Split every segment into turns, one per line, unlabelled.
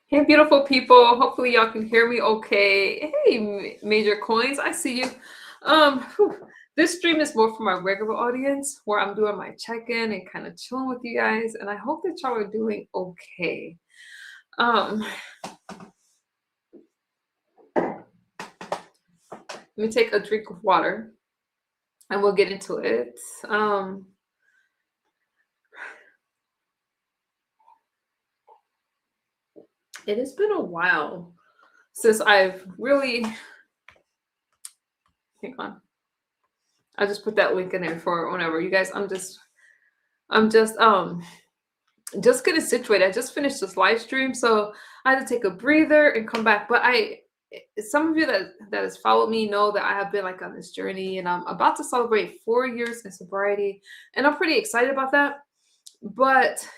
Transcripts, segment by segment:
Hey, beautiful people. Hopefully, y'all can hear me okay. Hey, Major Coins, I see you. This stream is more for my regular audience, where I'm doing my check-in and kind of chilling with you guys, and I hope that y'all are doing okay. Um, Let me take a drink of water, and we'll get into it. It has been a while since I've really. Hang on. I just put that link in there for whenever you guys. I'm just getting situated. I just finished this live stream, so I had to take a breather and come back. But some of you that has followed me know that I have been like on this journey, and I'm about to celebrate 4 years in sobriety, and I'm pretty excited about that. But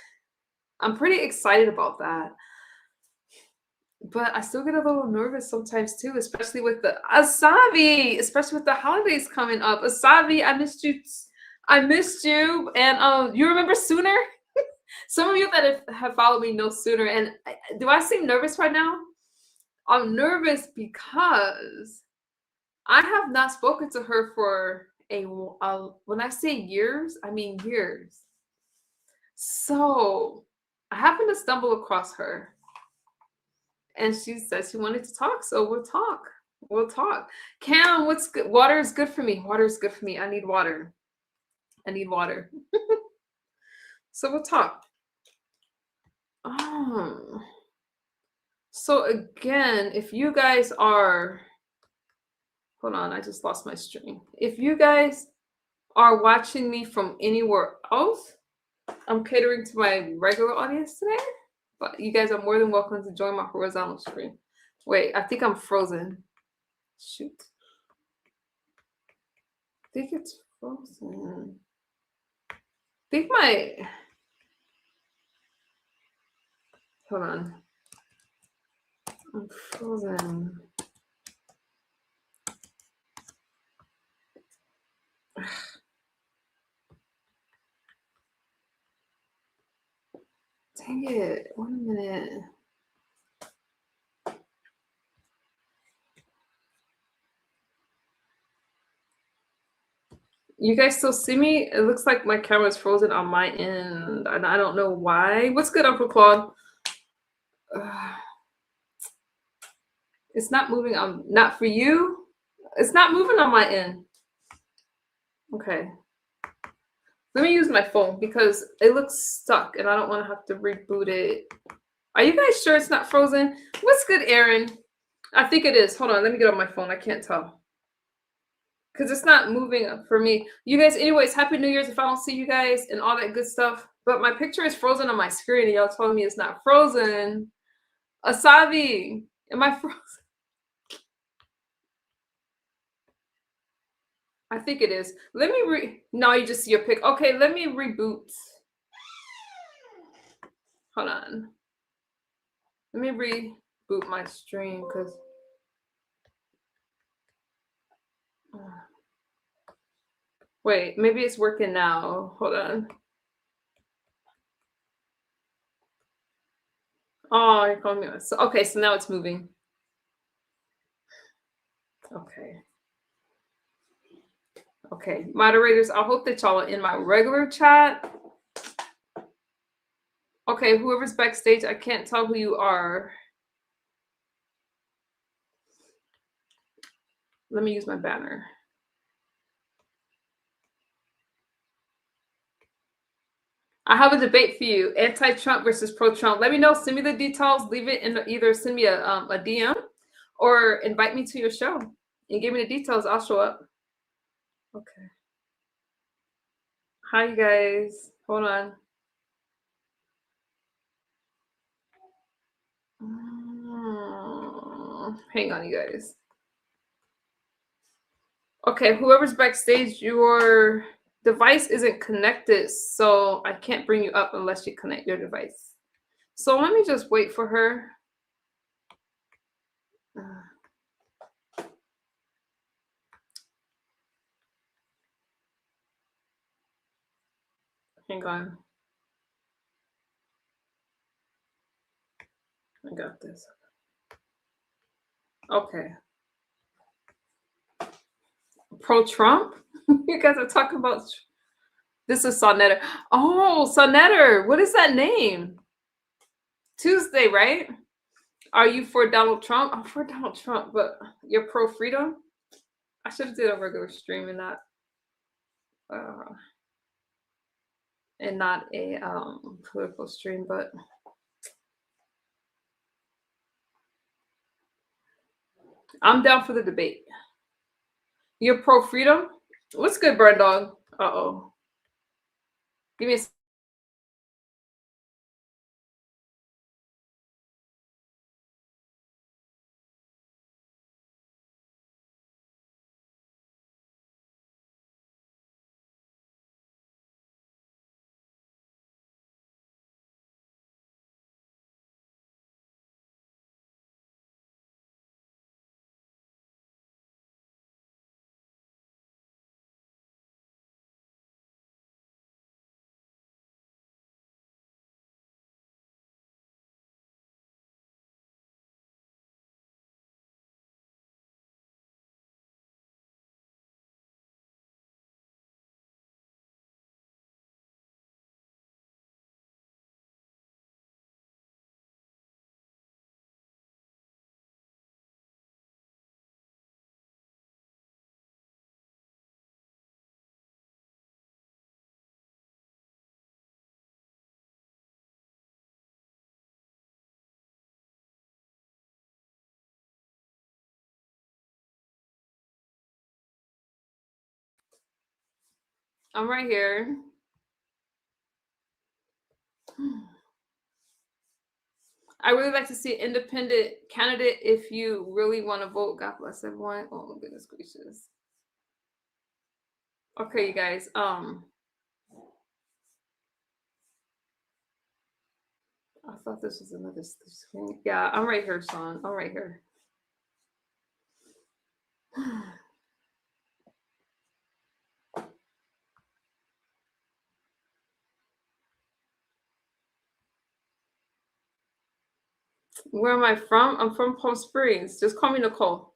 I'm pretty excited about that. But I still get a little nervous sometimes too, especially with the Asabi, especially with the holidays coming up. Asabi, I missed you. I missed you, and you remember Sooner? Some of you that have followed me know Sooner. And do I seem nervous right now? I'm nervous because I have not spoken to her for when I say years, I mean years. So I happened to stumble across her, and she said she wanted to talk. So we'll talk. We'll talk. Cam, what's good? Water is good for me. Water is good for me. I need water. I need water. So we'll talk. So again, if you guys are, hold on, I just lost my stream. If you guys are watching me from anywhere else, I'm catering to my regular audience today, but you guys are more than welcome to join my horizontal stream. Wait, I think I'm frozen. Shoot. I think it's frozen. I think hold on. I'm frozen. Dang it. 1 minute. You guys still see me? It looks like my camera is frozen on my end, and I don't know why. What's good, Uncle Claude? It's not moving on. Not for you. It's not moving on my end. Okay. Let me use my phone because it looks stuck, and I don't want to have to reboot it. Are you guys sure it's not frozen? What's good, Aaron? I think it is. Hold on. Let me get on my phone. I can't tell. Because it's not moving for me. You guys, anyways, Happy New Year's if I don't see you guys and all that good stuff. But my picture is frozen on my screen, and y'all telling me it's not frozen. Asabi, am I frozen? I think it is. Let me no, you just see your pic. Okay, let me reboot. Hold on. Let me reboot my stream because wait, maybe it's working now. Hold on. Oh, you're calling me. Okay, so now it's moving. Okay. Okay, moderators, I hope that y'all are in my regular chat. Okay, whoever's backstage, I can't tell who you are. Let me use my banner. I have a debate for you: anti-Trump versus pro-Trump. Let me know. Send me the details. Leave it in either send me a DM or invite me to your show and give me the details. I'll show up. Okay. Hi, you guys. Hold on. Hang on, you guys. Okay, whoever's backstage, your device isn't connected, so I can't bring you up unless you connect your device. So let me just wait for her. Hang on. I got this. Okay. Pro-Trump? You guys are talking about. This is Sonnetter. Oh, Sonnetter. What is that name? Tuesday, right? Are you for Donald Trump? I'm for Donald Trump, but you're pro-freedom? I should have did a regular stream uh, and not a political stream, but I'm down for the debate. You're pro-freedom? What's good, Bird Dog? Uh-oh. Give me a I'm right here. I really like to see an independent candidate if you really want to vote. God bless everyone. Oh my goodness gracious. Okay, you guys. I thought this was another screen. Yeah, I'm right here, Sean. I'm right here. Where am I from? I'm from Palm Springs. Just call me Nicole.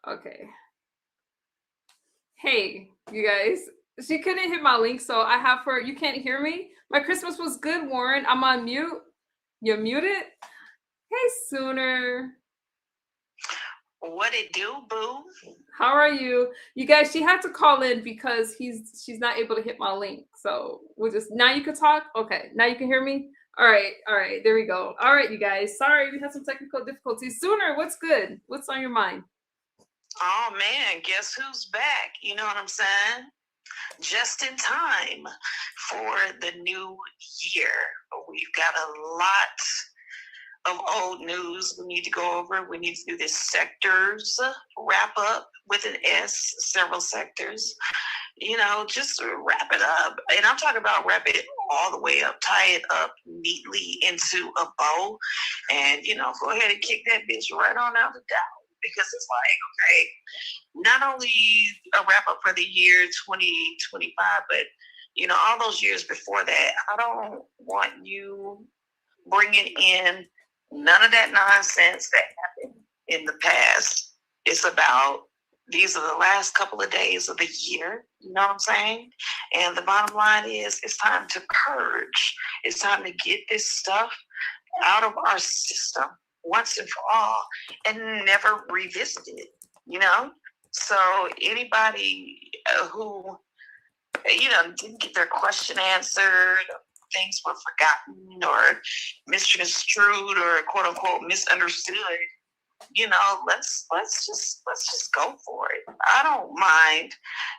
Okay. Hey, you guys. She couldn't hit my link, so I have her. You can't hear me? My Christmas was good, Warren. I'm on mute. You're muted? Hey, Sooner.
What it do, boo?
How are you? You guys, she had to call in because she's not able to hit my link. So we'll just now you can talk. Okay, now you can hear me. All right, there we go. All right, you guys. Sorry, we had some technical difficulties. Sooner, what's good? What's on your mind?
Oh man, guess who's back? You know what I'm saying? Just in time for the new year. We've got a lot of old news we need to go over. We need to do this sectors wrap up with an S, several sectors. You know, just wrap it up. And I'm talking about wrap it all the way up, tie it up neatly into a bow, and, you know, go ahead and kick that bitch right on out the door. Because it's like, okay, not only a wrap up for the year 2025, but, you know, all those years before that, I don't want you bringing in none of that nonsense that happened in the past. It's about these are the last couple of days of the year, you know what I'm saying? And the bottom line is it's time to purge. It's time to get this stuff out of our system once and for all and never revisit it, you know? So anybody who, you know, didn't get their question answered, things were forgotten or misconstrued or quote unquote misunderstood, you know, let's just go for it. I don't mind,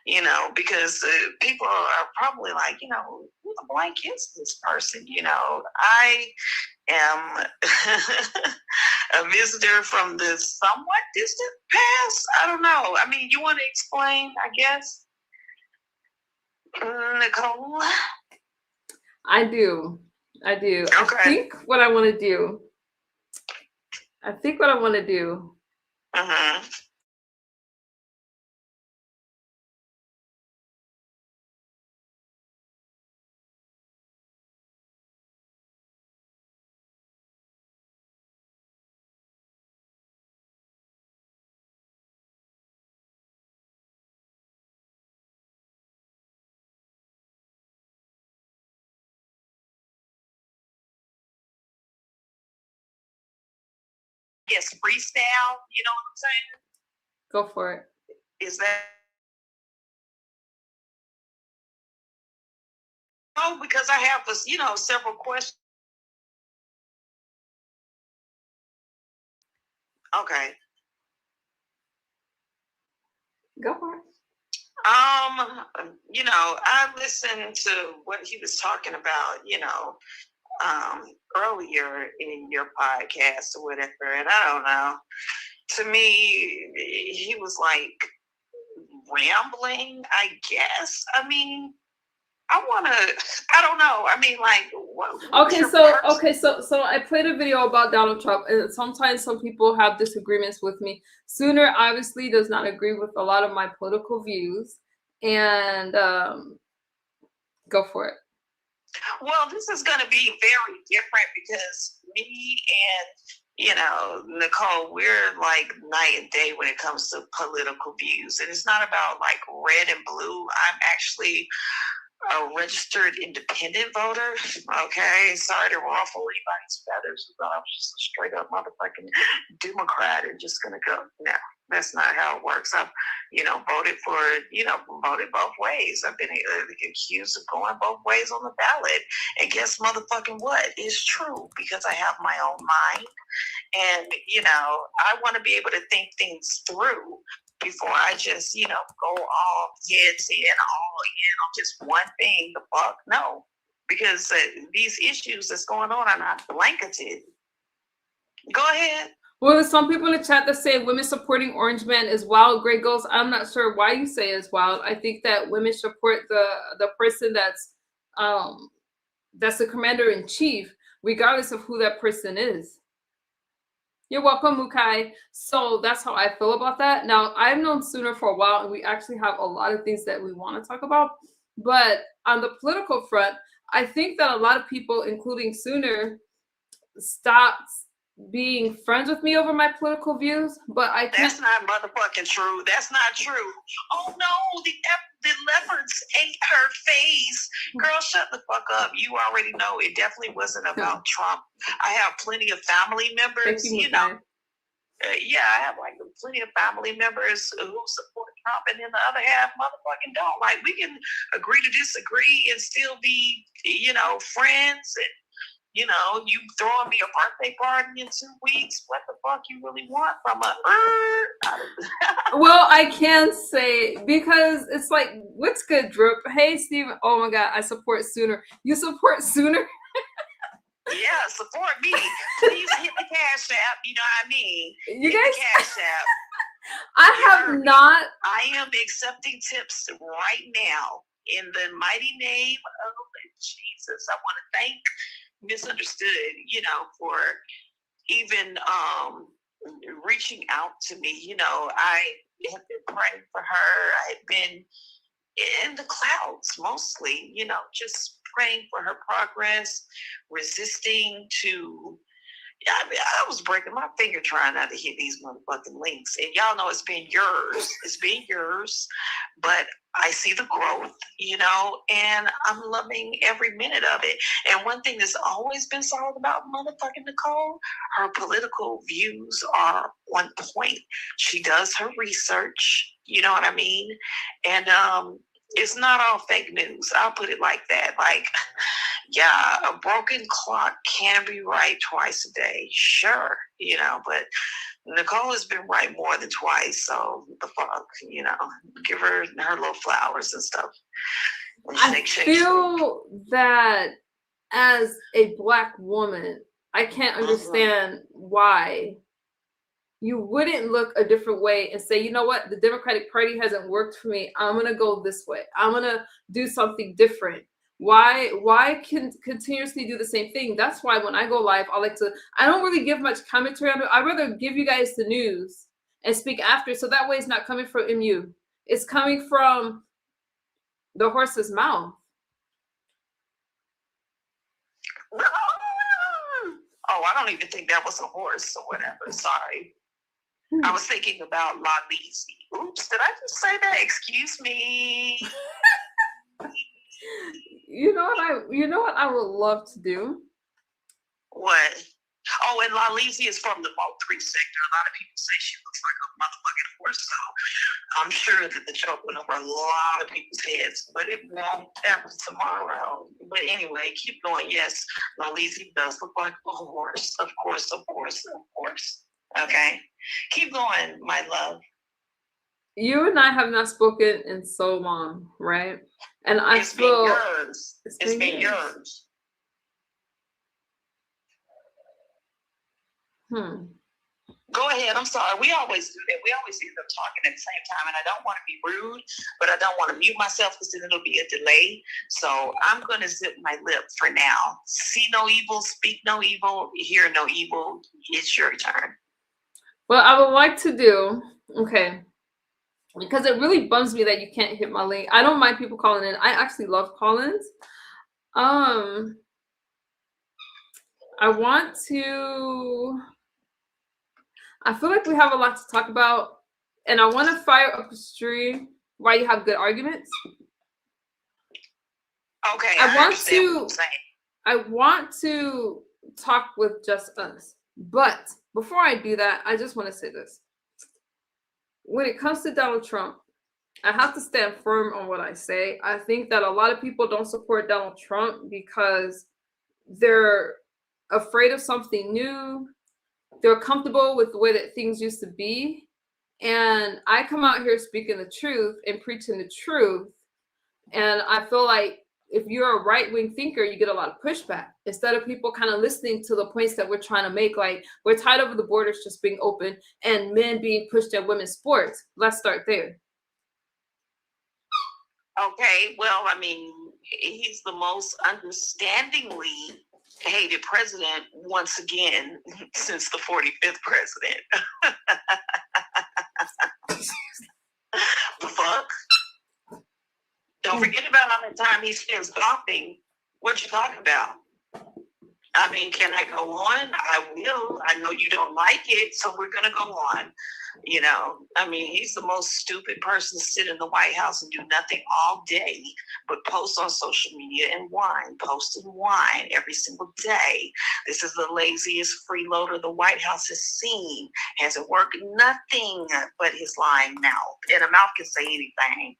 you know, because people are probably like, you know, who the blank is this person? You know, I am a visitor from the somewhat distant past. I don't know. I mean, you want to explain, I guess? Nicole?
I do.
Okay.
I think what I want to do.
Uh-huh. Yes, freestyle, you know what I'm saying?
Go for it.
Is that? Oh, because I have, several questions. Okay.
Go for it.
I listened to what he was talking about, earlier in your podcast or whatever, and I don't know. To me, he was like rambling, I guess. I mean, I don't know. I mean, like,
so I played a video about Donald Trump, and sometimes some people have disagreements with me. Sooner obviously does not agree with a lot of my political views, and go for it.
Well, this is going to be very different because me and Nicole, we're like night and day when it comes to political views, and it's not about like red and blue. I'm actually a registered independent voter. Okay, sorry to ruffle anybody's feathers, but I'm just a straight up motherfucking Democrat and just gonna go. No, that's not how it works. I've, voted both ways. I've been accused of going both ways on the ballot, and guess motherfucking what? It's true because I have my own mind, and I want to be able to think things through before I just, go all heads in, all in on just one thing. The fuck no, because these issues that's going on are not blanketed. Go ahead.
Well, there's some people in the chat that say women supporting Orange Man is wild. Grey Ghost, I'm not sure why you say it's wild. I think that women support the person that's the commander in chief, regardless of who that person is. You're welcome, Mukai. So that's how I feel about that. Now, I've known Sooner for a while, and we actually have a lot of things that we want to talk about. But on the political front, I think that a lot of people, including Sooner, stopped being friends with me over my political views. But I can't.
That's not motherfucking true. That's not true. Oh no, the leopards ate her face. Girl, shut the fuck up. You already know it definitely wasn't about Trump. I have plenty of family members, I have like plenty of family members who support Trump, and then the other half motherfucking don't. Like, we can agree to disagree and still be, friends. And you throwing me a birthday party in 2 weeks. What the fuck you really want from a?
Well, I can say, because it's like, what's good, Drip? Hey, Steven. Oh my God, I support Sooner. You support Sooner?
Yeah, support me. Please hit the Cash App. You know what I mean?
You
hit
guys,
the Cash App. I am accepting tips right now in the mighty name of Jesus. I want to thank Misunderstood, for even reaching out to me. I have been praying for her. I had been in the clouds mostly, just praying for her progress, resisting to. I was breaking my finger trying not to hit these motherfucking links. And y'all know it's been yours. It's been yours. But I see the growth, and I'm loving every minute of it. And one thing that's always been solid about motherfucking Nicole, her political views are on point. She does her research, you know what I mean? And it's not all fake news. I'll put it like that. Like, yeah, a broken clock can be right twice a day. Sure, but Nicole has been right more than twice. So the fuck, give her little flowers and stuff.
I feel that as a Black woman, I can't understand why you wouldn't look a different way and say, you know what, the Democratic Party hasn't worked for me. I'm gonna go this way. I'm gonna do something different. Why can continuously do the same thing? That's why when I go live, I don't really give much commentary on it. I'd rather give you guys the news and speak after, so that way it's not coming from MU. It's coming from the horse's mouth.
Oh, I don't even think that was a horse or whatever. Sorry. I was thinking about Lalisi. Oops, did I just say that? Excuse me.
You know what I would love to do?
What? Oh, and Lalisi is from the Moultrie sector. A lot of people say she looks like a motherfucking horse, so I'm sure that the joke went over a lot of people's heads, but it won't happen tomorrow. But anyway, keep going. Yes, Lalisi does look like a horse. Of course, of course, of course. Okay. Keep going, my love.
You and I have not spoken in so long, right? And I
It's
feel
been yours. It's been yours. Go ahead. I'm sorry. We always do that. We always end up talking at the same time, and I don't want to be rude, but I don't want to mute myself because then it'll be a delay. So I'm going to zip my lip for now. See no evil, speak no evil, hear no evil. It's your turn.
Well, I would like to do, okay, because it really bums me that you can't hit my link. I don't mind people calling in. I actually love call-ins. I feel like we have a lot to talk about, and I want to fire up a stream while you have good arguments.
Okay.
I want to talk with just us. But before I do that, I just want to say this. When it comes to Donald Trump, I have to stand firm on what I say. I think that a lot of people don't support Donald Trump because they're afraid of something new. They're comfortable with the way that things used to be. And I come out here speaking the truth and preaching the truth. And I feel like if you're a right-wing thinker, you get a lot of pushback instead of people kind of listening to the points that we're trying to make. Like, we're tired of the borders just being open and men being pushed at women's sports. Let's start there.
Okay. Well, I mean, he's the most understandingly hated president once again since the 45th president. The fuck? Don't forget about how much time he spends golfing. What you talking about? I mean, can I go on? I will. I know you don't like it, so we're gonna go on. You know, I mean, he's the most stupid person to sit in the White House and do nothing all day but post on social media and whine, post and whine every single day. This is the laziest freeloader the White House has seen. Hasn't worked nothing but his lying mouth. And a mouth can say anything.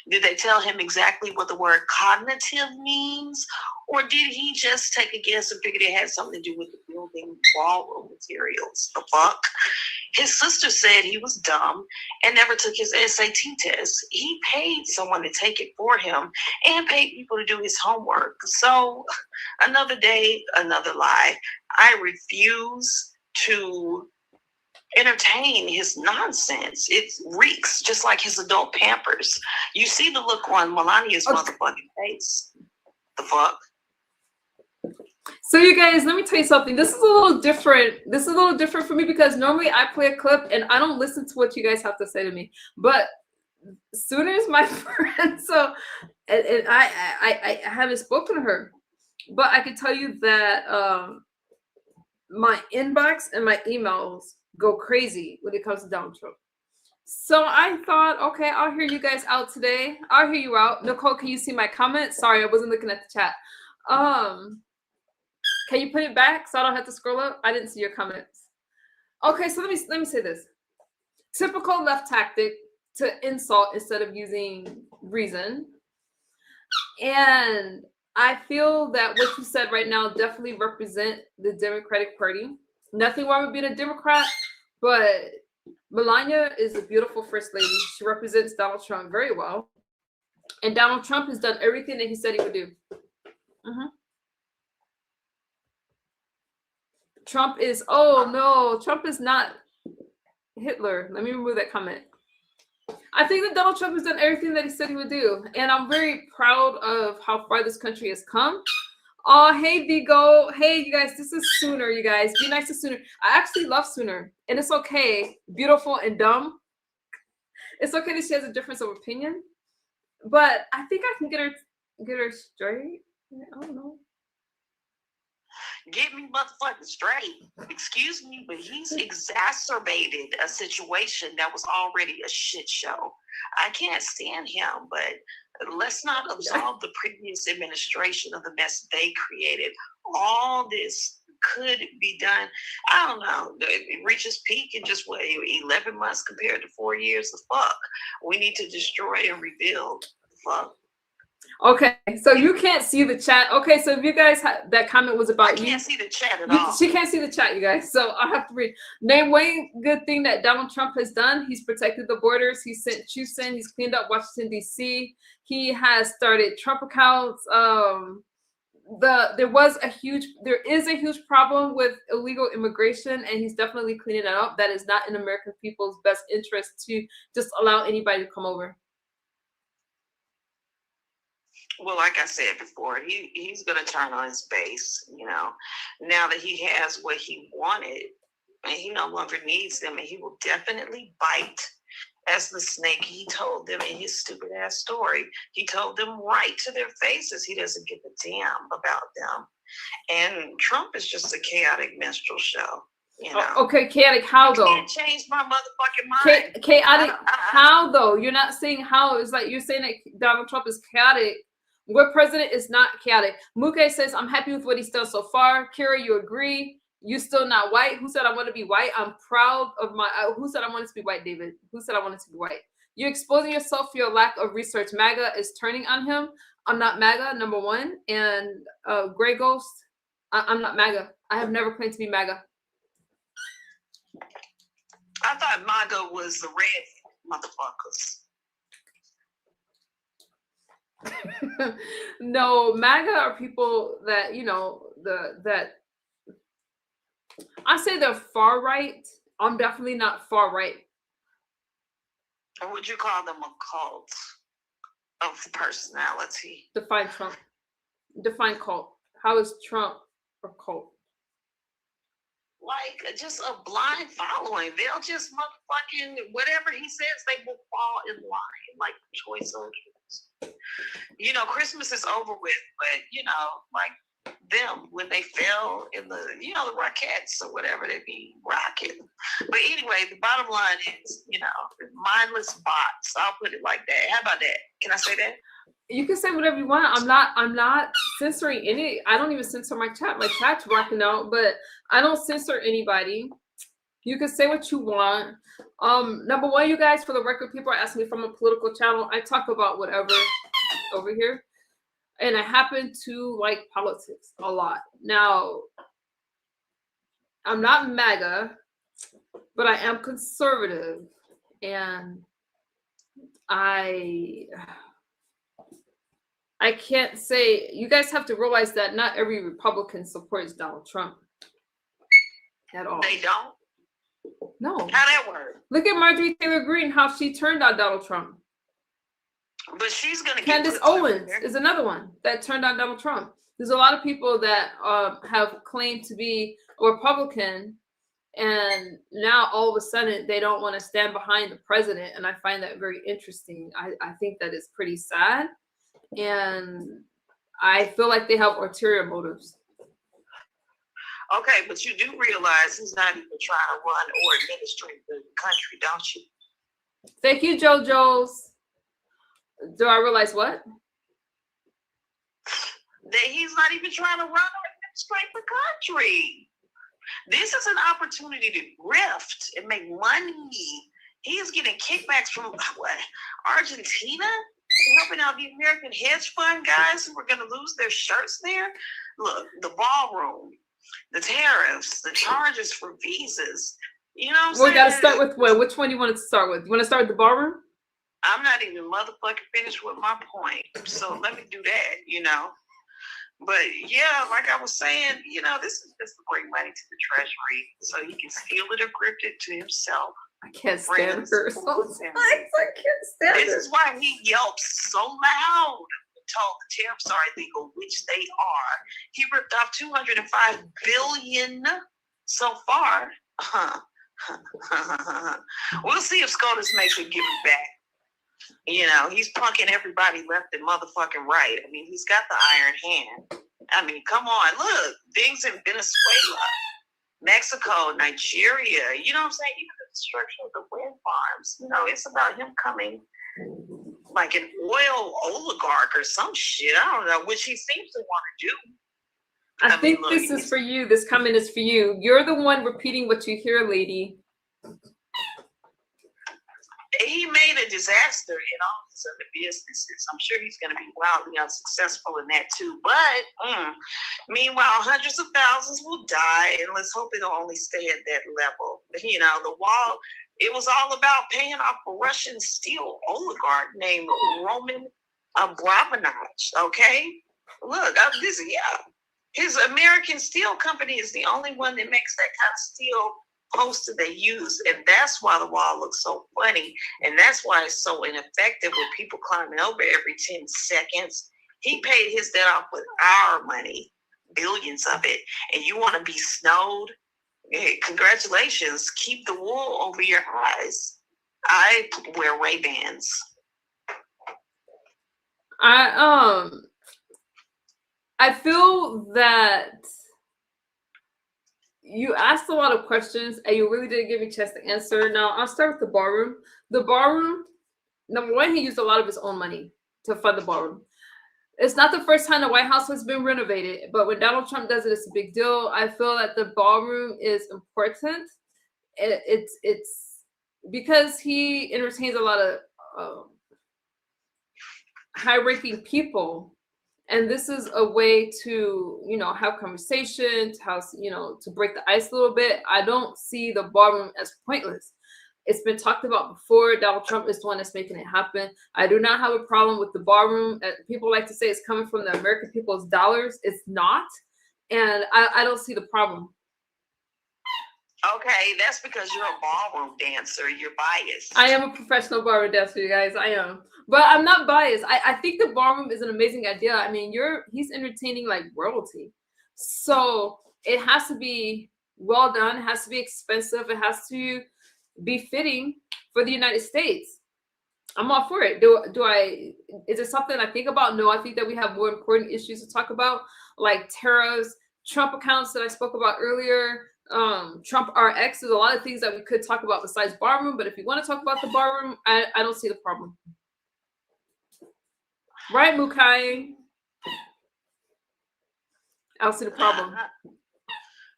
Did they tell him exactly what the word cognitive means? Or did he just take a guess and figured it had something to do with the building ballroom materials? The fuck? His sister said he was dumb and never took his SAT test. He paid someone to take it for him and paid people to do his homework. So another day, another lie. I refuse to entertain his nonsense. It reeks just like his adult Pampers. You see the look on Melania's motherfucking face. The fuck?
So you guys, let me tell you something. This is a little different. This is a little different for me because normally I play a clip and I don't listen to what you guys have to say to me. But Sooner's my friend, so and I haven't spoken to her, but I can tell you that my inbox and my emails go crazy when it comes to Donald Trump. So I thought, okay, I'll hear you guys out today. I'll hear you out. Nicole, can you see my comments? Sorry, I wasn't looking at the chat. Can you put it back so I don't have to scroll up? I didn't see your comments. Okay, so let me say this. Typical left tactic to insult instead of using reason. And I feel that what you said right now definitely represent the Democratic Party. Nothing wrong with being a Democrat, but Melania is a beautiful first lady. She represents Donald Trump very well. And Donald Trump has done everything that he said he would do. Trump is, oh no, Trump is not Hitler. Let me remove that comment. I think that Donald Trump has done everything that he said he would do. And I'm very proud of how far this country has come. Oh, hey, Vigo. Hey, you guys, this is Sooner, you guys. Be nice to Sooner. I actually love Sooner. And it's okay. Beautiful and dumb. It's okay that she has a difference of opinion. But I think I can get her straight. I don't know.
Get me motherfucking straight. Excuse me, but he's exacerbated a situation that was already a shit show. I can't stand him, but let's not absolve the previous administration of the mess they created. All this could be done. I don't know. It reaches peak in just 11 months compared to 4 years. The fuck. We need to destroy and rebuild. Fuck.
Okay, so you can't see the chat. Okay, so if you guys that comment was about
I can't see the chat at all.
She can't see the chat, you guys. So I have to read. Name one good thing that Donald Trump has done. He's protected the borders. He sent troops in. He's cleaned up Washington D.C. He has started Trump accounts. There is a huge problem with illegal immigration, and he's definitely cleaning it up. That is not in American people's best interest to just allow anybody to come over.
Well, like I said before, he's going to turn on his base, now that he has what he wanted and he no longer needs them, and he will definitely bite as the snake. He told them in his stupid ass story, he told them right to their faces he doesn't give a damn about them. And Trump is just a chaotic minstrel show.
Okay, chaotic. How though?
I can't change my motherfucking mind.
Chaotic. How though? You're not saying how. It's like you're saying that Donald Trump is chaotic. What president is not chaotic? Muke says, I'm happy with what he's done so far. Kira, you agree? You still not white? Who said I want to be white? I'm proud of my... who said I wanted to be white, David? Who said I wanted to be white? You're exposing yourself for your lack of research. MAGA is turning on him. I'm not MAGA, number one. And Gray Ghost, I'm not MAGA. I have never claimed to be MAGA.
I thought MAGA was the red motherfuckers.
No, MAGA are people that that I say they're far right. I'm definitely not far right.
Or would you call them a cult of personality?
Define Trump. Define cult. How is Trump a cult?
Like just a blind following. They'll just motherfucking whatever he says, they will fall in line like toy soldiers. Christmas is over with, but like them when they fell in the the Rockettes or whatever they be rocking. But anyway, the bottom line is mindless bots. I'll put it like that. How about that? Can I say that?
You can say whatever you want. I'm not censoring any. I don't even censor my chat. My chat's rocking out, but I don't censor anybody. You can say what you want. Number one, you guys, for the record, people are asking me from a political channel. I talk about whatever over here. And I happen to like politics a lot. Now, I'm not MAGA, but I am conservative. And I can't say, you guys have to realize that not every Republican supports Donald Trump at all.
They don't?
No.
How that work?
Look at Marjorie Taylor Greene, how she turned on Donald Trump.
But she's going to get
Candace Owens is another one that turned on Donald Trump. There's a lot of people that have claimed to be a Republican, and now all of a sudden they don't want to stand behind the president. And I find that very interesting. I think that is pretty sad. And I feel like they have ulterior motives.
Okay, but you do realize he's not even trying to run or administrate the country, don't you?
Thank you, JoJo's. Do I realize what?
That he's not even trying to run or administrate the country. This is an opportunity to grift and make money. He is getting kickbacks from what? Argentina? Helping out the American hedge fund guys who were going to lose their shirts there. Look, the ballroom, the tariffs, the charges for visas. You know what I'm saying?
We got to start with what? Which one do you want to start with? You want to start with the ballroom?
I'm not even motherfucking finished with my point. So let me do that, But yeah, like I was saying, this is just to bring money to the treasury so he can steal it or gift it to himself.
I can't stand her. Sometimes I can't stand
This
her.
is why he yelps so loud when told the tariffs are illegal, which they are. He ripped off $205 billion so far. We'll see if SCOTUS makes it give it back. He's punking everybody left and motherfucking right. I mean, he's got the iron hand. I mean, come on. Look, things in Venezuela, Mexico, Nigeria, you know what I'm saying? Even the destruction of the wind farms. It's about him coming like an oil oligarch or some shit. I don't know, which he seems to want to do.
I think look, this is for you. This comment is for you. You're the one repeating what you hear, lady.
He made a disaster in all his other businesses. I'm sure he's going to be wildly unsuccessful in that too. But meanwhile, hundreds of thousands will die, and let's hope it'll only stay at that level. The wall, it was all about paying off a Russian steel oligarch named Roman Abramovich. Okay, look, his American Steel Company is the only one that makes that kind of steel poster they use, and that's why the wall looks so funny, and that's why it's so ineffective with people climbing over every 10 seconds. He paid his debt off with our money, billions of it, and you want to be snowed? Hey, congratulations. Keep the wool over your eyes. I wear Ray-Bans.
I feel that you asked a lot of questions and you really didn't give me a chance to answer. Now, I'll start with the ballroom. The ballroom, number one, he used a lot of his own money to fund the ballroom. It's not the first time the White House has been renovated, but when Donald Trump does it, it's a big deal. I feel that the ballroom is important. It's because he entertains a lot of high-ranking people. And this is a way to, have conversations, to break the ice a little bit. I don't see the ballroom as pointless. It's been talked about before. Donald Trump is the one that's making it happen. I do not have a problem with the ballroom. People like to say it's coming from the American people's dollars. It's not. And I don't see the problem.
Okay, that's because you're a ballroom dancer. You're biased.
I am a professional ballroom dancer, you guys. I am. But I'm not biased. I think the ballroom is an amazing idea. I mean, he's entertaining like royalty. So it has to be well done. It has to be expensive. It has to be fitting for the United States. I'm all for it. Is it something I think about? No, I think that we have more important issues to talk about, like tariffs, Trump accounts that I spoke about earlier, Trump RX. There's a lot of things that we could talk about besides ballroom, but if you want to talk about the ballroom, I don't see the problem. Right, Mukai? I don't see the problem.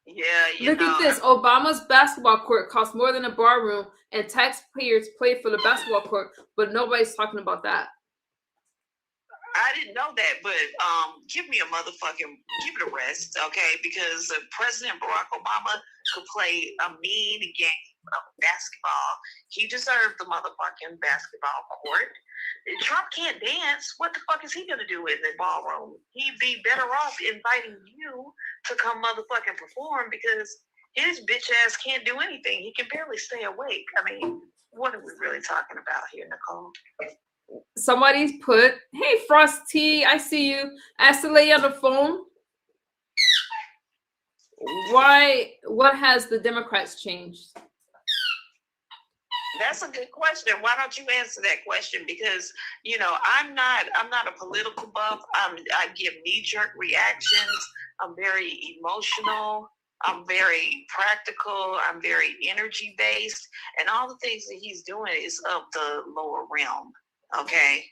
Yeah,
Look at this. Obama's basketball court cost more than a ballroom, and taxpayers paid for the basketball court, but nobody's talking about that.
I didn't know that, but give it a rest, okay? Because President Barack Obama could play a mean game of basketball. He deserved the motherfucking basketball court. Trump can't dance. What the fuck is he gonna do in the ballroom? He'd be better off inviting you to come motherfucking perform, because his bitch ass can't do anything. He can barely stay awake. I mean, what are we really talking about here, Nicole?
Somebody's put, hey, Frosty, I see you. Ask the lady on the phone. What has the Democrats changed?
That's a good question. Why don't you answer that question? Because I'm not a political buff. I give knee-jerk reactions. I'm very emotional. I'm very practical. I'm very energy-based, and all the things that he's doing is of the lower realm. Okay,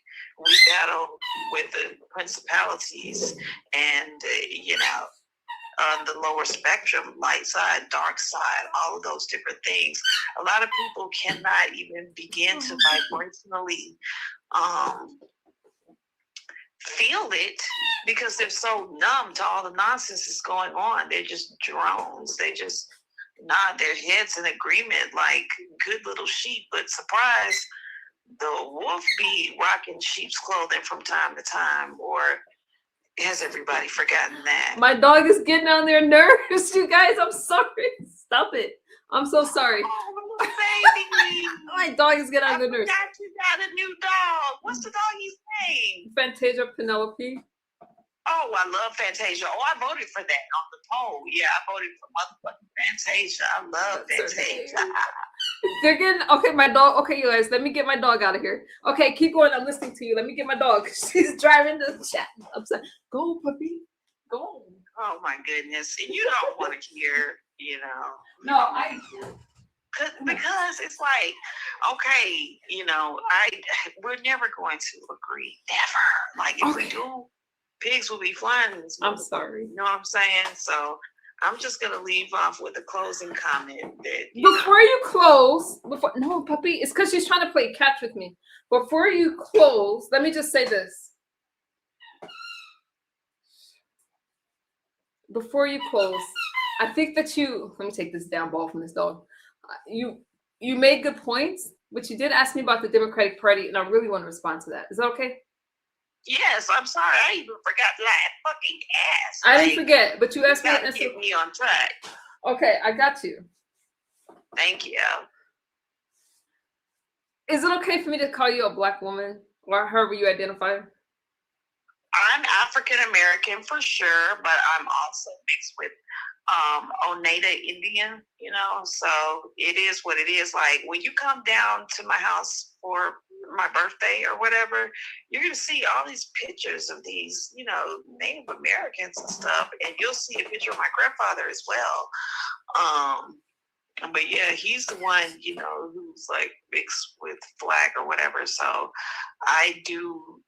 we battle with the principalities, and on the lower spectrum, light side, dark side, all of those different things. A lot of people cannot even begin to vibrationally feel it, because they're so numb to all the nonsense that's going on. They're just drones. They just nod their heads in agreement like good little sheep. But surprise, the wolf be rocking sheep's clothing from time to time, or Has everybody forgotten that?
My dog is getting on their nerves, you guys. I'm sorry. Stop it. I'm so sorry.
Oh, baby.
My dog is getting on their nerves.
Forgot you got a new dog. What's the doggy's name?
Fantasia Penelope.
Oh, I love Fantasia. Oh, I voted for that on the poll. Yeah, I voted for motherfucking Fantasia. I love
That's
Fantasia.
They're getting okay. My dog. Okay, you guys. Let me get my dog out of here. Okay, keep going. I'm listening to you. Let me get my dog. She's driving the chat upset. Go, puppy. Go.
Oh my goodness. And you don't want to hear, you know.
No, I.
Because it's like, okay, you know, we're never going to agree. Never. Like if we do, pigs will be flying in this
I'm sorry.
You know what I'm saying? So I'm just gonna leave off with a closing comment that
before you close, no, puppy, it's because she's trying to play catch with me. Before you close, let me just say this. Before you close, I think that let me take this down ball from this dog. You made good points, but you did ask me about the Democratic Party, and I really want to respond to that. Is that okay?
Yes, I'm sorry. I even forgot that fucking ass.
I didn't forget, but you asked me
to get me on track.
Okay, I got you.
Thank you.
Is it okay for me to call you a Black woman or however you identify?
I'm African American for sure, but I'm also mixed with Oneida Indian, you know, so it is what it is. Like when you come down to my house for my birthday or whatever, you're gonna see all these pictures of these, you know, Native Americans and stuff, and you'll see a picture of my grandfather as well. But yeah, he's the one, you know, who's like mixed with Black or whatever. So I do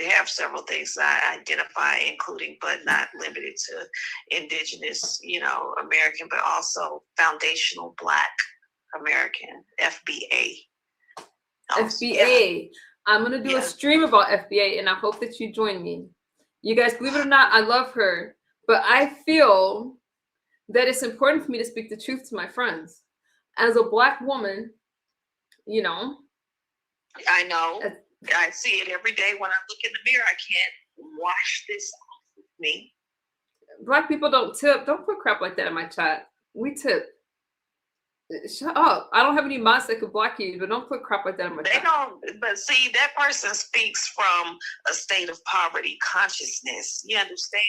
have several things that I identify, including but not limited to Indigenous, you know, American, but also foundational Black American, FBA.
FBA. Yeah. I'm going to do a stream about FBA, and I hope that you join me. You guys, believe it or not, I love her, but I feel that it's important for me to speak the truth to my friends. As a Black woman, you know.
I know. I see it every day when I look in the mirror. I can't wash this off with me.
Black people don't tip. Don't put crap like that in my chat. We tip. Shut up. I don't have any mods that could block you, but don't put crap like that in my chat.
They don't, but see, that person speaks from a state of poverty consciousness. You understand?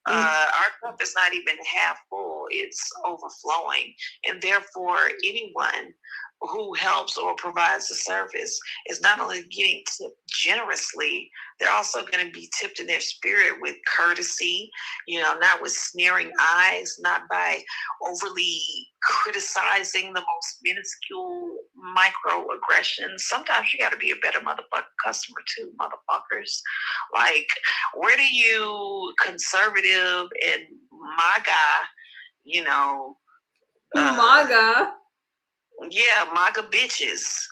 Our cup is not even half full. It's overflowing. And therefore, anyone who helps or provides a service is not only getting tipped generously, they're also going to be tipped in their spirit with courtesy, you know, not with sneering eyes, not by overly criticizing the most minuscule microaggressions. Sometimes you got to be a better motherfucking customer too, motherfuckers. Like, where do you conservative and MAGA, you know,
MAGA?
Yeah, MAGA bitches,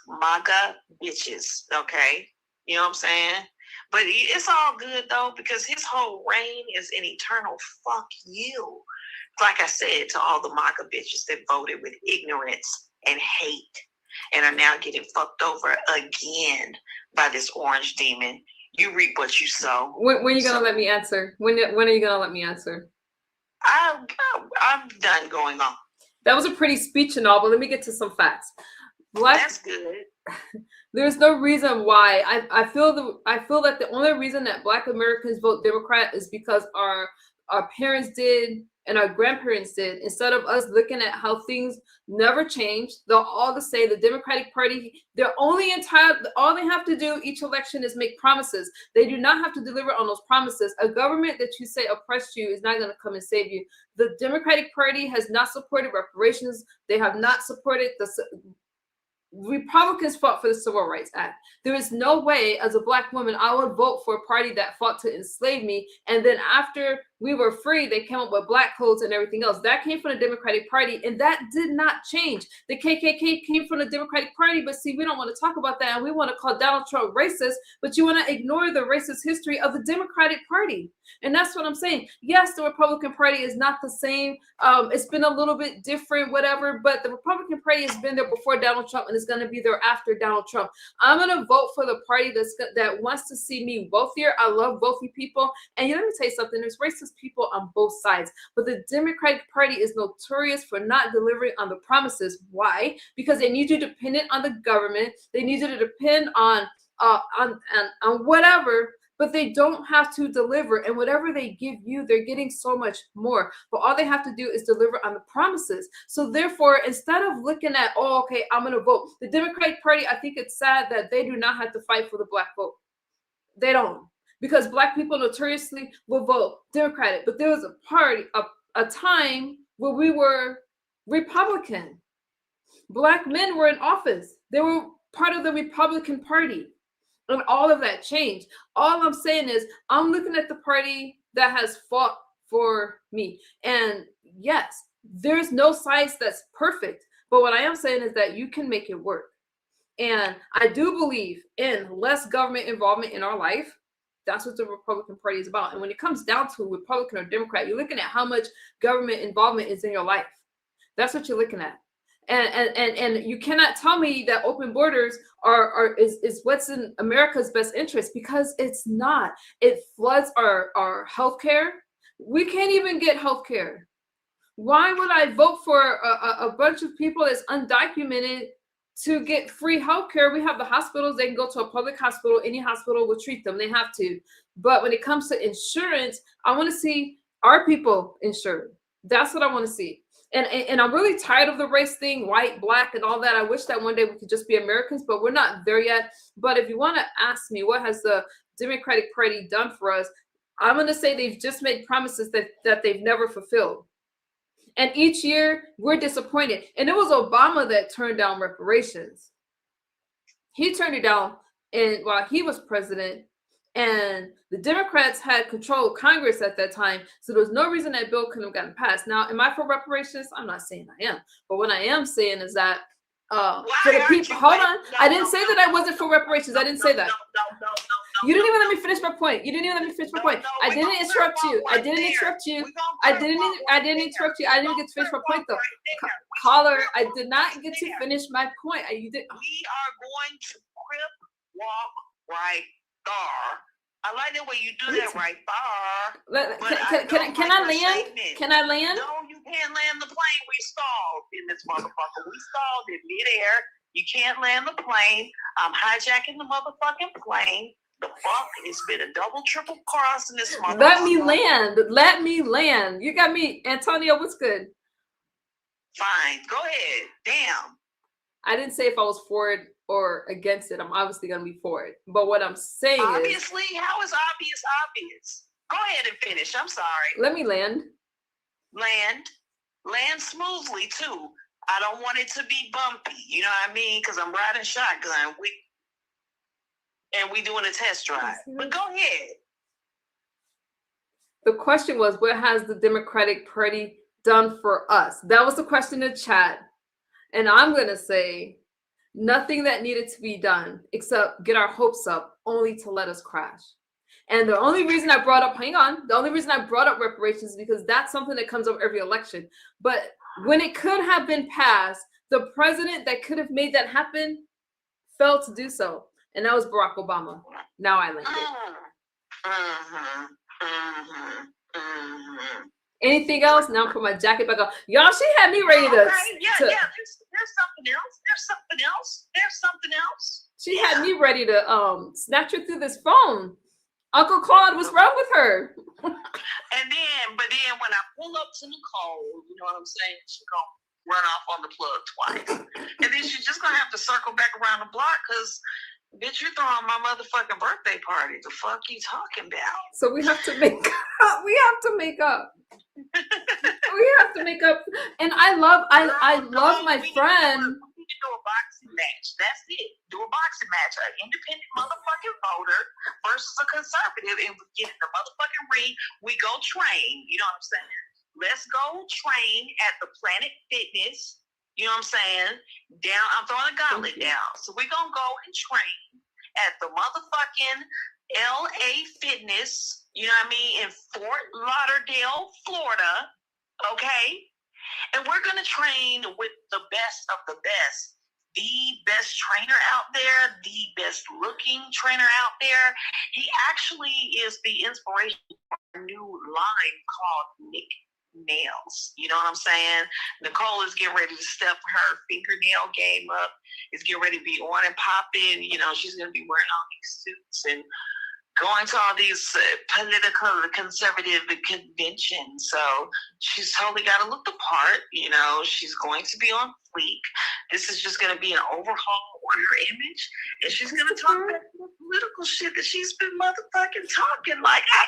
okay? You know what I'm saying? But it's all good, though, because his whole reign is an eternal fuck you. Like I said, to all the MAGA bitches that voted with ignorance and hate and are now getting fucked over again by this orange demon. You reap what you sow.
When are you going to let me answer? When are you going to let me answer?
I'm done going on.
That was a pretty speech and all, but let me get to some facts.
That's good.
There's no reason why I feel that the only reason that Black Americans vote Democrat is because our parents did and our grandparents did. Instead of us looking at how things never change, they'll all say the Democratic Party, all they have to do each election is make promises. They do not have to deliver on those promises. A government that you say oppressed you is not going to come and save you. The Democratic Party has not supported reparations. They have not supported Republicans fought for the Civil Rights Act. There is no way as a Black woman I would vote for a party that fought to enslave me, and then after we were free. They came up with black codes and everything else. That came from the Democratic Party, and that did not change. The KKK came from the Democratic Party, but see, we don't want to talk about that, and we want to call Donald Trump racist, but you want to ignore the racist history of the Democratic Party. And that's what I'm saying. Yes, the Republican Party is not the same. It's been a little bit different, whatever, but the Republican Party has been there before Donald Trump and is going to be there after Donald Trump. I'm going to vote for the party that wants to see me wealthier. I love wealthy people. And let me tell you something, there's racist people on both sides, but the Democratic Party is notorious for not delivering on the promises. Why? Because they need you dependent on the government. They need you to depend on whatever, but they don't have to deliver. And whatever they give you, they're getting so much more. But all they have to do is deliver on the promises. So therefore, instead of looking at, oh, okay, I'm going to vote. The Democratic Party, I think it's sad that they do not have to fight for the black vote. They don't. Because black people notoriously will vote Democratic. But there was a time where we were Republican. Black men were in office. They were part of the Republican Party. And all of that changed. All I'm saying is I'm looking at the party that has fought for me. And yes, there's no side that's perfect. But what I am saying is that you can make it work. And I do believe in less government involvement in our life. That's what the Republican Party is about. And when it comes down to Republican or Democrat, you're looking at how much government involvement is in your life. That's what you're looking at. And you cannot tell me that open borders is what's in America's best interest, because it's not. It floods our healthcare. We can't even get healthcare. Why would I vote for a bunch of people that's undocumented to get free healthcare? We have the hospitals. They can go to a public hospital. Any hospital will treat them. They have to. But when it comes to insurance, I want to see our people insured. That's what I want to see. And I'm really tired of the race thing, white, black, and all that. I wish that one day we could just be Americans, but we're not there yet. But if you want to ask me, what has the Democratic Party done for us? I'm going to say they've just made promises that they've never fulfilled. And each year we're disappointed. And it was Obama that turned down reparations. He turned it down while he was president. And the Democrats had control of Congress at that time. So there was no reason that bill couldn't have gotten passed. Now, am I for reparations? I'm not saying I am. But what I am saying is that for the people, hold on. I didn't say that I wasn't for reparations. I didn't say that. You didn't even let me finish my point. You didn't even let me finish my point. I didn't interrupt you. I didn't interrupt you. I didn't interrupt you. I didn't get to finish my point though. Caller, I did not get to finish my point. You did.
We are going to crip walk right there. I like the way you do that right there.
Can I land? Can I land?
No, you can't land the plane. We stalled in this motherfucker. We stalled in midair. You can't land the plane. I'm hijacking the motherfucking plane. The fuck has been a double, triple cross in this motherfucker.
Let me land. Let me land. You got me. Antonio, what's good?
Fine. Go ahead. Damn.
I didn't say if I was for it or against it. I'm obviously going to be for it. But what I'm saying
obviously, how is obvious? Go ahead and finish. I'm sorry.
Let me land.
Land smoothly, too. I don't want it to be bumpy. You know what I mean? Because I'm riding shotgun. We doing a test drive. But go ahead.
The question was, what has the Democratic Party done for us? That was the question in the chat. And I'm going to say nothing that needed to be done except get our hopes up, only to let us crash. And the only reason I brought up, reparations is because that's something that comes up every election. But when it could have been passed, the president that could have made that happen failed to do so. And that was Barack Obama. Now I landed. Anything else? Now I put my jacket back on. Y'all, she had me ready to.
There's something else.
She had me ready to snatch her through this phone. Uncle Claude, what's wrong with her?
But then when I pull up to Nicole, you know what I'm saying? She's gonna run off on the plug twice, and then she's just gonna have to circle back around the block because. Bitch, you throwing my motherfucking birthday party. The fuck you talking about?
So we have to make up. We have to make up. And I love my friend.
We need to do a boxing match. That's it. Do a boxing match. An independent motherfucking voter versus a conservative, and we get in the motherfucking ring. We go train. You know what I'm saying? Let's go train at the Planet Fitness. You know what I'm saying? Down, I'm throwing a gauntlet down. So we're going to go and train at the motherfucking LA Fitness, you know what I mean, in Fort Lauderdale, Florida, okay? And we're going to train with the best of the best. The best trainer out there, the best looking trainer out there. He actually is the inspiration for a new line called Nick Nails. You know what I'm saying? Nicole is getting ready to step her fingernail game up. Is getting ready to be on and popping. You know, she's going to be wearing all these suits and going to all these political conservative conventions. So she's totally got to look the part. You know, she's going to be on fleek. This is just going to be an overhaul on her image. And she's going to talk that political shit that she's been motherfucking talking. Like, I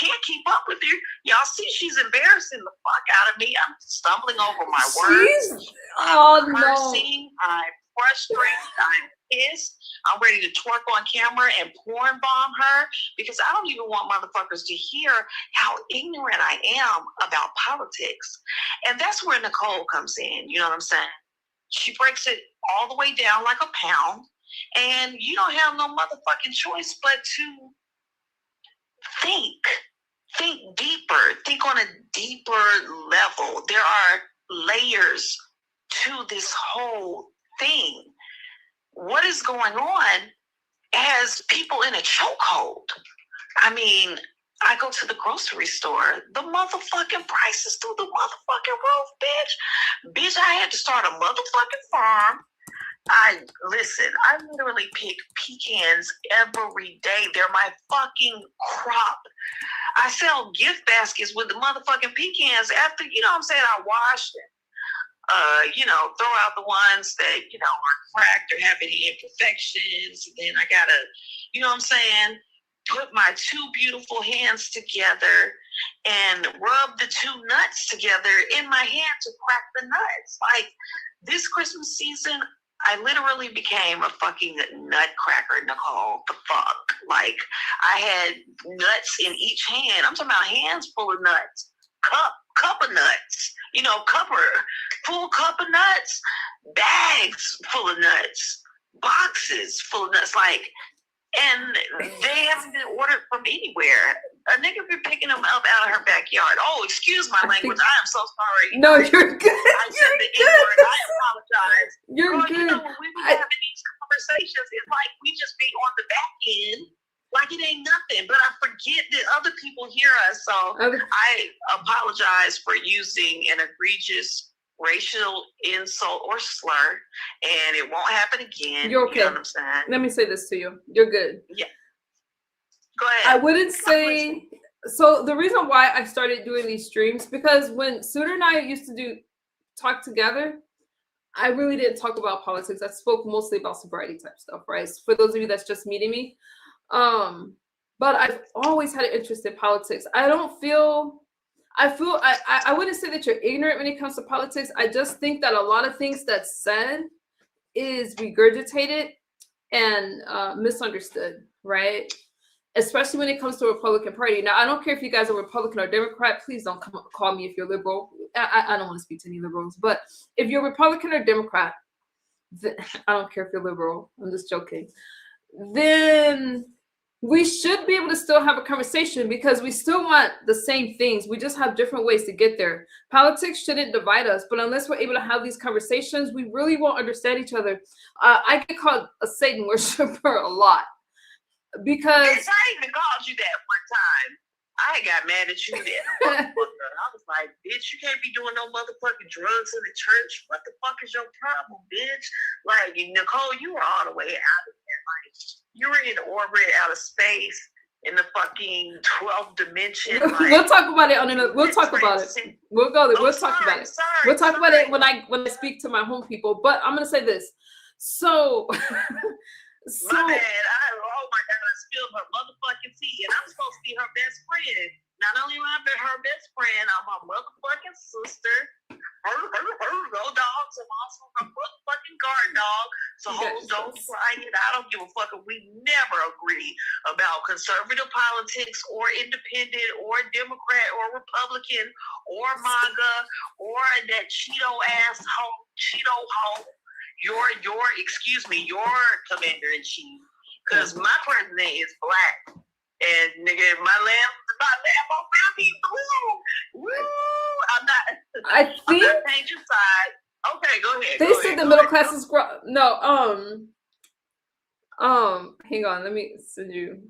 can't keep up with her. Y'all see she's embarrassing the fuck out of me. I'm stumbling over my words. I'm cursing. I'm frustrated. I'm pissed. I'm ready to twerk on camera and porn bomb her because I don't even want motherfuckers to hear how ignorant I am about politics. And that's where Nicole comes in. You know what I'm saying? She breaks it all the way down like a pound, and you don't have no motherfucking choice but to think deeper, think on a deeper level. There are layers to this whole thing. What is going on has people in a chokehold. I mean, I go to the grocery store, the motherfucking prices through the motherfucking roof, bitch. I had to start a motherfucking farm. I literally pick pecans every day. They're my fucking crop. I sell gift baskets with the motherfucking pecans after, you know what I'm saying, I wash them. Throw out the ones that, are cracked or have any imperfections. And then I gotta, you know what I'm saying, put my two beautiful hands together and rub the two nuts together in my hand to crack the nuts. Like, this Christmas season, I literally became a fucking nutcracker, Nicole. The fuck? Like, I had nuts in each hand. I'm talking about hands full of nuts. Cup of nuts. Full cup of nuts. Bags full of nuts. Boxes full of nuts. Like, and they haven't been ordered from anywhere. A nigga been picking them up out of her backyard. Oh, excuse my language. I am so sorry.
No, you're good.
I said the N-word. I apologize.
You're good.
When we be having these conversations, it's like we just be on the back end like it ain't nothing. But I forget that other people hear us. So I apologize for using an egregious racial insult or slur, and it won't happen again.
You're okay.
You know what I'm saying?
Let me say this to you. You're good.
Yeah. Go ahead.
I wouldn't say so. The reason why I started doing these streams, because when Suter and I used to talk together, I really didn't talk about politics. I spoke mostly about sobriety type stuff, right? For those of you that's just meeting me. But I've always had an interest in politics. I wouldn't say that you're ignorant when it comes to politics. I just think that a lot of things that's said is regurgitated and misunderstood, right? Especially when it comes to the Republican Party. Now, I don't care if you guys are Republican or Democrat. Please don't call me if you're liberal. I don't want to speak to any liberals. But if you're Republican or Democrat, I don't care if you're liberal. I'm just joking. Then we should be able to still have a conversation because we still want the same things. We just have different ways to get there. Politics shouldn't divide us, but unless we're able to have these conversations, we really won't understand each other. I get called a Satan worshiper a lot because
I even called you that one time. I got mad at you then. I was like, bitch, you can't be doing no motherfucking drugs in the church. What the fuck is your problem, bitch? Like, Nicole, you were all the way out of there. Like, you were in orbit out of space in the fucking 12th dimension. Like,
we'll talk about it we'll talk about it. We'll go there. We'll talk about it. We'll talk about it when I speak to my home people. But I'm gonna say this. So
my bad. Oh my God, I spilled her motherfucking tea, and I'm supposed to be her best friend. Not only am I her best friend, I'm her motherfucking sister. Her go dogs. I'm also her motherfucking guard dog. So don't try it. I don't give a fuck if we never agree about conservative politics or independent or Democrat or Republican or MAGA or that Cheeto hoe, your commander in chief. Because my president is black. And nigga, my lamb will be blue. Woo! I'm not changing sides. Okay, go ahead.
They said the middle class is no. Hang on, let me send you.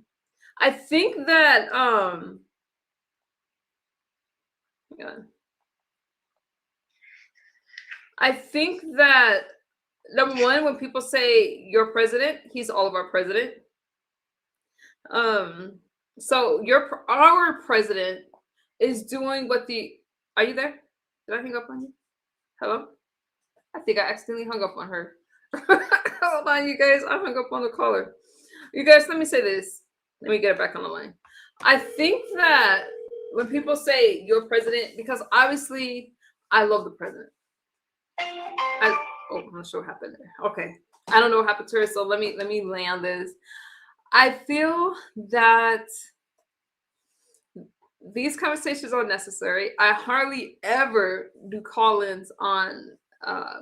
I think that hang on. I think that number one, when people say your president, he's all of our president. So our president is doing what are you there? Did I hang up on you? Hello? I think I accidentally hung up on her. Hold on, you guys. I hung up on the caller. You guys, let me say this. Let me get it back on the line. I think that when people say your president, because obviously I love the president. I'm not sure what happened there. Okay. I don't know what happened to her, so let me land this. I feel that these conversations are necessary. I hardly ever do call-ins on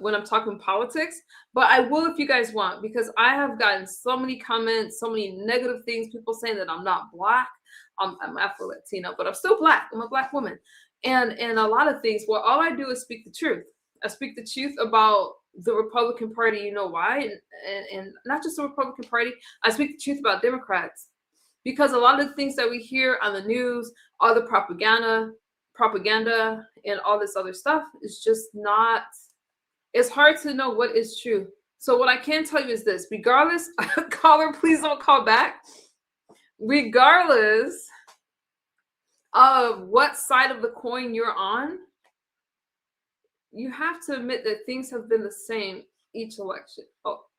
when I'm talking politics, but I will if you guys want, because I have gotten so many comments, so many negative things, people saying that I'm not black. I'm Afro-Latino, but I'm still black. I'm a black woman. And a lot of things, well, all I do is speak the truth. I speak the truth about the Republican Party, you know why? And not just the Republican Party, I speak the truth about Democrats. Because a lot of the things that we hear on the news, all the propaganda, and all this other stuff is just not, it's hard to know what is true. So what I can tell you is this, regardless, caller, please don't call back. Regardless of what side of the coin you're on, you have to admit that things have been the same each election,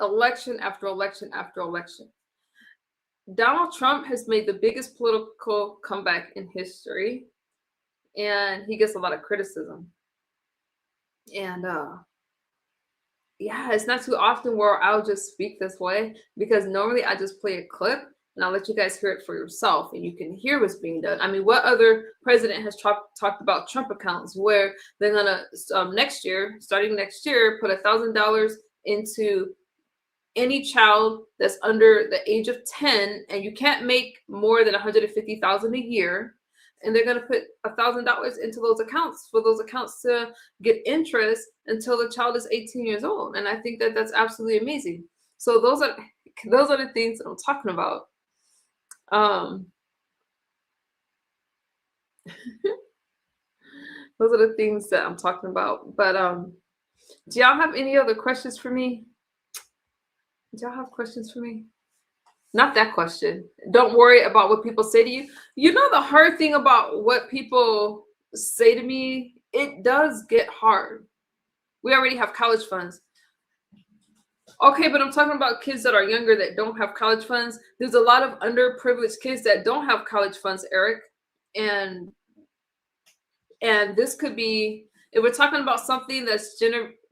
election after election after election. Donald Trump has made the biggest political comeback in history, and he gets a lot of criticism. And yeah, it's not too often where I'll just speak this way, because normally I just play a clip and I'll let you guys hear it for yourself and you can hear what's being done. I mean, what other president has talked about Trump accounts where they're gonna starting next year, put $1,000 into any child that's under the age of 10, and you can't make more than $150,000 a year, and they're going to put $1,000 into those accounts for those accounts to get interest until the child is 18 years old. And I think that that's absolutely amazing. So those are the things that I'm talking about. Those are the things that I'm talking about. But do y'all have any other questions for me? Do y'all have questions for me? Not that question. Don't worry about what people say to you. You know, the hard thing about what people say to me, it does get hard. We already have college funds. Okay, but I'm talking about kids that are younger that don't have college funds. There's a lot of underprivileged kids that don't have college funds, Eric. And this could be, if we're talking about something that's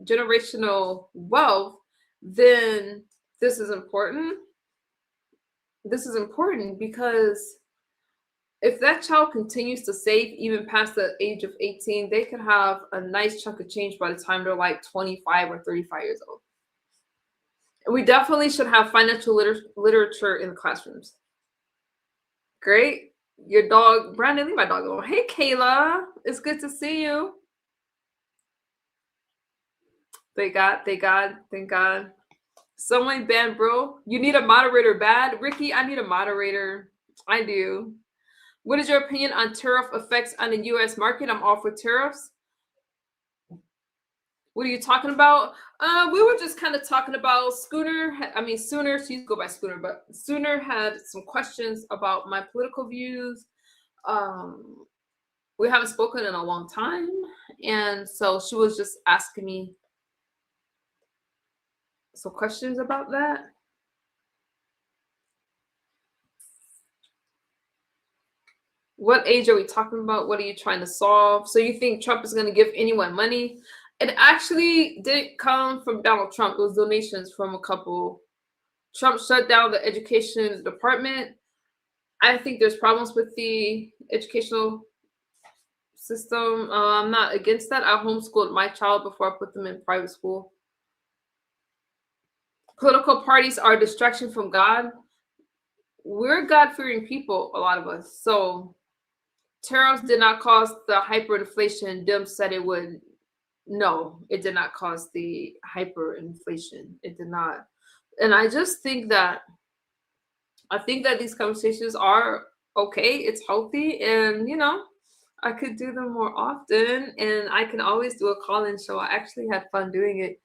generational wealth, then this is important. This is important because if that child continues to save even past the age of 18, they could have a nice chunk of change by the time they're like 25 or 35 years old. And we definitely should have financial literature in the classrooms. Great. Your dog, Brandon, leave my dog alone. Hey, Kayla. It's good to see you. Thank God. Someone banned bro. You need a moderator bad. Ricky, I need a moderator. I do. What is your opinion on tariff effects on the U.S. market? I'm all for tariffs. What are you talking about? We were just kind of talking about Sooner, she used to go by Schooner, but Sooner had some questions about my political views. We haven't spoken in a long time. And so she was just asking me some questions about that. What age are we talking about? What are you trying to solve? So you think Trump is going to give anyone money? It actually didn't come from Donald Trump. It was donations from a couple. Trump shut down the education department. I think there's problems with the educational system. I'm not against that. I homeschooled my child before I put them in private school. Political parties are a distraction from God. We're God-fearing people, a lot of us. So tariffs did not cause the hyperinflation Dem said it would. No, it did not cause the hyperinflation. It did not. And I just think that these conversations are okay. It's healthy, and I could do them more often, and I can always do a call-in show. I actually had fun doing it.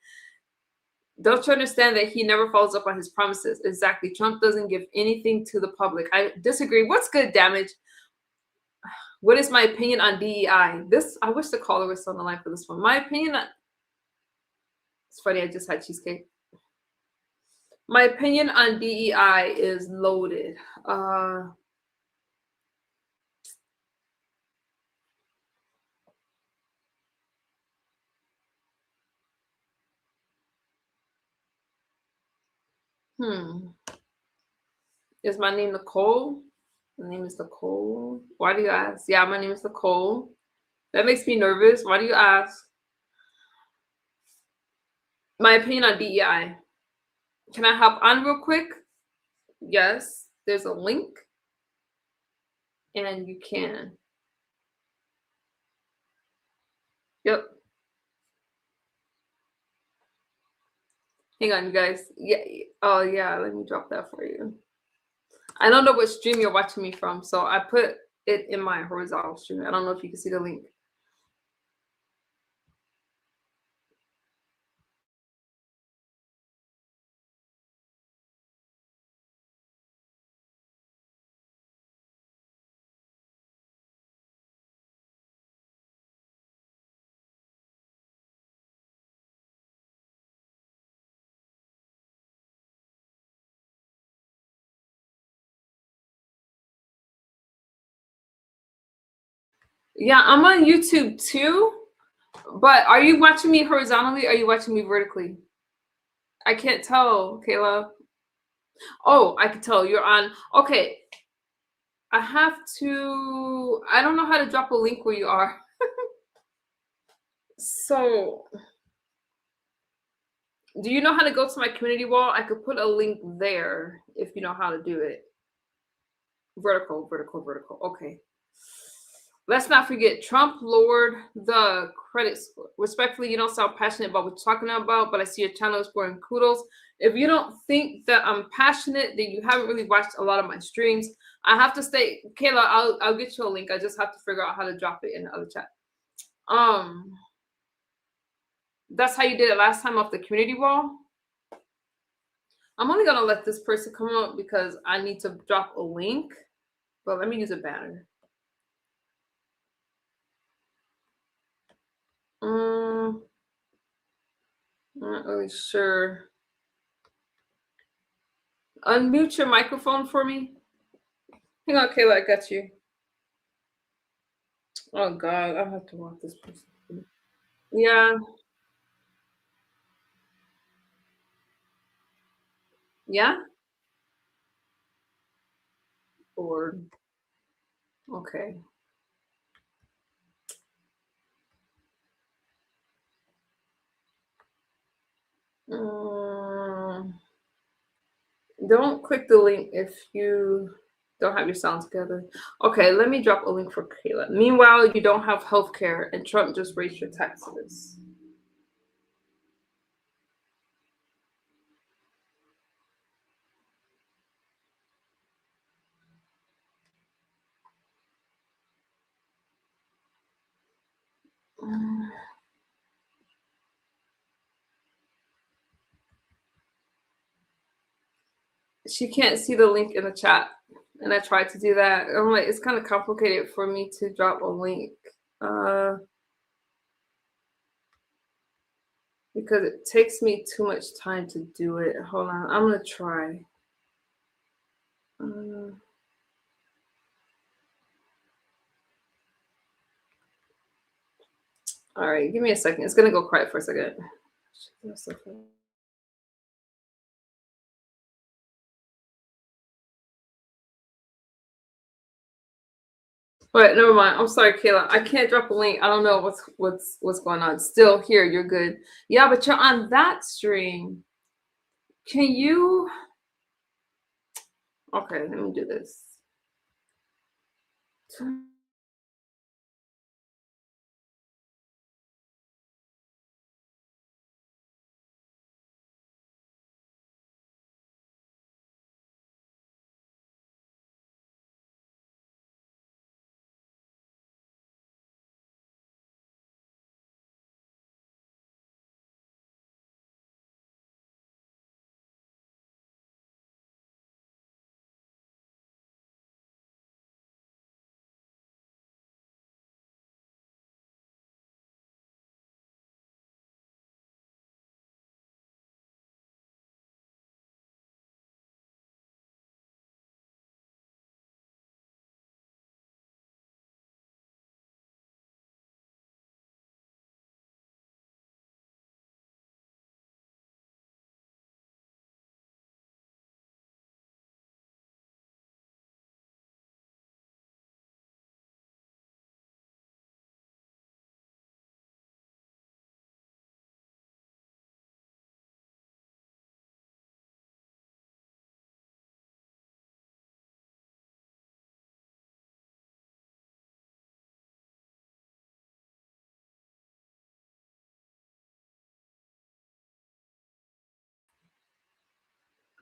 Don't you understand that he never follows up on his promises? Exactly. Trump doesn't give anything to the public. I disagree. What's good, damage? What is my opinion on DEI? I wish the caller was on the line for this one. My opinion on, it's funny, I just had cheesecake. My opinion on DEI is loaded. Is my name Nicole? My name is Nicole. Why do you ask? Yeah, my name is Nicole. That makes me nervous. Why do you ask? My opinion on DEI. Can I hop on real quick? Yes, there's a link. And you can. Yep. Hang on, you guys. Yeah. Oh, yeah. Let me drop that for you. I don't know what stream you're watching me from, so I put it in my horizontal stream. I don't know if you can see the link. Yeah, I'm on YouTube too. But are you watching me horizontally or are you watching me vertically? I can't tell, Kayla. Oh, I can tell you're on. Okay. I don't know how to drop a link where you are. So, do you know how to go to my community wall? I could put a link there if you know how to do it. Vertical, vertical, vertical. Okay. Let's not forget, Trump lowered the credit score. Respectfully, you don't sound passionate about what you're talking about, but I see your channel is scoring kudos. If you don't think that I'm passionate, then you haven't really watched a lot of my streams. I have to stay, Kayla, I'll get you a link. I just have to figure out how to drop it in the other chat. That's how you did it last time off the community wall. I'm only gonna let this person come up because I need to drop a link, but let me use a banner. Not really sure. Unmute your microphone for me. Hang on, Kayla, I got you. Oh God, I have to walk this person. Yeah. Yeah? Bored. Okay. Don't click the link if you don't have your sound together. Okay, let me drop a link for Kayla. Meanwhile, you don't have health care and Trump just raised your taxes. She can't see the link in the chat. And I tried to do that. I'm like, it's kind of complicated for me to drop a link. Because it takes me too much time to do it. Hold on, I'm gonna try. All right, give me a second. It's gonna go quiet for a second. But never mind. I'm sorry, Kayla. I can't drop a link. I don't know what's going on. Still here, you're good. Yeah, but you're on that stream. Can you? Okay, let me do this.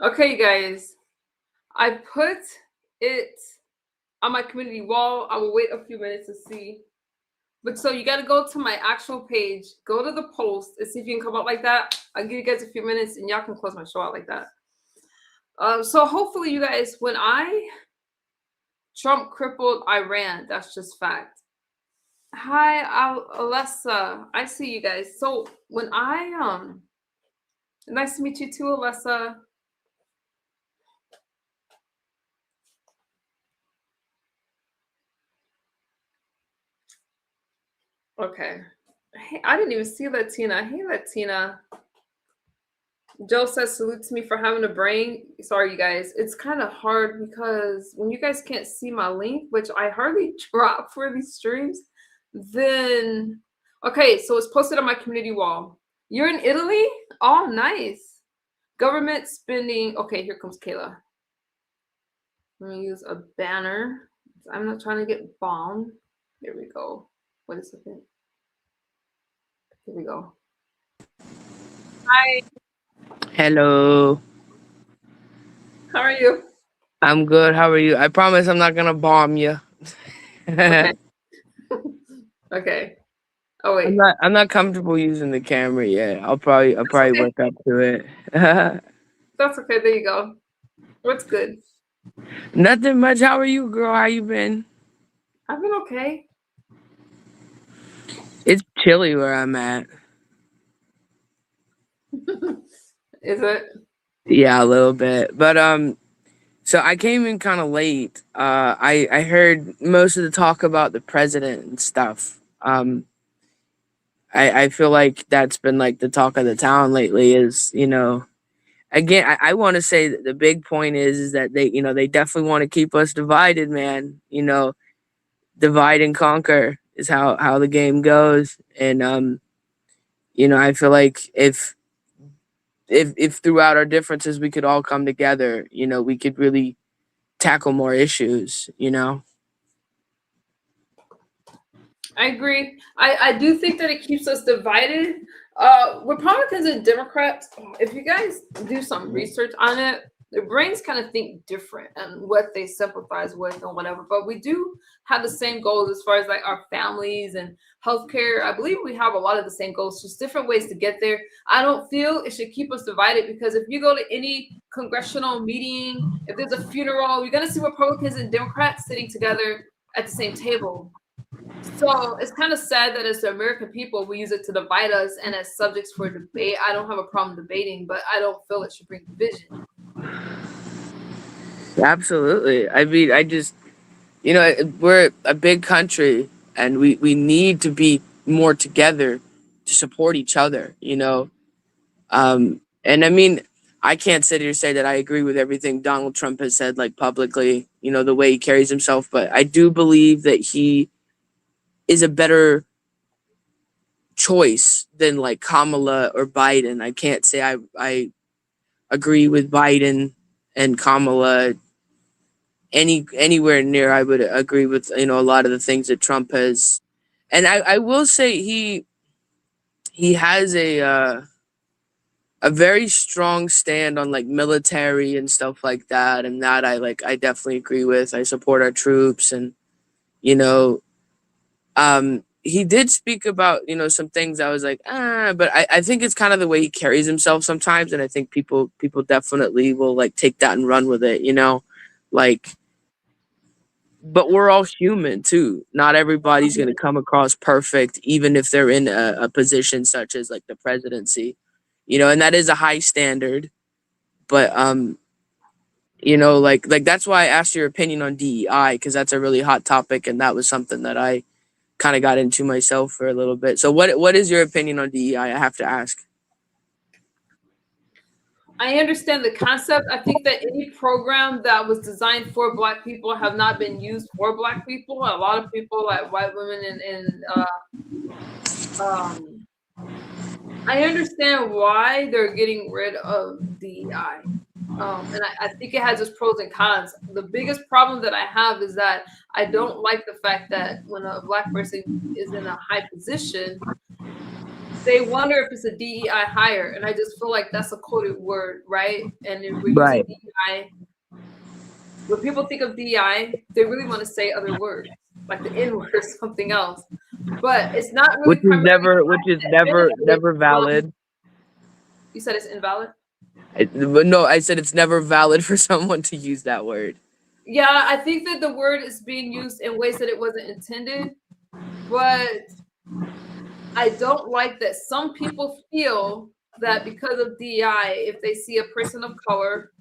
Okay, you guys. I put it on my community wall. I will wait a few minutes to see. But so you got to go to my actual page, go to the post, and see if you can come up like that. I'll give you guys a few minutes, and y'all can close my show out like that. So hopefully, you guys, when Trump crippled Iran, that's just fact. Hi, Alessa. I see you guys. So when nice to meet you too, Alessa. Okay. Hey, I didn't even see Latina. Hey, Latina. Joe says salute to me for having a brain. Sorry, you guys. It's kind of hard because when you guys can't see my link, which I hardly drop for these streams, then okay, so it's posted on my community wall. You're in Italy? Oh, nice. Government spending. Okay, here comes Kayla. Let me use a banner. I'm not trying to get bombed. Here we go. Wait a second. Here we go. Hi.
Hello.
How are you?
I'm good. How are you? I promise I'm not gonna bomb you.
Okay. Okay. Oh wait.
I'm not comfortable using the camera yet. I'll probably
okay.
work up to it.
That's okay. There you go. What's good?
Nothing much. How are you, girl? How you been?
I've been okay.
It's chilly where I'm at.
Is it?
Yeah, a little bit. But so I came in kind of late. I heard most of the talk about the president and stuff. I feel like that's been like the talk of the town lately is, again, I want to say that the big point is that they definitely want to keep us divided, man. Divide and conquer is how the game goes. And I feel like if throughout our differences we could all come together, we could really tackle more issues.
I agree. I do think that it keeps us divided. Republicans and Democrats, if you guys do some research on it, their brains kind of think different and what they sympathize with and whatever. But we do have the same goals as far as like our families and healthcare. I believe we have a lot of the same goals, just different ways to get there. I don't feel it should keep us divided because if you go to any congressional meeting, if there's a funeral, you're gonna see Republicans and Democrats sitting together at the same table. So it's kind of sad that as the American people, we use it to divide us and as subjects for debate. I don't have a problem debating, but I don't feel it should bring division.
Absolutely. I mean, I just, we're a big country and we need to be more together to support each other, you know. And I mean, I can't sit here and say that I agree with everything Donald Trump has said, like publicly, you know, the way he carries himself, but I do believe that he is a better choice than like Kamala or Biden. I can't say I agree with Biden and Kamala anywhere near. I would agree with, you know, a lot of the things that Trump has, and I will say he has a very strong stand on like military and stuff like that, and that I definitely agree with. I support our troops, and you know, he did speak about, you know, some things I was like, but I think it's kind of the way he carries himself sometimes, and I think people definitely will like take that and run with it, you know, like. But we're all human too. Not everybody's gonna come across perfect, even if they're in a position such as like the presidency, you know, and that is a high standard. But you know, like that's why I asked your opinion on DEI, because that's a really hot topic, and that was something that I kind of got into myself for a little bit. So what is your opinion on DEI? I have to ask.
I understand the concept. I think that any program that was designed for Black people have not been used for Black people. A lot of people, like white women, um, I understand why they're getting rid of DEI. And I think it has its pros and cons. The biggest problem that I have is that I don't like the fact that when a Black person is in a high position, they wonder if it's a DEI hire, and I just feel like that's a coded word, right? And if we're
Right.
using DEI, when people think of DEI, they really want to say other words, like the N word or something else. But it's not really
Which is never valid.
You said it's invalid?
No, I said it's never valid for someone to use that word.
Yeah, I think that the word is being used in ways that it wasn't intended, but I don't like that some people feel that because of DEI, if they see a person of color,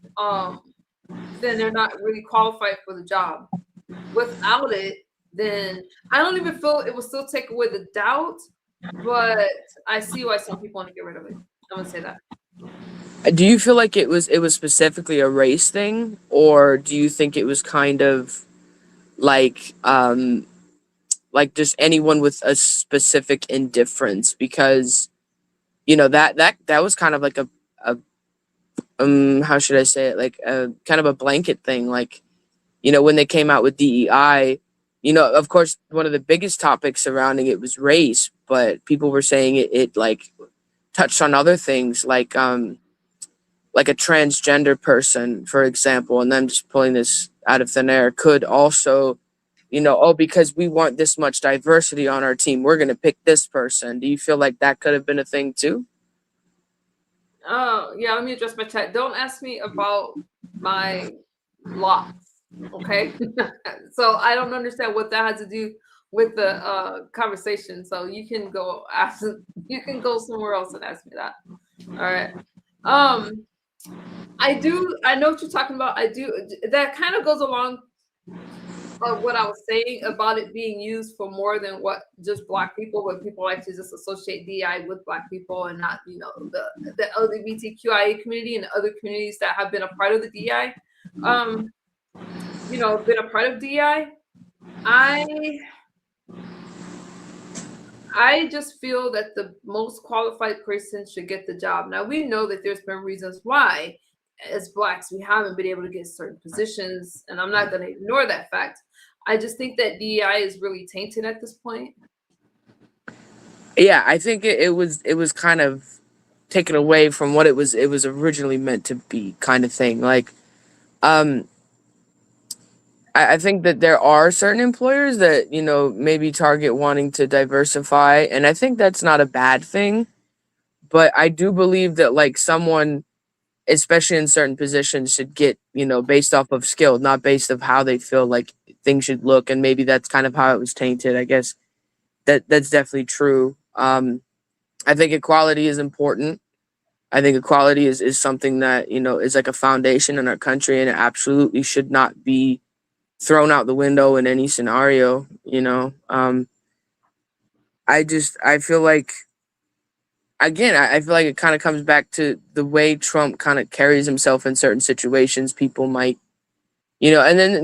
then they're not really qualified for the job. Without it, then I don't even feel it will still take away the doubt, but I see why some people want to get rid of it. I'm gonna say that.
Do you feel like it was specifically a race thing, or do you think it was kind of like just anyone with a specific indifference? Because you know that was kind of like a how should I say it, like a kind of a blanket thing, like, you know, when they came out with DEI, you know, of course one of the biggest topics surrounding it was race, but people were saying it like touched on other things, like a transgender person, for example, and them just pulling this out of thin air could also, you know, oh, because we want this much diversity on our team, we're going to pick this person. Do you feel like that could have been a thing too?
Oh, yeah, let me address my chat. Don't ask me about my locks, okay? So I don't understand what that has to do with the conversation. So you can go somewhere else and ask me that. All right. I know what you're talking about. That kind of goes along what I was saying about it being used for more than what just Black people, but people like to just associate DI with Black people and not, you know, the LGBTQIA community and the other communities that have been a part of the DI. You know, been a part of DI. I just feel that the most qualified person should get the job. Now, we know that there's been reasons why, as Blacks, we haven't been able to get certain positions, and I'm not going to ignore that fact. I just think that DEI is really tainted at this point.
Yeah, I think it was kind of taken away from what it was originally meant to be, kind of thing. Like, I think that there are certain employers that, you know, maybe target wanting to diversify, and I think that's not a bad thing. But I do believe that like someone, especially in certain positions, should get, you know, based off of skill, not based of how they feel like things should look. And maybe that's kind of how it was tainted. I guess that's definitely true. I think equality is important. I think equality is something that, you know, is like a foundation in our country, and it absolutely should not be thrown out the window in any scenario, you know. I feel like, again, I feel like it kind of comes back to the way Trump kind of carries himself in certain situations. People might, and then,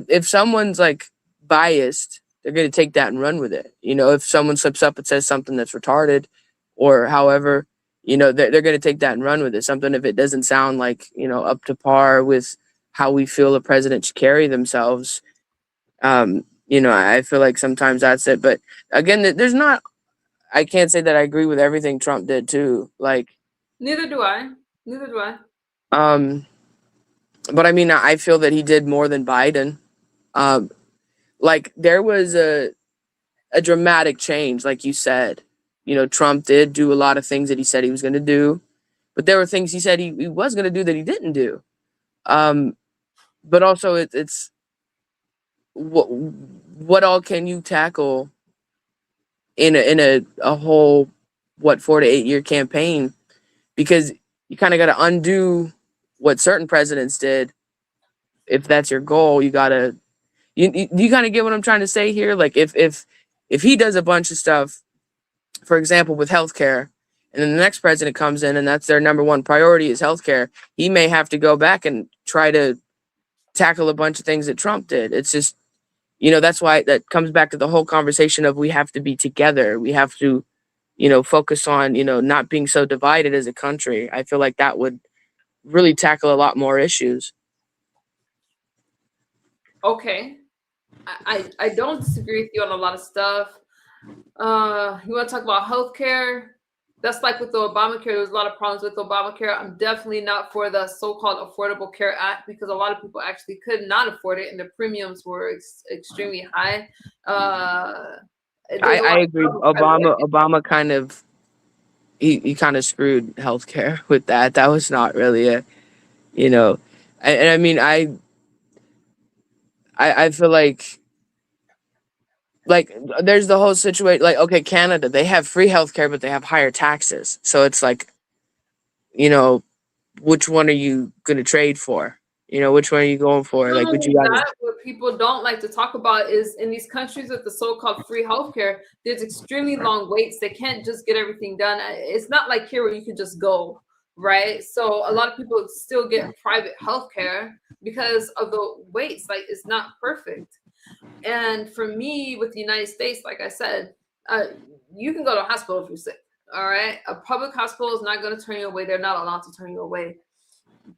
if someone's like biased, they're going to take that and run with it. If someone slips up and says something that's retarded or however, they're going to take that and run with it. Something, if it doesn't sound like, up to par with how we feel a president should carry themselves. I feel like sometimes that's it. But again, I can't say that I agree with everything Trump did too. Like,
Neither do I. Neither do I.
But I mean, I feel that he did more than Biden. Like, there was a dramatic change, like you said. Trump did do a lot of things that he said he was going to do, but there were things he said he was going to do that he didn't do. But also, it's what all can you tackle in a whole 4 to 8 year campaign? Because you kind of got to undo what certain presidents did. If that's your goal, you gotta you kind of get what I'm trying to say here. Like, if he does a bunch of stuff, for example, with healthcare, and then the next president comes in and that's their number one priority is healthcare, he may have to go back and try to tackle a bunch of things that Trump did. It's just, that's why that comes back to the whole conversation of we have to be together. We have to, focus on, not being so divided as a country. I feel like that would really tackle a lot more issues.
Okay. I don't disagree with you on a lot of stuff. You want to talk about healthcare? That's like with the Obamacare. There was a lot of problems with Obamacare. I'm definitely not for the so-called Affordable Care Act because a lot of people actually could not afford it and the premiums were extremely high.
I agree. Obama kind of he kind of screwed healthcare with that. That was not really and I mean I feel like there's the whole situation. Like, okay, Canada, they have free healthcare, but they have higher taxes. So it's like, which one are you going to trade for? Which one are you going for? Like, would you rather?
What people don't like to talk about is in these countries with the so-called free healthcare, there's extremely long waits. They can't just get everything done. It's not like here where you can just go, right? So a lot of people still get private healthcare because of the waits. Like, it's not perfect. And for me, with the United States, like I said, you can go to a hospital if you're sick. All right. A public hospital is not going to turn you away. They're not allowed to turn you away.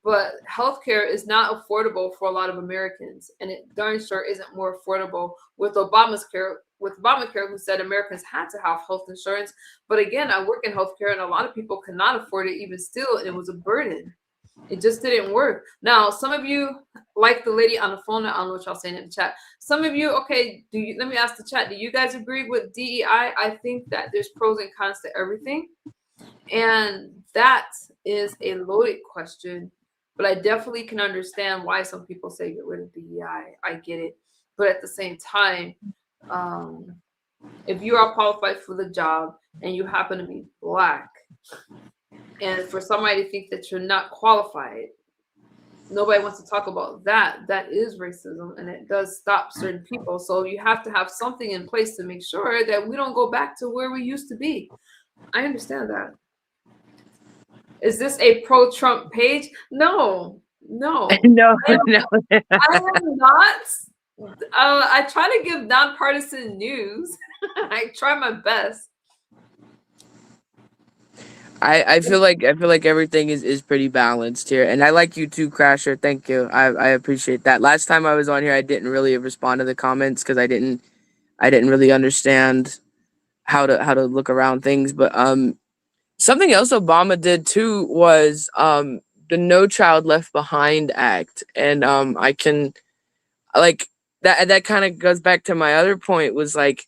But healthcare is not affordable for a lot of Americans, and it darn sure isn't more affordable with Obamacare. Who said Americans had to have health insurance. But again, I work in healthcare, and a lot of people could not afford it even still, and it was a burden. It just didn't work. Now, some of you, like the lady on the phone, I don't know what y'all saying in the chat. Some of you, okay, let me ask the chat. Do you guys agree with DEI? I think that there's pros and cons to everything. And that is a loaded question. But I definitely can understand why some people say get rid of DEI. I get it. But at the same time, if you are qualified for the job and you happen to be Black, and for somebody to think that you're not qualified, nobody wants to talk about that. That is racism, and it does stop certain people. So you have to have something in place to make sure that we don't go back to where we used to be. I understand that. Is this a pro-Trump page? No.
No.
I am not. I try to give nonpartisan news. I try my best.
I feel like everything is pretty balanced here, and I like you too, Crasher. Thank you. I appreciate that. Last time I was on here, I didn't really respond to the comments because I didn't really understand how to look around things. But something else Obama did too was the No Child Left Behind Act, and I can like that kind of goes back to my other point was like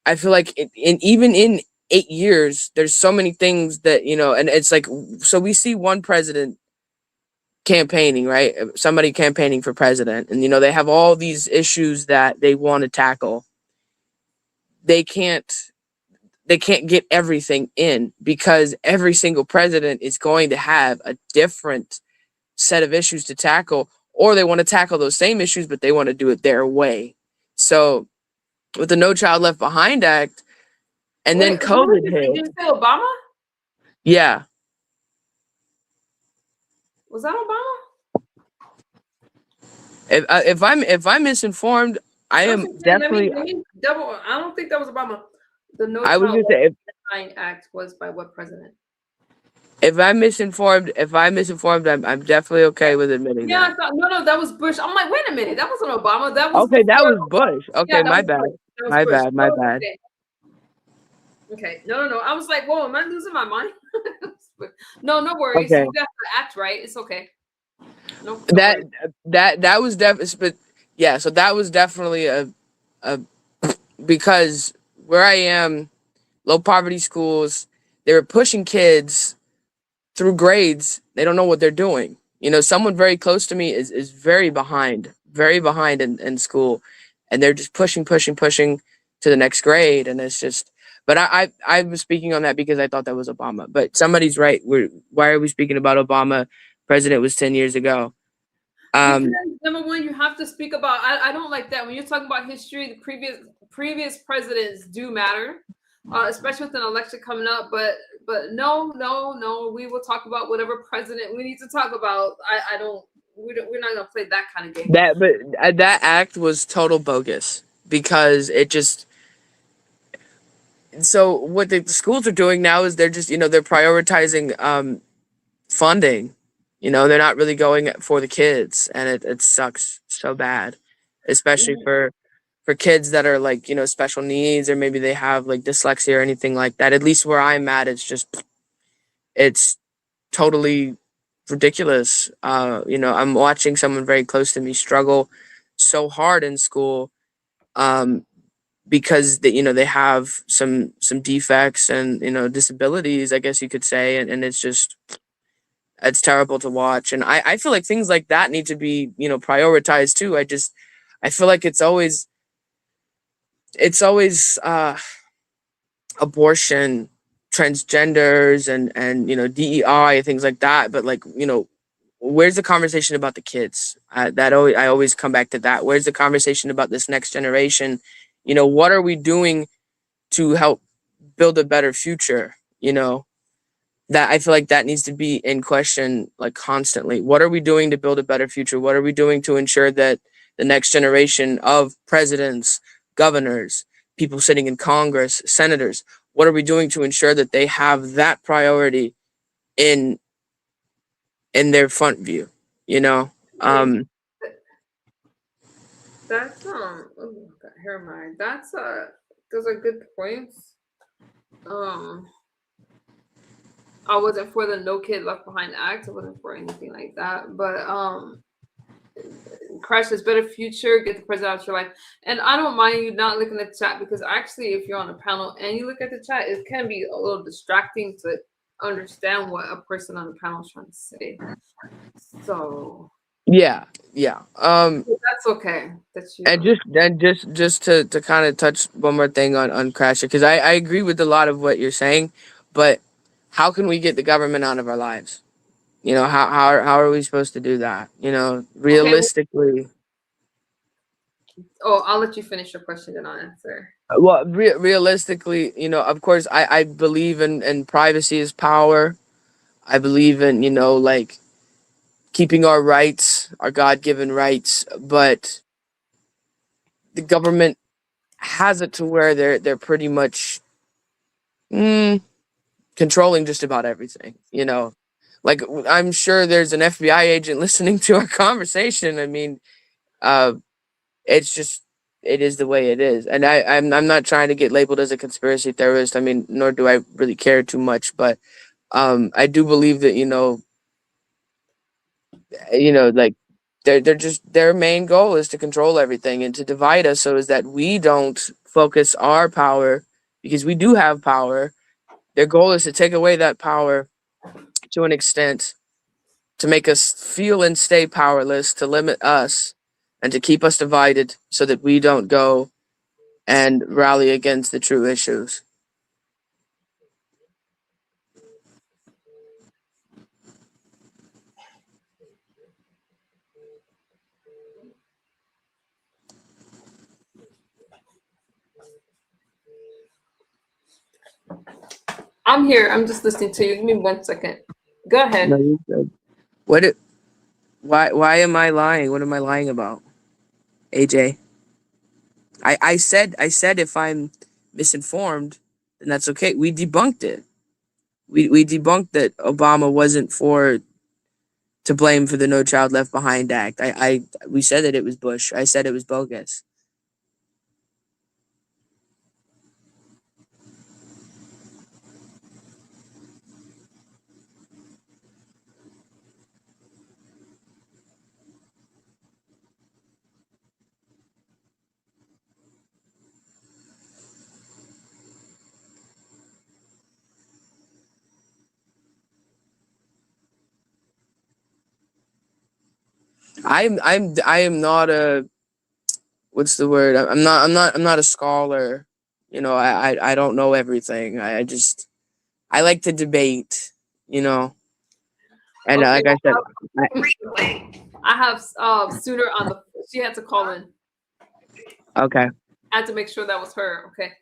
I feel like even in 8 years, there's so many things that, and it's like, so we see one president campaigning, right? Somebody campaigning for president, and, they have all these issues that they want to tackle. They can't get everything in because every single president is going to have a different set of issues to tackle, or they want to tackle those same issues, but they want to do it their way. So with the No Child Left Behind Act, And then
Wait, who did
COVID
you say? Did
hit.
you say Obama?
Yeah.
Was that Obama?
If I'm misinformed, I
That's
am
what I'm saying.
definitely.
Let me double. I don't think that was Obama. The No
I was
Child
gonna
Left
say
Behind Act was by what president?
if I'm misinformed, I'm definitely okay with admitting
Yeah,
that.
I thought, no, that was Bush. I'm like, wait a minute, that wasn't Obama. That was
Okay, that
before
was
Obama.
Bush.
Yeah,
Okay,
that
my
was
bad.
Bush. That was
My
Bush.
bad.
That
My
was
bad.
okay. Okay, no. I was like, whoa, am I losing my mind? No, no worries.
Okay.
You got to act right. It's okay. No
That
worries.
that was definitely, but yeah. So that was definitely a because where I am, low poverty schools, they were pushing kids through grades. They don't know what they're doing. Someone very close to me is very behind in school, and they're just pushing to the next grade, and it's just. But I was speaking on that because I thought that was Obama. But somebody's right. Why are we speaking about Obama? President was 10 years ago.
Because
Um,
number one, you have to speak about. I don't like that when you're talking about history. The previous presidents do matter, especially with an election coming up. But no, we will talk about whatever president we need to talk about. I don't. We're not gonna play that kind of game.
that act was total bogus because it just. So what the schools are doing now is they're just they're prioritizing funding. They're not really going for the kids, and it sucks so bad, especially
Mhm.
for kids that are like special needs, or maybe they have like dyslexia or anything like that. At least where I'm at, it's totally ridiculous. I'm watching someone very close to me struggle so hard in school, um, because they have some defects and disabilities, I guess you could say, and it's terrible to watch. And I feel like things like that need to be prioritized too. I feel like it's always abortion, transgenders, and DEI, things like that. But like where's the conversation about the kids? I always come back to that. Where's the conversation about this next generation? What are we doing to help build a better future? That I feel like that needs to be in question like constantly. What are we doing to build a better future? What are we doing to ensure that the next generation of presidents, governors, people sitting in Congress, senators, what are we doing to ensure that they have that priority in their front view? You know,
Hey,
um,
that's oh, here am I. That's those are good points. Um, I wasn't for the No Kid Left Behind Act. I wasn't for anything like that. But Crash this better future, get the president out of your life. And I don't mind you not looking at the chat because actually, if you're on a panel and you look at the chat, it can be a little distracting to understand what a person on the panel is trying to say. So
yeah, yeah.
that's okay. That's you.
And just to kind of touch one more thing on Crasher, because I agree with a lot of what you're saying, but how can we get the government out of our lives? How are we supposed to do that?
Okay.
Realistically.
Oh, I'll let you finish your question, then I'll answer.
Well, realistically, of course, I believe in privacy is power. I believe in like keeping our rights, our God-given rights, but the government has it to where they're pretty much controlling just about everything. Like I'm sure there's an FBI agent listening to our conversation. I mean, uh, it's just it is the way it is, and I'm not trying to get labeled as a conspiracy theorist. I mean, nor do I really care too much, but I do believe that like they're just their main goal is to control everything and to divide us so as that we don't focus our power because we do have power. Their goal is to take away that power to an extent to make us feel and stay powerless, to limit us, and to keep us divided so that we don't go and rally against the true issues.
I'm here. I'm just listening to you. Give me 1 second. Go ahead.
No, you said. What? Why am I lying? What am I lying about, AJ? I said if I'm misinformed, then that's okay. We debunked it. We debunked that Obama wasn't to blame for the No Child Left Behind Act. We said that it was Bush. I said it was bogus. I am not a, what's the word? I'm not a scholar. You know, I don't know everything. I like to debate. You know, and
Okay,
like I said,
I have Sooner on the. She had to call in.
okay.
I had to make sure that was her. Okay.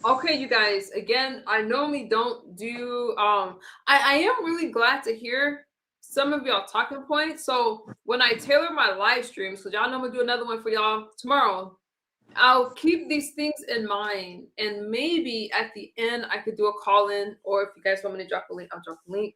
Okay, you guys. Again, I normally don't do. I am really glad to hear some of y'all talking points. So when I tailor my live streams, because y'all know I'm gonna do another one for y'all tomorrow, I'll keep these things in mind, and maybe at the end I could do a call in, or if you guys want me to drop a link, I'll drop a link.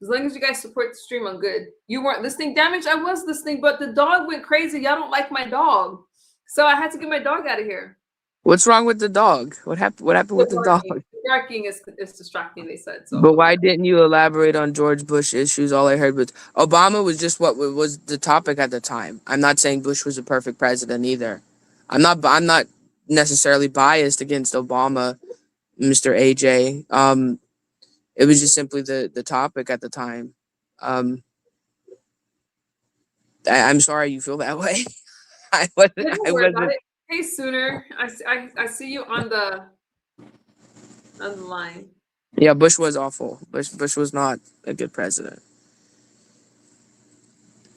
As long as you guys support the stream, I'm good. You weren't listening, Damage. I was listening, but the dog went crazy. Y'all don't like my dog, so I had to get my dog out of here.
What's wrong with the dog? What happened with the dog?
Barking is distracting, they said. So,
But why didn't you elaborate on George Bush issues? All I heard was Obama was just what was the topic at the time. I'm not saying Bush was a perfect president either. I'm not necessarily biased against Obama, Mr. AJ. It was just simply the topic at the time. I'm sorry you feel that way. I wasn't.
Hey, Sooner, I see you on the line.
Yeah, Bush was awful. Bush was not a good president.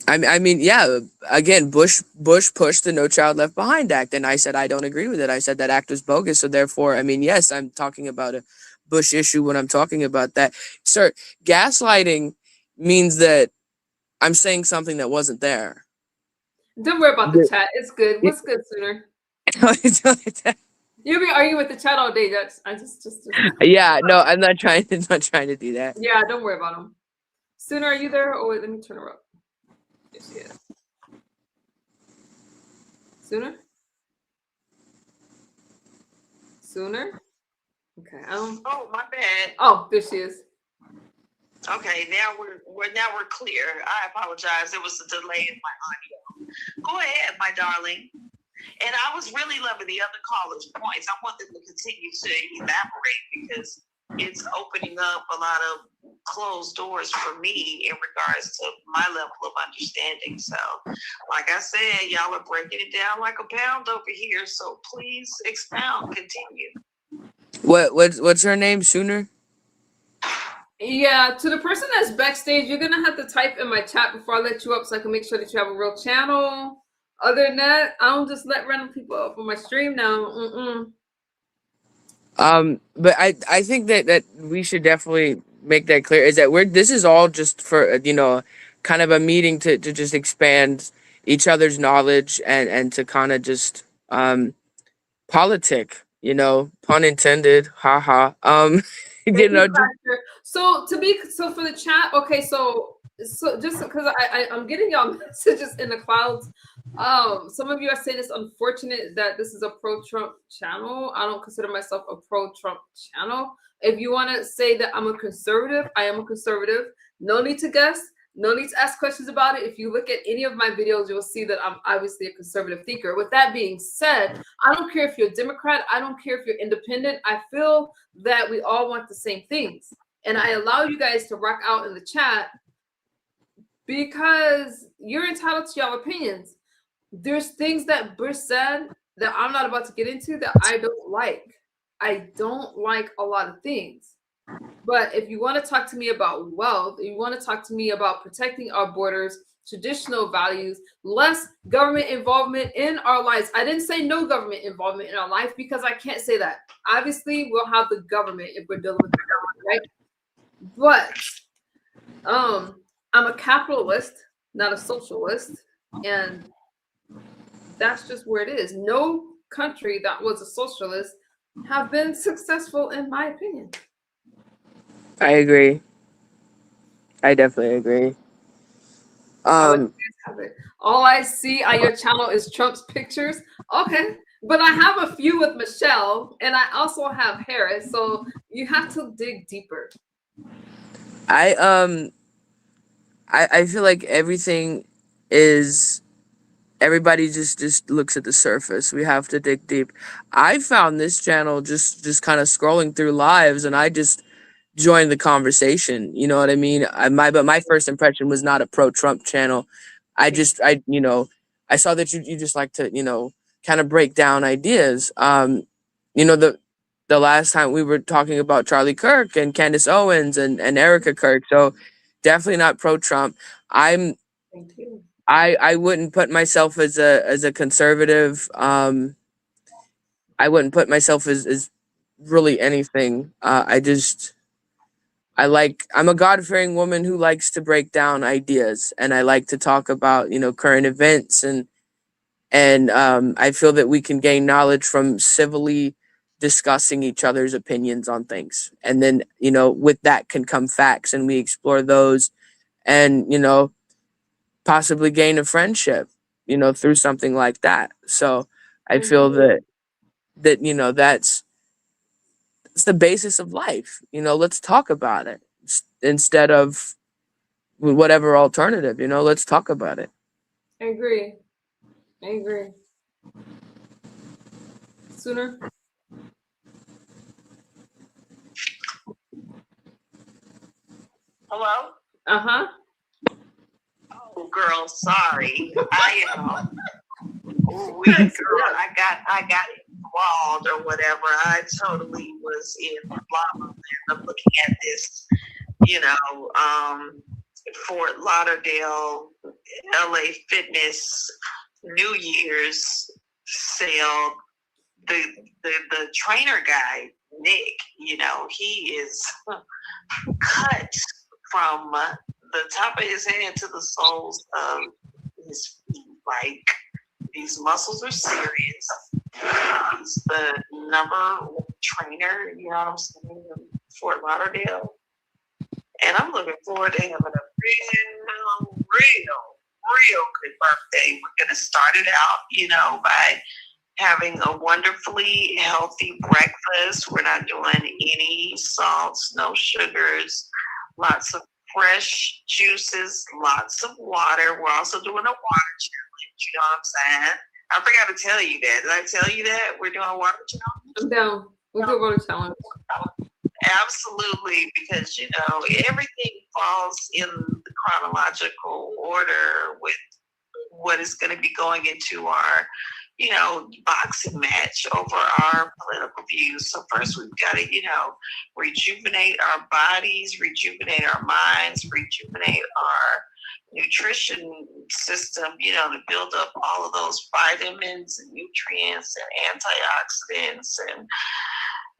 I mean, yeah. Again, Bush pushed the No Child Left Behind Act, and I said I don't agree with it. I said that act was bogus. So therefore, I mean, yes, I'm talking about a Bush issue when I'm talking about that. Sir, gaslighting means that I'm saying something that wasn't there.
Don't worry about the chat. It's good. What's good, Sooner? You'll be arguing with the chat all day. I just
yeah, no, I'm not trying to do that.
Yeah, don't worry about them. Sooner, are you there? Oh wait, let me turn her up. Yes, she is. Sooner? Okay.
Oh, my bad.
Oh, there she is.
Okay, now we're clear. I apologize. There was a delay in my audio. Go ahead, my darling. And I was really loving the other callers' points. I want them to continue to elaborate because it's opening up a lot of closed doors for me in regards to my level of understanding. So, like I said, y'all are breaking it down like a pound over here. So please expound, continue.
What's her name? Sooner?
Yeah, to the person that's backstage, you're gonna have to type in my chat before I let you up so I can make sure that you have a real channel. Other than that, I don't just let random people up on my stream now.
But I think that we should definitely make that clear is that this is all just for kind of a meeting to just expand each other's knowledge and to kind of just politic, pun intended, haha.
So for the chat, okay, so just because I'm getting y'all messages in the clouds. Some of you are saying it's unfortunate that this is a pro-Trump channel. I don't consider myself a pro-Trump channel. If you want to say that I'm a conservative, I am a conservative. No need to guess. No need to ask questions about it. If you look at any of my videos, you'll see that I'm obviously a conservative thinker. With that being said, I don't care if you're a Democrat. I don't care if you're independent. I feel that we all want the same things. And I allow you guys to rock out in the chat because you're entitled to your opinions. There's things that Bush said that I'm not about to get into that I don't like. I don't like a lot of things. But if you want to talk to me about wealth, you want to talk to me about protecting our borders, traditional values, less government involvement in our lives. I didn't say no government involvement in our life because I can't say that. Obviously, we'll have the government if we're dealing with the government, right? But I'm a capitalist, not a socialist, and that's just where it is. No country that was a socialist have been successful, in my opinion.
I agree. I definitely agree.
All I see on your channel is Trump's pictures. Okay, but I have a few with Michelle, and I also have Harris. So you have to dig deeper.
I feel like everything is everybody just looks at the surface. We have to dig deep. I found this channel just kind of scrolling through lives, and I just joined the conversation. You know what I mean? But my first impression was not a pro-Trump channel. I saw that you just like to, kind of break down ideas. The last time we were talking about Charlie Kirk and Candace Owens and Erica Kirk. So definitely not pro-Trump.
Thank you.
I wouldn't put myself as a conservative. I wouldn't put myself as really anything. I'm a God-fearing woman who likes to break down ideas, and I like to talk about, current events, and I feel that we can gain knowledge from civilly discussing each other's opinions on things. And then, with that can come facts, and we explore those, and, possibly gain a friendship, through something like that. So I feel that that's the basis of life. Let's talk about it instead of whatever alternative. Let's talk about it.
I agree. Sooner.
Hello?
Uh-huh.
Oh, girl, sorry. I got enthralled or whatever. I totally was in blah land of looking at this, Fort Lauderdale, LA Fitness New Year's sale. The trainer guy, Nick, he is cut from the top of his head to the soles of his feet. Like, these muscles are serious. He's the number one trainer, you know what I'm saying, in Fort Lauderdale. And I'm looking forward to having a real good birthday. We're going to start it out, by having a wonderfully healthy breakfast. We're not doing any salts, no sugars, lots of fresh juices, lots of water. We're also doing a water challenge, you know what I'm saying? I forgot to tell you that. Did I tell you that? We're doing a water challenge?
I'm down. We'll do a water challenge.
Absolutely, because, everything falls in the chronological order with what is going to be going into our, boxing match over our political views. So first we've got to, rejuvenate our bodies, rejuvenate our minds, rejuvenate our nutrition system, to build up all of those vitamins and nutrients and antioxidants and,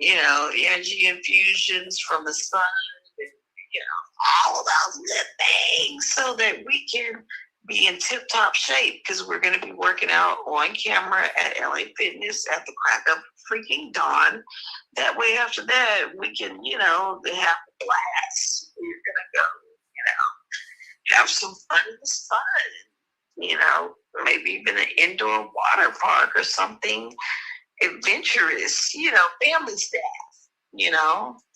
energy infusions from the sun, and, all of those good things so that we can be in tip-top shape, because we're going to be working out on camera at LA Fitness at the crack of freaking dawn. That way, after that, we can, have a blast. We're going to go, have some fun in the sun, maybe even an indoor water park or something adventurous, family style,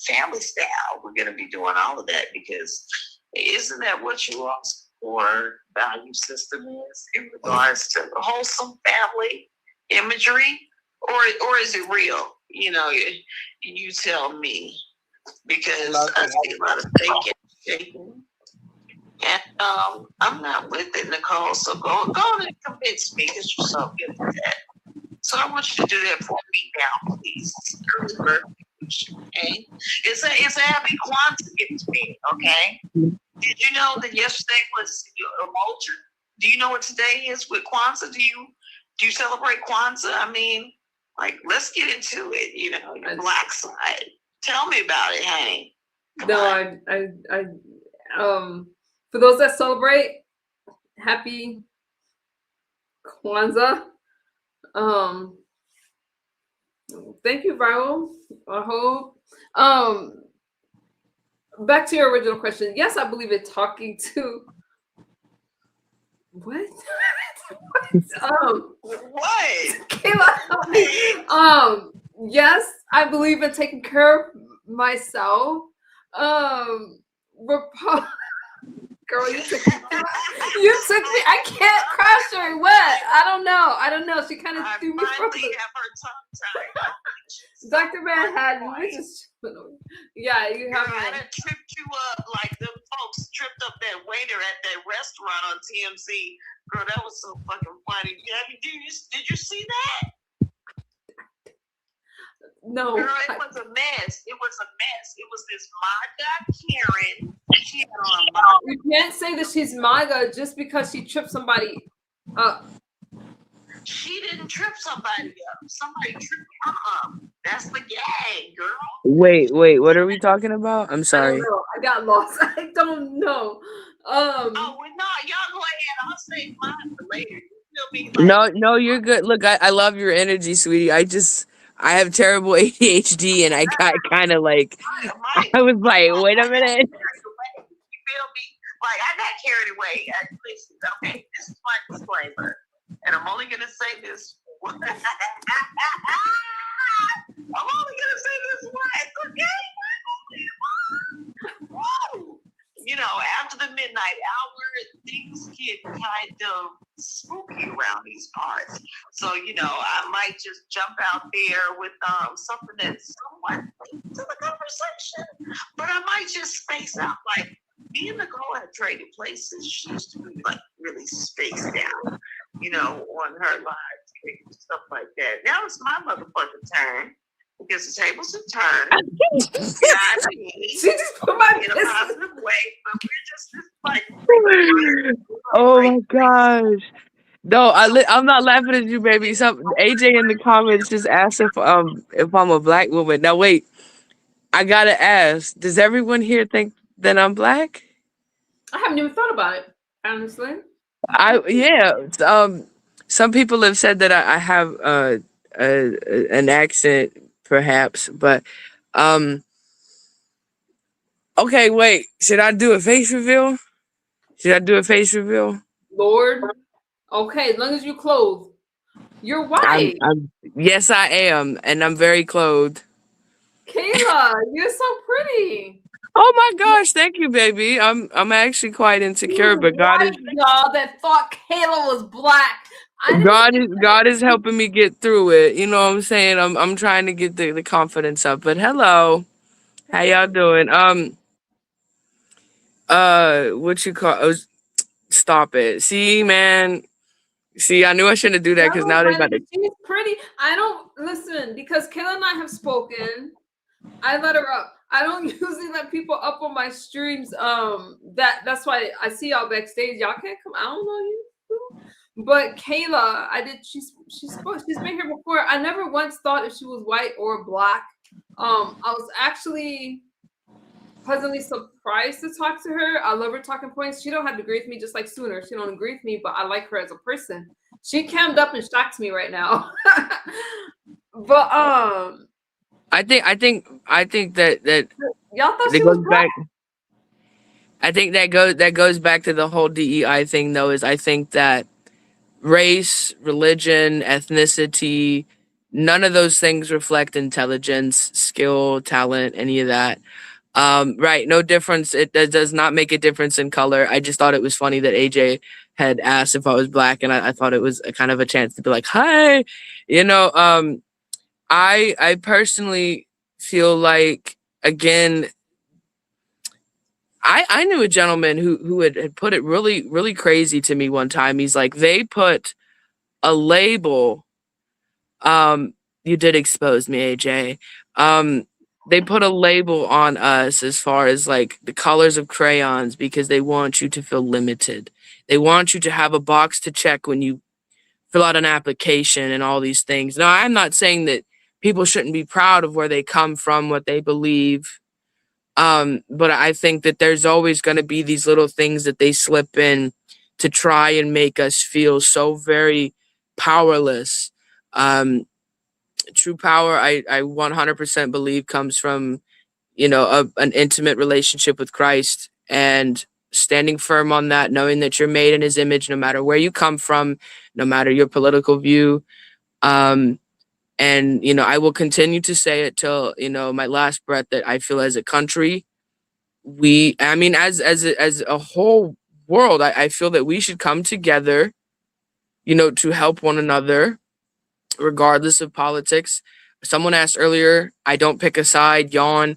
family style. We're going to be doing all of that, because isn't that what you all's core value system is in regards to wholesome family imagery? Or is it real? You tell me, because I see a lot of thinking, shaking. And I'm not with it, Nicole. So go on and convince me, because you're so good at that. So I want you to do that for me now, please. Early birthday, okay? It's a happy Kwanzaa gift to me, okay? Did you know that yesterday was a Mulcher? Do you know what today is with Kwanzaa? Do you celebrate Kwanzaa? I mean, like, let's get into it. You know, your black side. Tell me about it, honey.
No, I for those that celebrate, happy Kwanzaa. Thank you, Raul. I hope. Back to your original question. Yes, I believe in talking to. What?
What?
Kayla, yes, I believe in taking care of myself. Girl, you took me. I can't crash her. What? I don't know. She kind of threw me from
the. Have her tongue tied.
Dr. Manhattan, you just. Yeah, you have.
I done tripped you up like them folks tripped up that waiter at that restaurant on TMZ. Girl, that was so fucking funny. Did you see that?
No.
Girl, it was a mess. It was this MAGA Karen. She had on a MAGA.
You can't say that she's MAGA just because she tripped somebody up.
She didn't trip somebody up. Somebody tripped her up. That's the gag, girl.
Wait, what are we talking about? I'm sorry.
I don't know. I got lost. I don't know.
Oh, well, no, y'all go ahead. I'll say mine for later. You feel me? Like,
No, you're good. Look, I love your energy, sweetie. I have terrible ADHD, and I got kind of like, I was like, wait a minute.
You feel me? Like, I got carried away. Listen, okay, this is my disclaimer, and I'm only gonna say this. I'm only gonna say this once, okay? Woo! You know, after the midnight hour, things get kind of spooky around these parts. So, you know, I might just jump out there with something that's somewhat to the conversation, but I might just space out. Like, me and Nicole had traded places. She used to be like really spaced out, you know, on her live stream and stuff like that. Now it's my motherfucking turn. Because the tables have turned.
She just put my
in a positive way, but we're just like.
Oh my gosh! No, I'm not laughing at you, baby. AJ in the comments just asked if I'm a black woman. Now wait, I gotta ask. Does everyone here think that I'm black?
I haven't even thought about it, honestly.
Some people have said that I have an accent. Perhaps, but okay, wait. Should I do a face reveal?
Lord, okay, as long as you clothed. You're white.
Yes, I am, and I'm very clothed.
Kayla, you're so pretty.
Oh my gosh, thank you, baby. I'm actually quite insecure, but God is
y'all that thought Kayla was black.
God is helping me get through it. You know what I'm saying? I'm trying to get the confidence up. But hello. How y'all doing? What you call stop it. See, man. See, I knew I shouldn't do that because now they're about to.
She's pretty. I don't listen because Kayla and I have spoken. I let her up. I don't usually let people up on my streams. That's why I see y'all backstage. Y'all can't come. I don't know you. But Kayla, she's been here before. I never once thought if she was white or black. I was actually pleasantly surprised to talk to her. I love her talking points. She don't have to agree with me just like Sooner. She don't agree with me, but I like her as a person. She cammed up and shocked me right now. But
I think that
y'all thought she was black.
I think that goes back to the whole DEI thing though, is I think that race, religion, ethnicity, none of those things reflect intelligence, skill, talent, any of that. Right, no difference. It does not make a difference in color. I just thought it was funny that AJ had asked if I was black, and I thought it was a kind of a chance to be like, hi, you know. I personally feel like, again, I knew a gentleman who had put it really, really crazy to me one time. He's like, they put a label. You did expose me, AJ. they put a label on us as far as like the colors of crayons because they want you to feel limited. They want you to have a box to check when you fill out an application and all these things. Now, I'm not saying that people shouldn't be proud of where they come from, what they believe. But I think that there's always going to be these little things that they slip in to try and make us feel so very powerless. Um, True power, I 100% believe comes from, an intimate relationship with Christ and standing firm on that, knowing that you're made in his image, no matter where you come from, no matter your political view. Um, and, I will continue to say it till, my last breath that I feel as a country, as a whole world, I feel that we should come together, to help one another, regardless of politics. Someone asked earlier, I don't pick a side, yawn.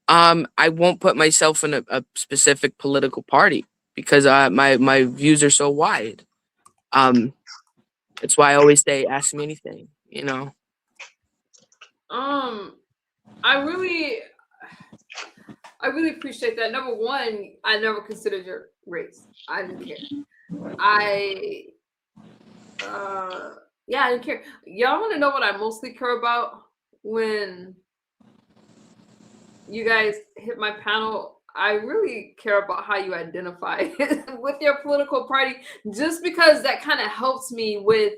I won't put myself in a specific political party because my views are so wide. That's why I always say, ask me anything.
I really appreciate that. Number one, I never considered your race. I didn't care. I didn't care. Y'all want to know what I mostly care about when you guys hit my panel? I really care about how you identify with your political party, just because that kind of helps me with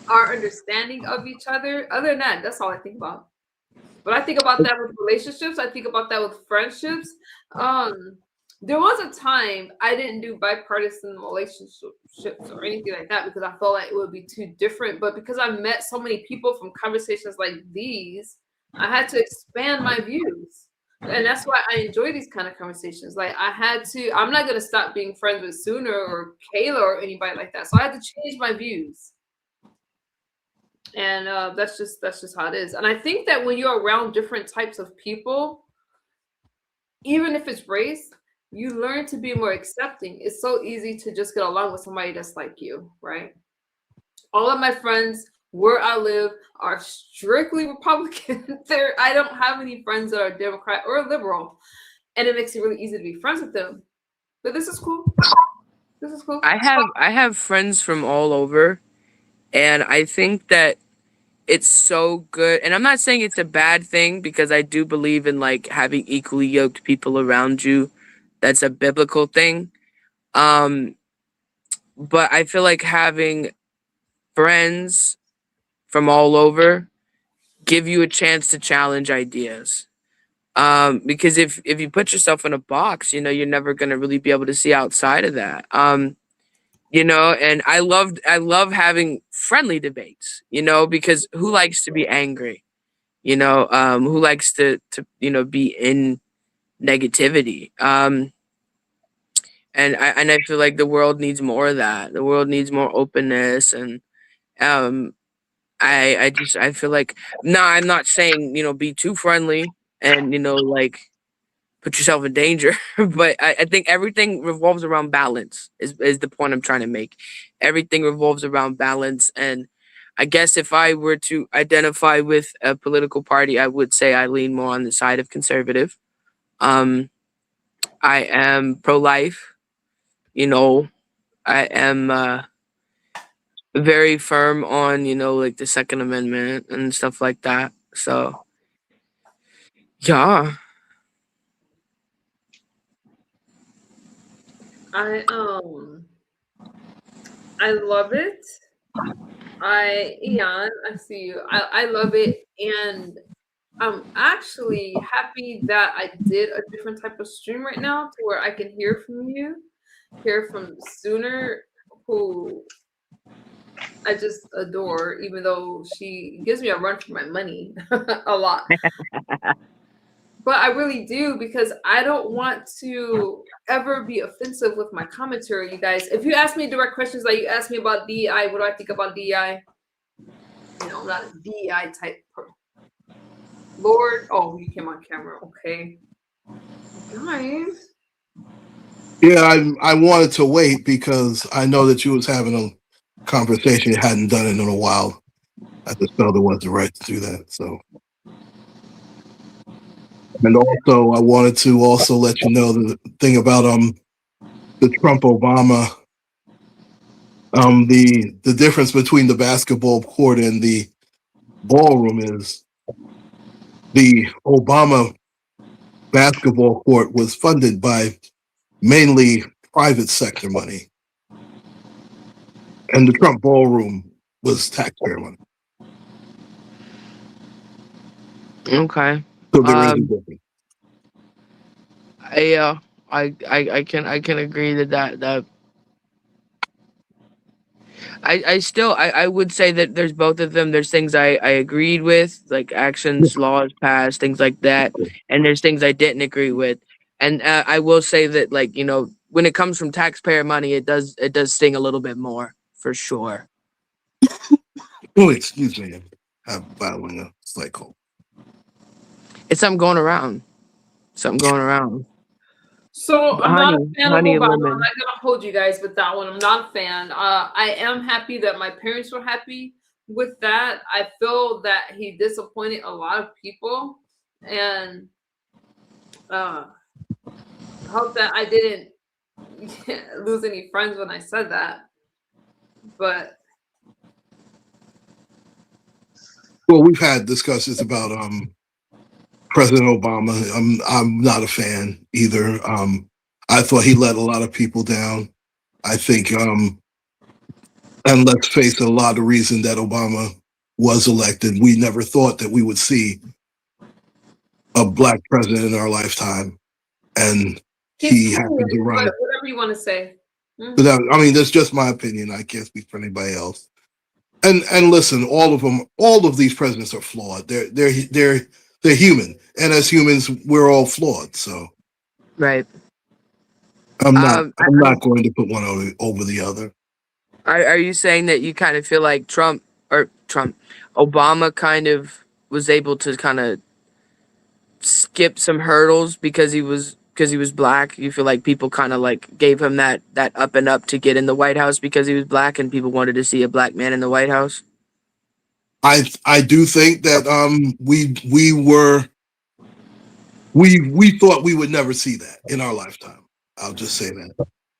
our understanding of each other. Other than that, that's all I think about. But I think about that with relationships. I think about that with friendships. There was a time I didn't do bipartisan relationships or anything like that because I felt like it would be too different. But because I met so many people from conversations like these, I had to expand my views. And that's why I enjoy these kind of conversations. Like I'm not going to stop being friends with Sooner or Kayla or anybody like that. So I had to change my views. And that's just how it is. And I think that when you're around different types of people, even if it's race, you learn to be more accepting. It's so easy to just get along with somebody that's like you, right? All of my friends where I live are strictly Republican. I don't have any friends that are Democrat or liberal, and it makes it really easy to be friends with them. But this is cool. This is cool.
I have friends from all over, and I think that it's so good. And I'm not saying it's a bad thing because I do believe in like having equally yoked people around you. That's a biblical thing. But I feel like having friends from all over give you a chance to challenge ideas. Because if you put yourself in a box, you're never gonna really be able to see outside of that. And I love having friendly debates, because who likes to be angry? Who likes to be in negativity? And I feel like the world needs more of that. The world needs more openness, and I feel like, no, I'm not saying be too friendly and like put yourself in danger, but I think everything revolves around balance. Is the point I'm trying to make. Everything revolves around balance, and I guess if I were to identify with a political party, I would say I lean more on the side of conservative. I am pro-life. I am very firm on, like the Second Amendment and stuff like that. So, yeah.
I love it. Ian, I see you. I love it, and I'm actually happy that I did a different type of stream right now to where I can hear from you, hear from Sooner, who I just adore, even though she gives me a run for my money a lot. But I really do, because I don't want to ever be offensive with my commentary, you guys. If you ask me direct questions like you asked me about DEI, what do I think about DEI? I'm not a DEI type person. Lord, oh, you came on camera. Okay. Guys.
Yeah, I wanted to wait because I know that you was having a conversation. You hadn't done it in a while. I just felt it was the right to do that. So And also, I wanted to also let you know the thing about the Trump Obama, the difference between the basketball court and the ballroom is the Obama basketball court was funded by mainly private sector money, and the Trump ballroom was taxpayer money.
Okay.
So there is a difference.
I can agree that I would say that there's both of them. There's things I agreed with, like actions, laws passed, things like that, and there's things I didn't agree with. And I will say that, like, you know, when it comes from taxpayer money, it does sting a little bit more for sure.
Oh, excuse me, I'm battling a slight cold.
It's something going around. Something going around.
So I'm not a fan of
honey and
Obama. I'm
lemon.
not gonna hold you guys with that one. I'm not a fan. I am happy that my parents were happy with that. I feel that he disappointed a lot of people, and hope that I didn't lose any friends when I said that. But
Well, we've had discussions about President Obama. I'm not a fan either. I thought he let a lot of people down. I think, and let's face it, a lot of the reason that Obama was elected, we never thought that we would see a black president in our lifetime, and he happened to run.
Whatever you want to say.
But that, I mean, that's just my opinion. I can't speak for anybody else. And listen, all of them, all of these presidents are flawed. They're human, and as humans, we're all flawed. So,
Right.
I'm not going to put one over the other.
Are you saying that you kind of feel like Obama kind of was able to kind of skip some hurdles because he was black? You feel like people kind of like gave him that up and up to get in the White House because he was black, and people wanted to see a black man in the White House?
I do think that we thought we would never see that in our lifetime. I'll just say that.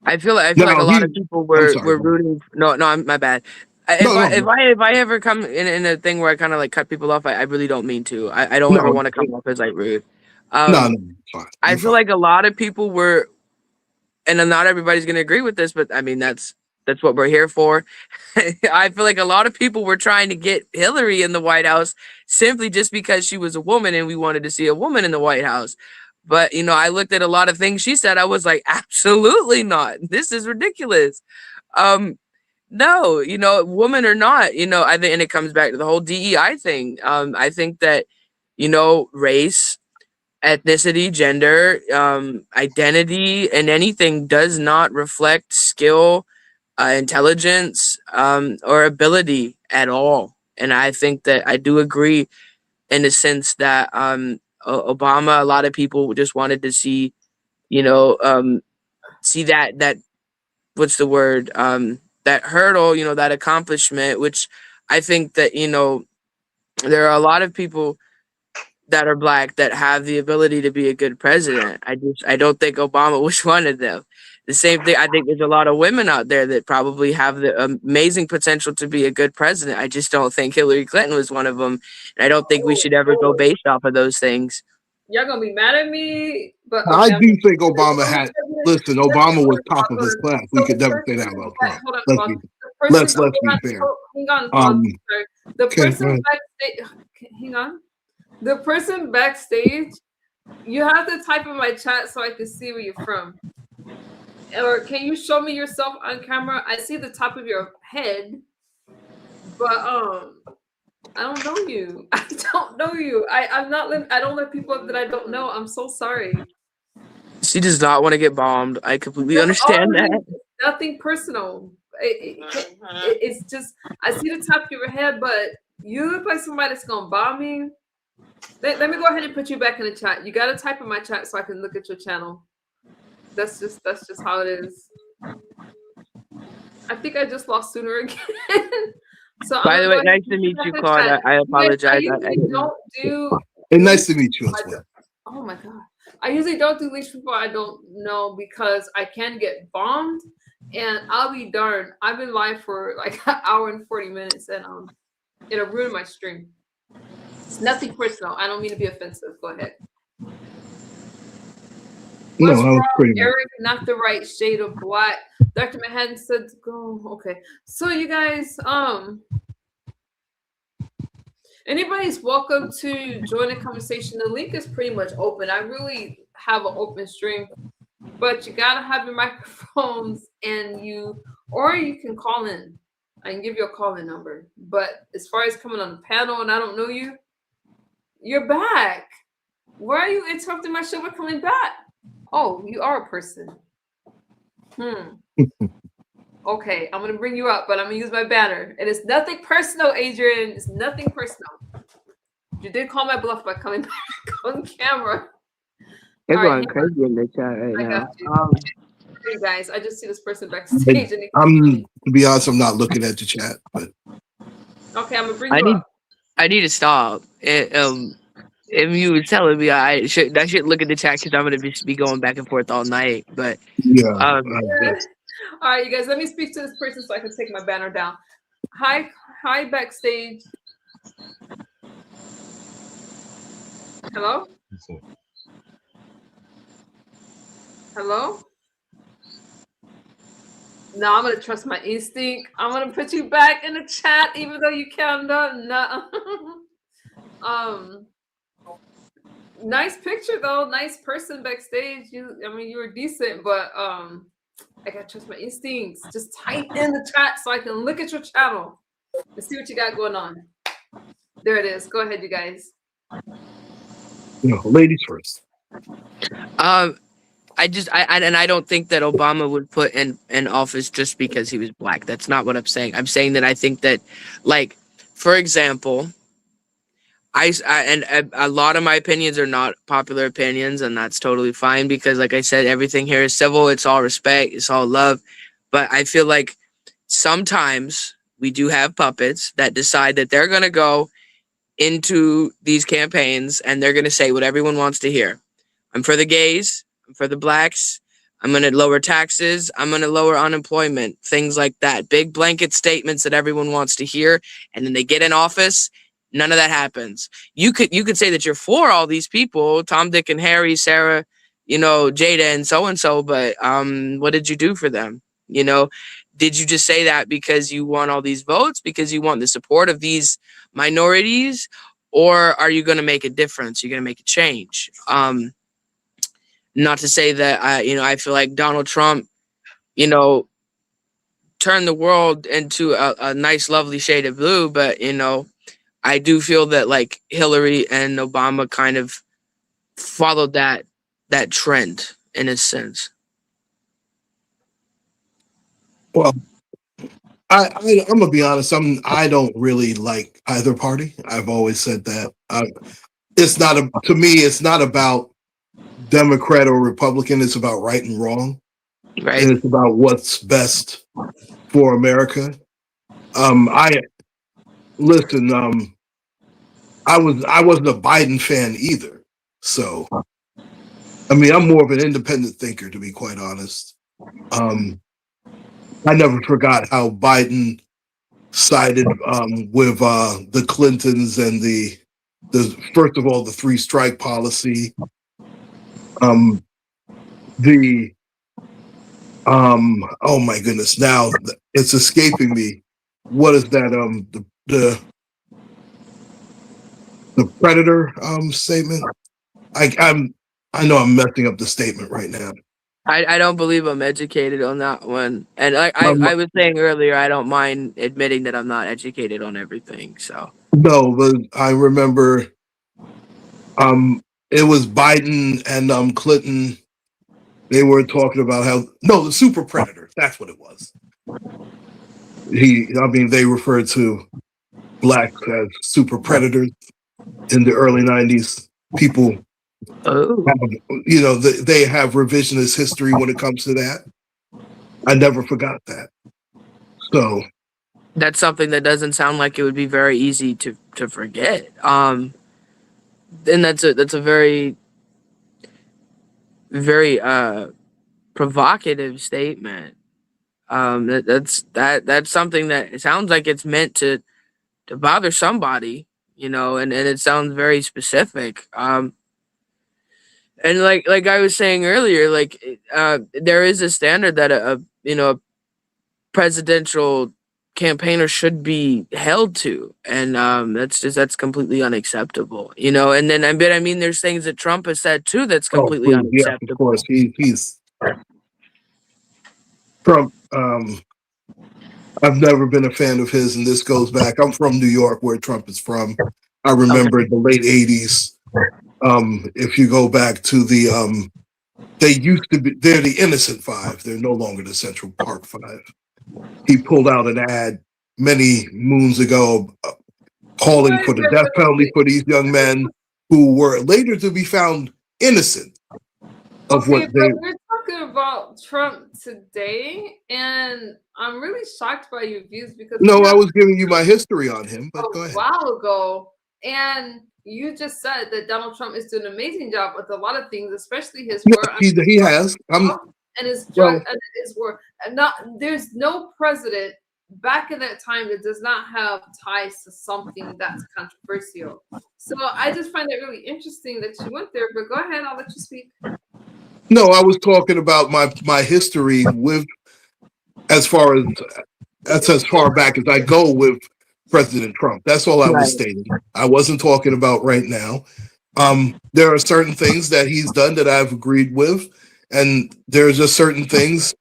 I feel like a lot of people were rooting. No, my bad. If I ever come in a thing where I kind of like cut people off, I really don't mean to. I don't ever want to come off as like rude.
No, fine.
I feel like a lot of people were, and not everybody's gonna agree with this, but I mean that's what we're here for. I feel like a lot of people were trying to get Hillary in the White House simply just because she was a woman and we wanted to see a woman in the White House. But, you know, I looked at a lot of things she said. I was like, absolutely not. This is ridiculous. No, you know, woman or not, you know, I think, and it comes back to the whole DEI thing. I think that, you know, race, ethnicity, gender, identity, and anything does not reflect skill, intelligence, or ability at all. And I think that I do agree in the sense that Obama, a lot of people just wanted to see, you know, see that what's the word, that hurdle, you know, that accomplishment, which I think that, you know, there are a lot of people that are black that have the ability to be a good president. I don't think Obama was one of them. The same thing, I think there's a lot of women out there that probably have the amazing potential to be a good president. I just don't think Hillary Clinton was one of them. And I don't think we should ever go based off of those things.
Y'all gonna be mad at me, but
okay. I do think Obama had. Listen, Obama was top of his class. We could never say that about Trump. Let's be fair.
Hang on. The person backstage. Hang on. The person backstage. You have to type in my chat so I can see where you're from. Or can you show me yourself on camera? I see the top of your head, but I don't know you. I don't know you. I don't let people up that I don't know. I'm so sorry.
She does not want to get bombed. I completely understand that.
Nothing personal. It's just I see the top of your head, but you look like somebody that's gonna bomb me. Let me go ahead and put you back in the chat. You gotta type in my chat so I can look at your channel. That's just how it is. I think I just lost Sooner again. So
by the way, nice to meet you, Claude. I apologize.
Nice to meet you as well.
Oh my god. I usually don't do leash people I don't know because I can get bombed, and I'll be darned. I've been live for like an hour and 40 minutes, and it'll ruin my stream. It's nothing personal. I don't mean to be offensive. Go ahead.
No,
What's
I was
wrong,
pretty much.
Eric? Not the right shade of black. Dr. Manhattan said to go. Okay. So you guys, anybody's welcome to join the conversation. The link is pretty much open. I really have an open stream, but you gotta have your microphones or you can call in. I can give you a call-in number. But as far as coming on the panel and I don't know you, you're back. Why are you interrupting my show by coming back? Oh, you are a person. Okay, I'm gonna bring you up, but I'm gonna use my banner. And it's nothing personal, Adrian. It's nothing personal. You did call my bluff by coming back on camera.
They're
All
going
right,
crazy in the chat right
I
now.
got you. Hey guys, I just see this person backstage. And
To be honest, I'm not looking at the chat, but
okay, I'm gonna bring you up.
I need to stop. If you were telling me I should look at the chat because I'm gonna be going back and forth all night. But
yeah.
All right, you guys, let me speak to this person so I can take my banner down. Hi, backstage. Hello? Hello? No, I'm gonna trust my instinct. I'm gonna put you back in the chat, even though you can't. No. Nice picture though. Nice person backstage. You were decent, but I gotta trust my instincts. Just type in the chat so I can look at your channel and see what you got going on. There it is. Go ahead, you guys.
Ladies first.
I don't think that Obama would put in office just because he was black. That's not what I'm saying. I'm saying that I think that, like, for example, a lot of my opinions are not popular opinions, and that's totally fine because, like I said, everything here is civil. It's all respect. It's all love. But I feel like sometimes we do have puppets that decide that they're going to go into these campaigns and they're going to say what everyone wants to hear. I'm for the gays. I'm for the blacks. I'm going to lower taxes. I'm going to lower unemployment, things like that. Big blanket statements that everyone wants to hear. And then they get in office. None of that happens. You could say that you're for all these people, Tom, Dick, and Harry, Sarah, Jada, and so, but what did you do for them? Did you just say that because you want all these votes, because you want the support of these minorities, or are you going to make a difference? You're going to make a change. Not to say that I feel like Donald Trump, turned the world into a nice, lovely shade of blue, but I do feel that like Hillary and Obama kind of followed that trend in a sense.
Well, I'm gonna be honest. I don't really like either party. I've always said that. To me, it's not about Democrat or Republican. It's about right and wrong,
Right?
and it's about what's best for America. I wasn't a Biden fan either. So, I'm more of an independent thinker, to be quite honest. I never forgot how Biden sided with the Clintons and the first of all the three-strike policy. Oh my goodness! Now it's escaping me. What is that? The Predator statement. I know I'm messing up the statement right now.
I don't believe I'm educated on that one. And I was saying earlier, I don't mind admitting that I'm not educated on everything. So
no, but I remember it was Biden and Clinton. They were talking about the super predator. That's what it was. They referred to blacks as super predators in the early 90s. People, they have revisionist history when it comes to that. I never forgot that. So
that's something that doesn't sound like it would be very easy to forget. And that's a very very provocative statement. That's something that it sounds like it's meant to bother somebody, and it sounds very specific. And like I was saying earlier, there is a standard that a presidential campaigner should be held to, and that's completely unacceptable, and then I mean there's things that Trump has said too that's
Oh,
completely
please, yes, of
unacceptable.
course. He's Trump. I've never been a fan of his, and this goes back. I'm from New York, where Trump is from. I remember the late '80s. If you go back to they used to be. They're the Innocent Five. They're no longer the Central Park Five. He pulled out an ad many moons ago, calling for the death penalty for these young men who were later to be found innocent of what they.
We're talking about Trump today, and I'm really shocked by your views because
No, I was giving you my history on him, but go ahead.
A while ago, and you just said that Donald Trump is doing an amazing job with a lot of things, especially his work.
He has.
And his drug and his work. And there's no president back in that time that does not have ties to something that's controversial. So I just find it really interesting that you went there. But go ahead, I'll let you speak.
No, I was talking about my history with as far back as I go with President Trump. That's all I was stating. I wasn't talking about right now. There are certain things that he's done that I've agreed with, and there's just certain things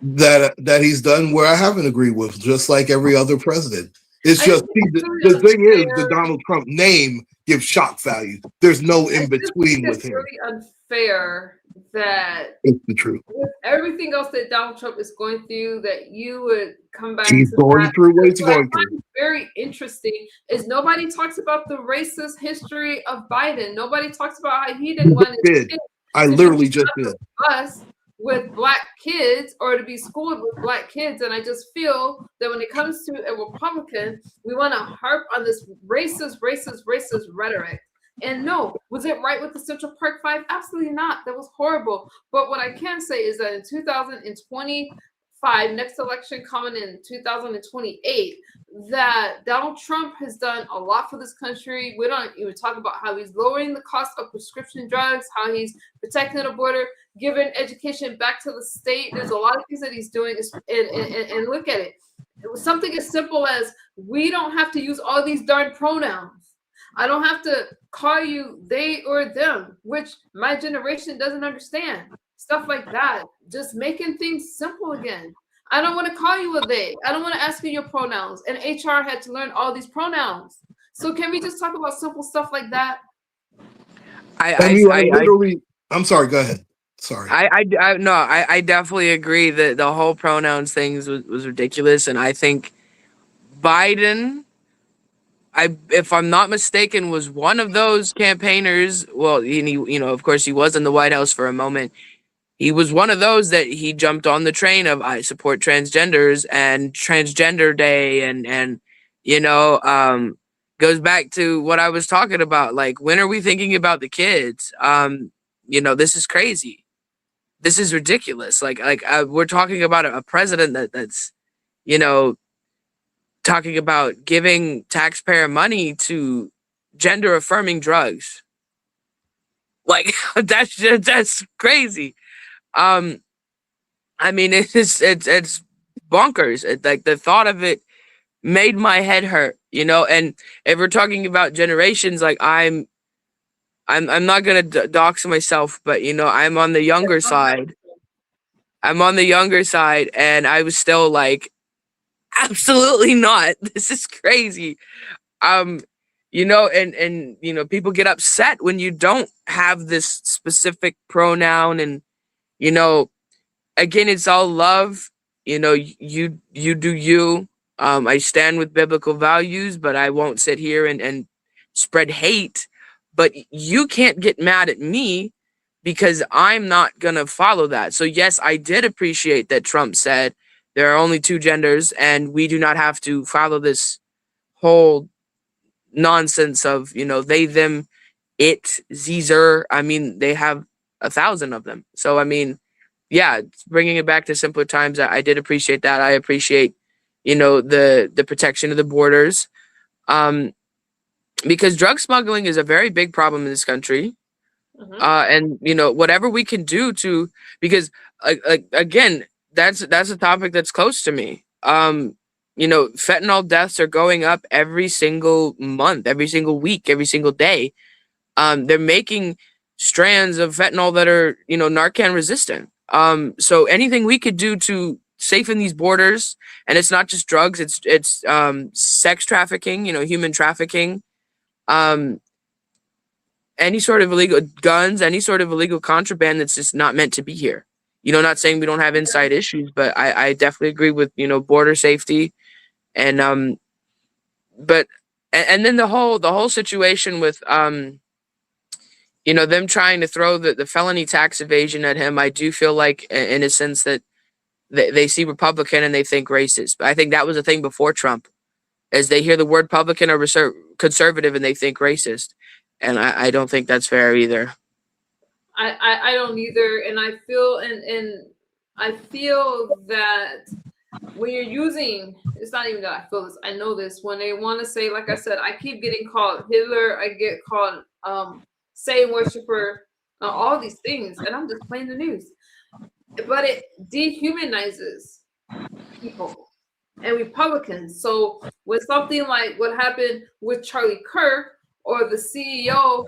that he's done where I haven't agreed with, just like every other president. It's just the thing is the Donald Trump name gives shock value. There's no in between with him.
It's really unfair that
it's the truth.
With everything else that Donald Trump is going through, that you would come back.
He's going through what he's going through.
Very interesting is nobody talks about the racist history of Biden. Nobody talks about how he didn't want his kids
I literally just did.
Us with black kids or to be schooled with black kids. And I just feel that when it comes to a Republican, we want to harp on this racist rhetoric. And no, was it right with the Central Park Five? Absolutely not. That was horrible. But what I can say is that in 2025, next election coming in 2028, that Donald Trump has done a lot for this country. We don't even talk about how he's lowering the cost of prescription drugs, how he's protecting the border, giving education back to the state. There's a lot of things that he's doing, and look at it. It was something as simple as we don't have to use all these darn pronouns. I don't have to call you they or them, which my generation doesn't understand. Stuff like that. Just making things simple again. I don't want to call you a they. I don't want to ask you your pronouns. And HR had to learn all these pronouns. So can we just talk about simple stuff like that?
I'm sorry. Go ahead. Sorry.
I definitely agree that the whole pronouns things was ridiculous, and I think Biden, if I'm not mistaken, was one of those campaigners. Well, of course, he was in the White House for a moment. He was one of those that he jumped on the train of I support transgenders and Transgender Day, and goes back to what I was talking about. Like, when are we thinking about the kids? This is crazy. This is ridiculous. We're talking about a president that's, talking about giving taxpayer money to gender affirming drugs. Like, that's crazy. I mean, it's bonkers. Like, the thought of it made my head hurt, and if we're talking about generations, like I'm not gonna dox myself, but I'm on the younger side. And I was still like, absolutely not. This is crazy. And people get upset when you don't have this specific pronoun, and again, it's all love. You do you. I stand with biblical values, but I won't sit here and spread hate. But you can't get mad at me because I'm not going to follow that. So yes, I did appreciate that Trump said there are only two genders and we do not have to follow this whole nonsense of, they, them, it, Caesar. I mean, they have 1,000 of them. So, I mean, yeah, bringing it back to simpler times, I did appreciate that. I appreciate, the protection of the borders, because drug smuggling is a very big problem in this country.
Mhm.
And whatever we can do to, because again, that's a topic that's close to me. Fentanyl deaths are going up every single month, every single week, every single day. They're making strands of fentanyl that are, Narcan resistant. So anything we could do to safen these borders, and it's not just drugs, it's sex trafficking, human trafficking, any sort of illegal guns, any sort of illegal contraband that's just not meant to be here. Not saying we don't have inside issues, but I definitely agree with, border safety, and but and then the whole situation with them trying to throw the felony tax evasion at him. I do feel like, in a sense, that they see Republican and they think racist. But I think that was a thing before Trump, as they hear the word Republican or conservative and they think racist. And I don't think that's fair either.
I don't either, and I feel that when you're using, it's not even that I feel this, I know this, when they want to say, like I said, I keep getting called Hitler, I get called Satan worshiper, all these things, and I'm just playing the news. But it dehumanizes people and Republicans. So when something like what happened with Charlie Kirk, or the CEO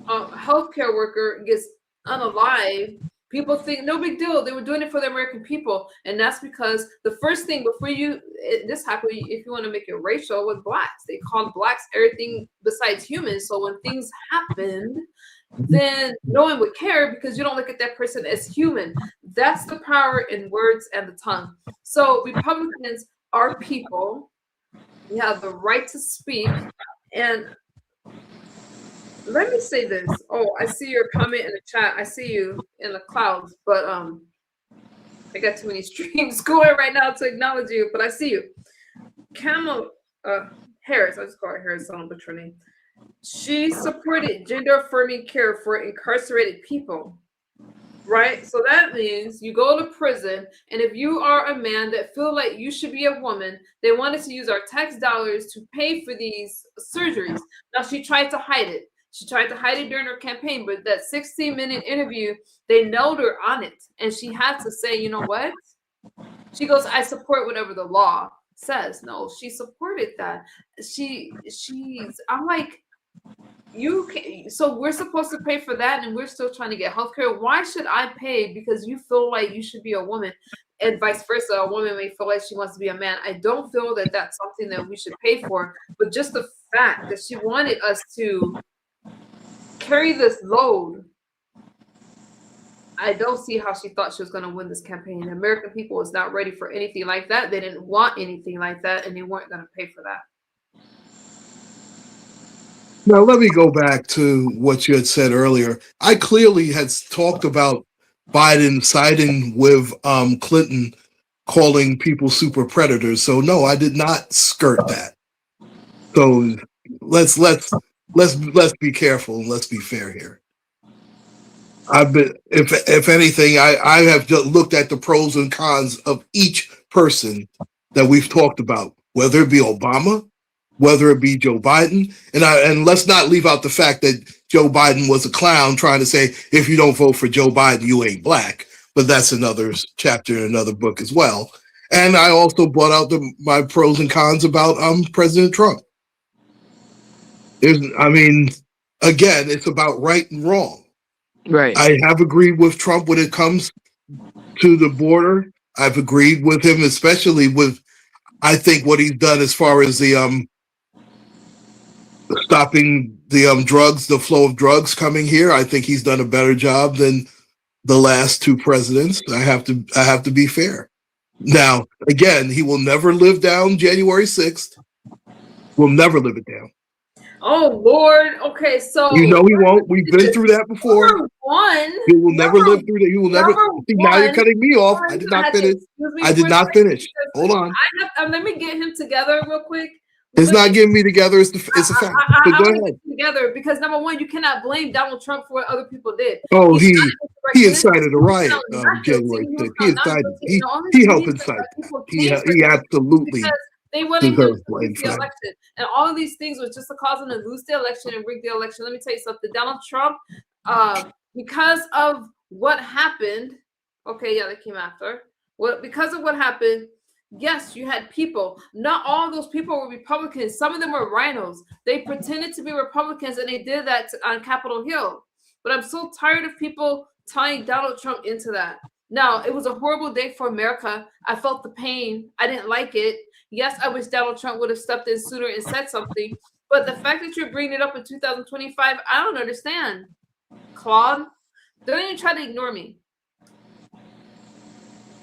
healthcare worker gets unalived, people think no big deal. They were doing it for the American people, and that's because the first thing before this happened, if you want to make it racial, with blacks, they called blacks everything besides humans. So when things happened, then no one would care because you don't look at that person as human. That's the power in words and the tongue. So Republicans are people. We have the right to speak, and let me say this. Oh, I see your comment in the chat. I see you in the clouds, but I got too many streams going right now to acknowledge you, but I see you. Camel Harris, I just call her Harris, so I don't butcher her name. She supported gender affirming care for incarcerated people. Right? So that means you go to prison, and if you are a man that feel like you should be a woman, they wanted to use our tax dollars to pay for these surgeries. Now, she tried to hide it. She tried to hide it during her campaign, but that 16-minute interview, they nailed her on it. And she had to say, you know what? She goes, I support whatever the law says. No, she supported that. I'm like, so we're supposed to pay for that, and we're still trying to get healthcare. Why should I pay because you feel like you should be a woman, and vice versa? A woman may feel like she wants to be a man. I don't feel that that's something that we should pay for, but just the fact that she wanted us to carry this load, I don't see how she thought she was going to win this campaign. The American people was not ready for anything like that. They didn't want anything like that, and they weren't going to pay for that.
Now, let me go back to what you had said earlier. I clearly had talked about Biden siding with Clinton, calling people super predators. So no, I did not skirt that. So let's be careful and let's be fair here. If anything, I have just looked at the pros and cons of each person that we've talked about, whether it be Obama, whether it be Joe Biden, and let's not leave out the fact that Joe Biden was a clown trying to say, if you don't vote for Joe Biden, you ain't black. But that's another chapter in another book as well. And I also brought out my pros and cons about President Trump. Again, it's about right and wrong.
Right.
I have agreed with Trump when it comes to the border. I've agreed with him, especially with, I think, what he's done as far as the stopping the drugs, the flow of drugs coming here. I think he's done a better job than the last two presidents. I have to be fair. Now, again, he will never live down January 6th. Will never live it down.
Oh Lord. Okay, so
he won't. We've been through that before. He will never live through that. He will never. See, now you're cutting me off. I did not finish. I did not finish. Hold on.
Let me get him together real quick.
It's not getting me together. It's a fact. But
I
go
want to
ahead.
get together because number one, you cannot blame Donald Trump for what other people did.
Oh,
He
he
started
incited a
insurrection. He was
riot
found not
January
guilty. He was
6th. He
found not
incited.
guilty. And all his
He helped
beliefs
incite
that
that.
people
He
came for
he
him
absolutely
because they wanted him
deserves
to
blame
lose
for
the
that.
election. And all of these things was just to cause him to lose the election and rig the election. Let me tell you something. Donald Trump, because of what happened, okay, yeah, they came after. Well, because of what happened, yes, you had people. Not all of those people were Republicans. Some of them were rhinos. They pretended to be Republicans, and they did that on Capitol Hill. But I'm so tired of people tying Donald Trump into that. Now, it was a horrible day for America. I felt the pain. I didn't like it. Yes, I wish Donald Trump would have stepped in sooner and said something. But the fact that you're bringing it up in 2025, I don't understand. Claude, don't even try to ignore me.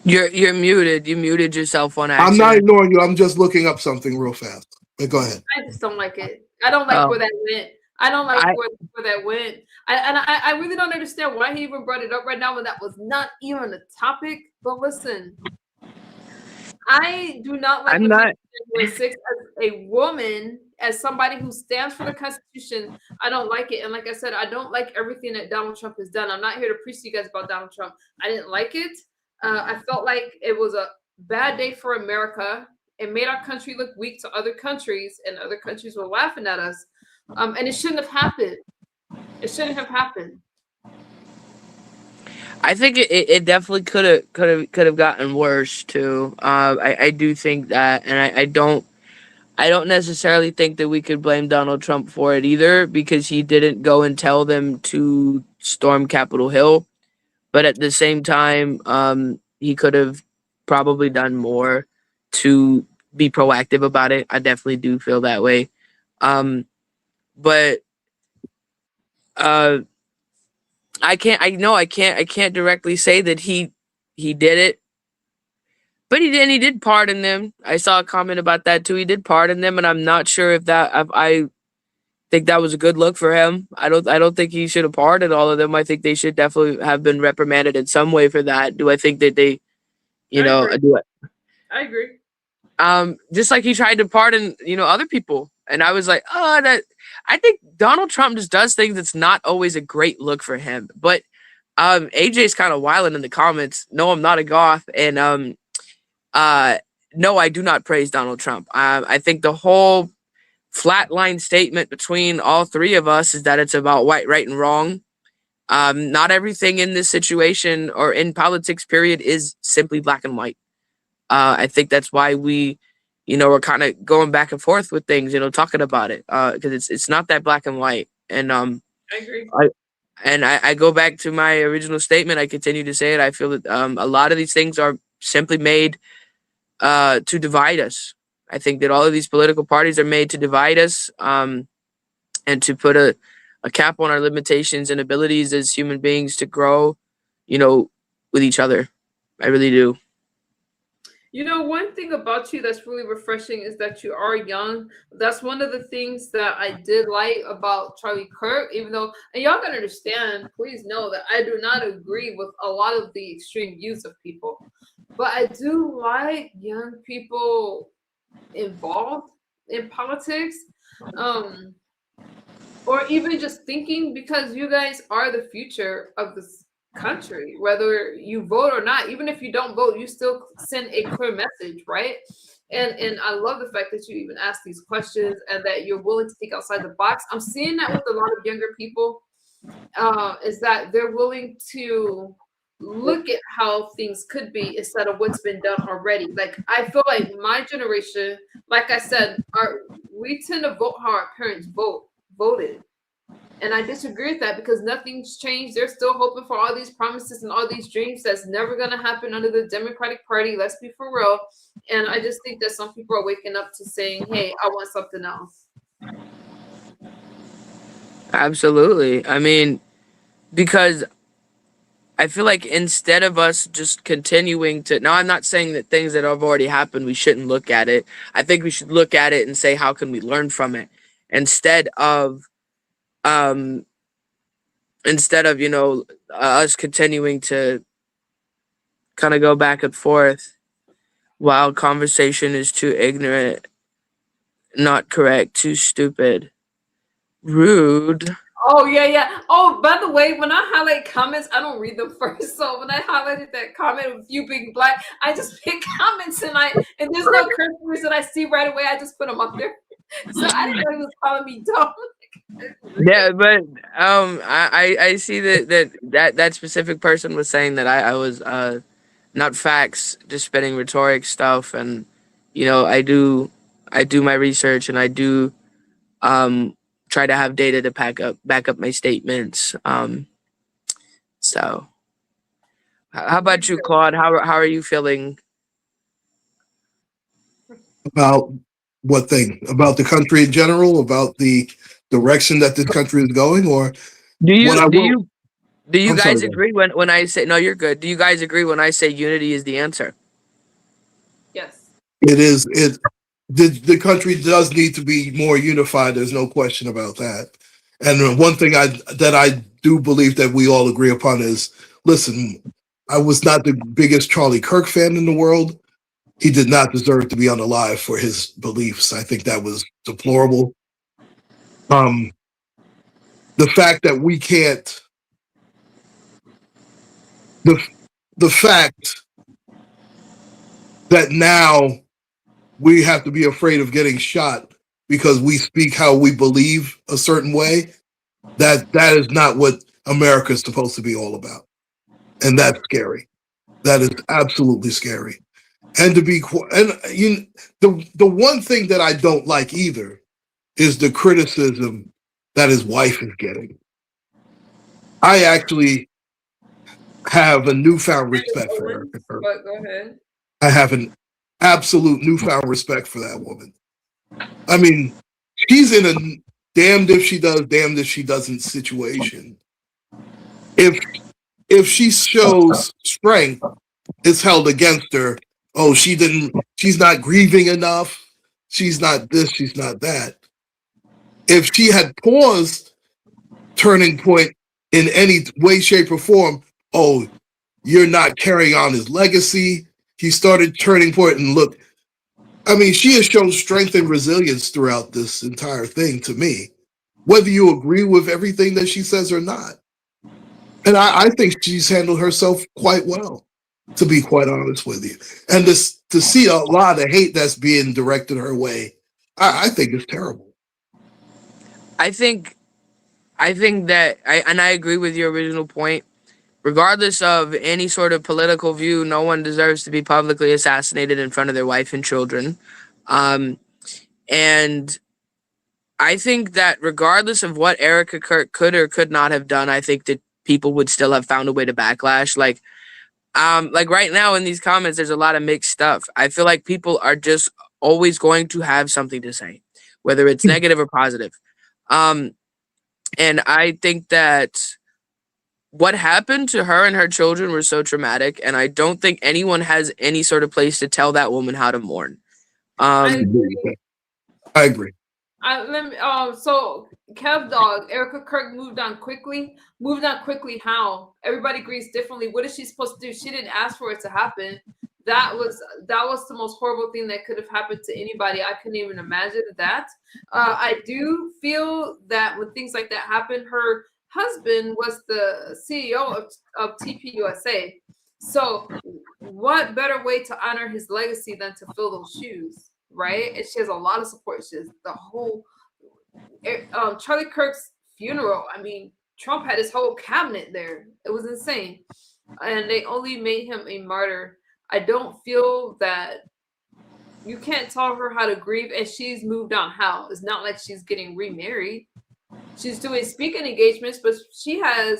You're muted. You muted yourself on
I'm not
accident.
ignoring you. I'm just looking up something real fast. But go ahead.
I just don't like it. I don't like where that went. I don't like
I-
where that went. I really don't understand why he even brought it up right now when that was not even a topic. But listen, I do not like
I'm
what
not.
January 6th as a woman, as somebody who stands for the Constitution. I don't like it. And like I said, I don't like everything that Donald Trump has done. I'm not here to preach to you guys about Donald Trump. I didn't like it. I felt like it was a bad day for America. It made our country look weak to other countries, and other countries were laughing at us. And it shouldn't have happened. It shouldn't have happened.
I think it definitely could have gotten worse too. I do think that, and I don't necessarily think that we could blame Donald Trump for it either, because he didn't go and tell them to storm Capitol Hill. But at the same time, he could have probably done more to be proactive about it. I definitely do feel that way. But I can't directly say that he did it. But he did pardon them. I saw a comment about that too. He did pardon them, and I'm not sure if I think that was a good look for him. I don't think he should have pardoned all of them. I think they should definitely have been reprimanded in some way for that. Do I think that they, do it?
I agree.
Just like he tried to pardon, other people, and I was like, that. I think Donald Trump just does things that's not always a great look for him. But AJ's kind of wilding in the comments. No, I'm not a goth, and no, I do not praise Donald Trump. I think the whole flatline statement between all three of us is that it's about right and wrong. Not everything in this situation or in politics, period, is simply black and white. I think that's why we, we're kind of going back and forth with things, talking about it, because it's not that black and white. And
I agree.
I go back to my original statement. I continue to say it. I feel that a lot of these things are simply made to divide us. I think that all of these political parties are made to divide us, and to put a cap on our limitations and abilities as human beings to grow, with each other. I really do.
One thing about you that's really refreshing is that you are young. That's one of the things that I did like about Charlie Kirk, even though, and y'all gotta understand, please know that I do not agree with a lot of the extreme views of people. But I do like young people involved in politics, or even just thinking, because you guys are the future of this country, whether you vote or not. Even if you don't vote, you still send a clear message, right? And I love the fact that you even ask these questions and that you're willing to think outside the box. I'm seeing that with a lot of younger people, is that they're willing to look at how things could be instead of what's been done already. Like, I feel like my generation, like I said, we tend to vote how our parents voted. And I disagree with that because nothing's changed. They're still hoping for all these promises and all these dreams that's never going to happen under the Democratic Party. Let's be for real. And I just think that some people are waking up to saying, hey, I want something else.
Absolutely. I mean, because I feel like instead of us just continuing to, now I'm not saying that things that have already happened, we shouldn't look at it. I think we should look at it and say, how can we learn from it? Instead of, us continuing to kind of go back and forth while conversation is too ignorant Not correct. Too stupid. Rude.
Oh yeah, yeah. Oh, by the way, when I highlight comments, I don't read them first. So when I highlighted that comment of you being black, I just pick comments and there's no curse words that I see right away. I just put them up there. So I didn't know he was calling me dumb.
Yeah, but I see that specific person was saying that I was not facts, just spitting rhetoric stuff, and I do my research, and I do um try to have data to back up my statements. So how about you, Claude? How are you feeling?
About what thing? About the country in general? About the direction that this country is going? Or
Do
what
you
I
do
will?
you do you
I'm sorry.
guys agree when I say no? You're good. Do you guys agree when I say unity is the answer?
Yes.
It is. The country does need to be more unified. There's no question about that. And one thing I do believe that we all agree upon is, listen, I was not the biggest Charlie Kirk fan in the world. He did not deserve to be unalive for his beliefs. I think that was deplorable. Um, the fact that we can't, the the fact that now we have to be afraid of getting shot because we speak how we believe a certain way, that is not what America is supposed to be all about. And that's scary. That is absolutely scary. And the one thing that I don't like either is the criticism that his wife is getting. I actually have a newfound respect for her.
But go ahead.
I have an absolute newfound respect for that woman. I mean, she's in a damned if she does, damned if she doesn't situation. If she shows strength, it's held against her. Oh, she's not grieving enough. She's not this, she's not that. If she had paused Turning Point in any way, shape, or form, oh, you're not carrying on his legacy. He started Turning Point and look, I mean, she has shown strength and resilience throughout this entire thing to me, whether you agree with everything that she says or not. And I think she's handled herself quite well, to be quite honest with you. And to see a lot of hate that's being directed her way, I think it's terrible.
I think that I agree with your original point. Regardless of any sort of political view, no one deserves to be publicly assassinated in front of their wife and children. And I think that regardless of what Erica Kirk could or could not have done, I think that people would still have found a way to backlash. Like right now in these comments, there's a lot of mixed stuff. I feel like people are just always going to have something to say, whether it's negative or positive. And I think that what happened to her and her children were so traumatic, and I don't think anyone has any sort of place to tell that woman how to mourn.
I agree.
So Kev Dog, Erica Kirk moved on quickly. Moved on quickly how? Everybody agrees differently. What is she supposed to do? She didn't ask for it to happen. That was the most horrible thing that could have happened to anybody. I couldn't even imagine that. I do feel that when things like that happen, her husband was the CEO of TPUSA. So what better way to honor his legacy than to fill those shoes, right? And she has a lot of support. She has the whole Charlie Kirk's funeral. I mean, Trump had his whole cabinet there. It was insane. And they only made him a martyr. I don't feel that you can't tell her how to grieve, and she's moved on. How? It's not like she's getting remarried. She's doing speaking engagements, but she has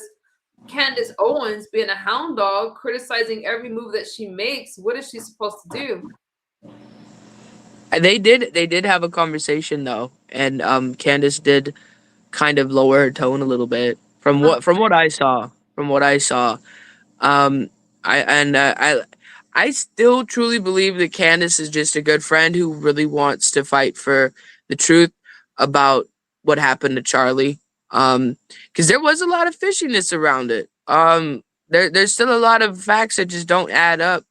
Candace Owens being a hound dog, criticizing every move that she makes. What is she supposed to do?
They did have a conversation though, and Candace did kind of lower her tone a little bit from what I saw. I still truly believe that Candace is just a good friend who really wants to fight for the truth about what happened to Charlie. Because there was a lot of fishiness around it. There's still a lot of facts that just don't add up.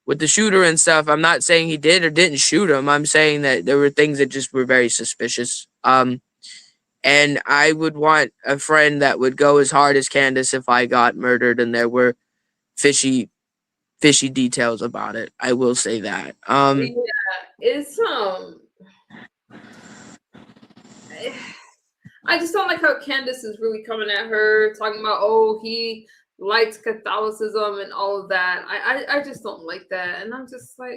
with the shooter and stuff, I'm not saying he did or didn't shoot him. I'm saying that there were things that just were very suspicious. And I would want a friend that would go as hard as Candace if I got murdered and there were fishy details about it. I will say that.
Yeah, it's I just don't like how Candace is really coming at her, talking about, oh, he likes Catholicism and all of that. I just don't like that, and I'm just like,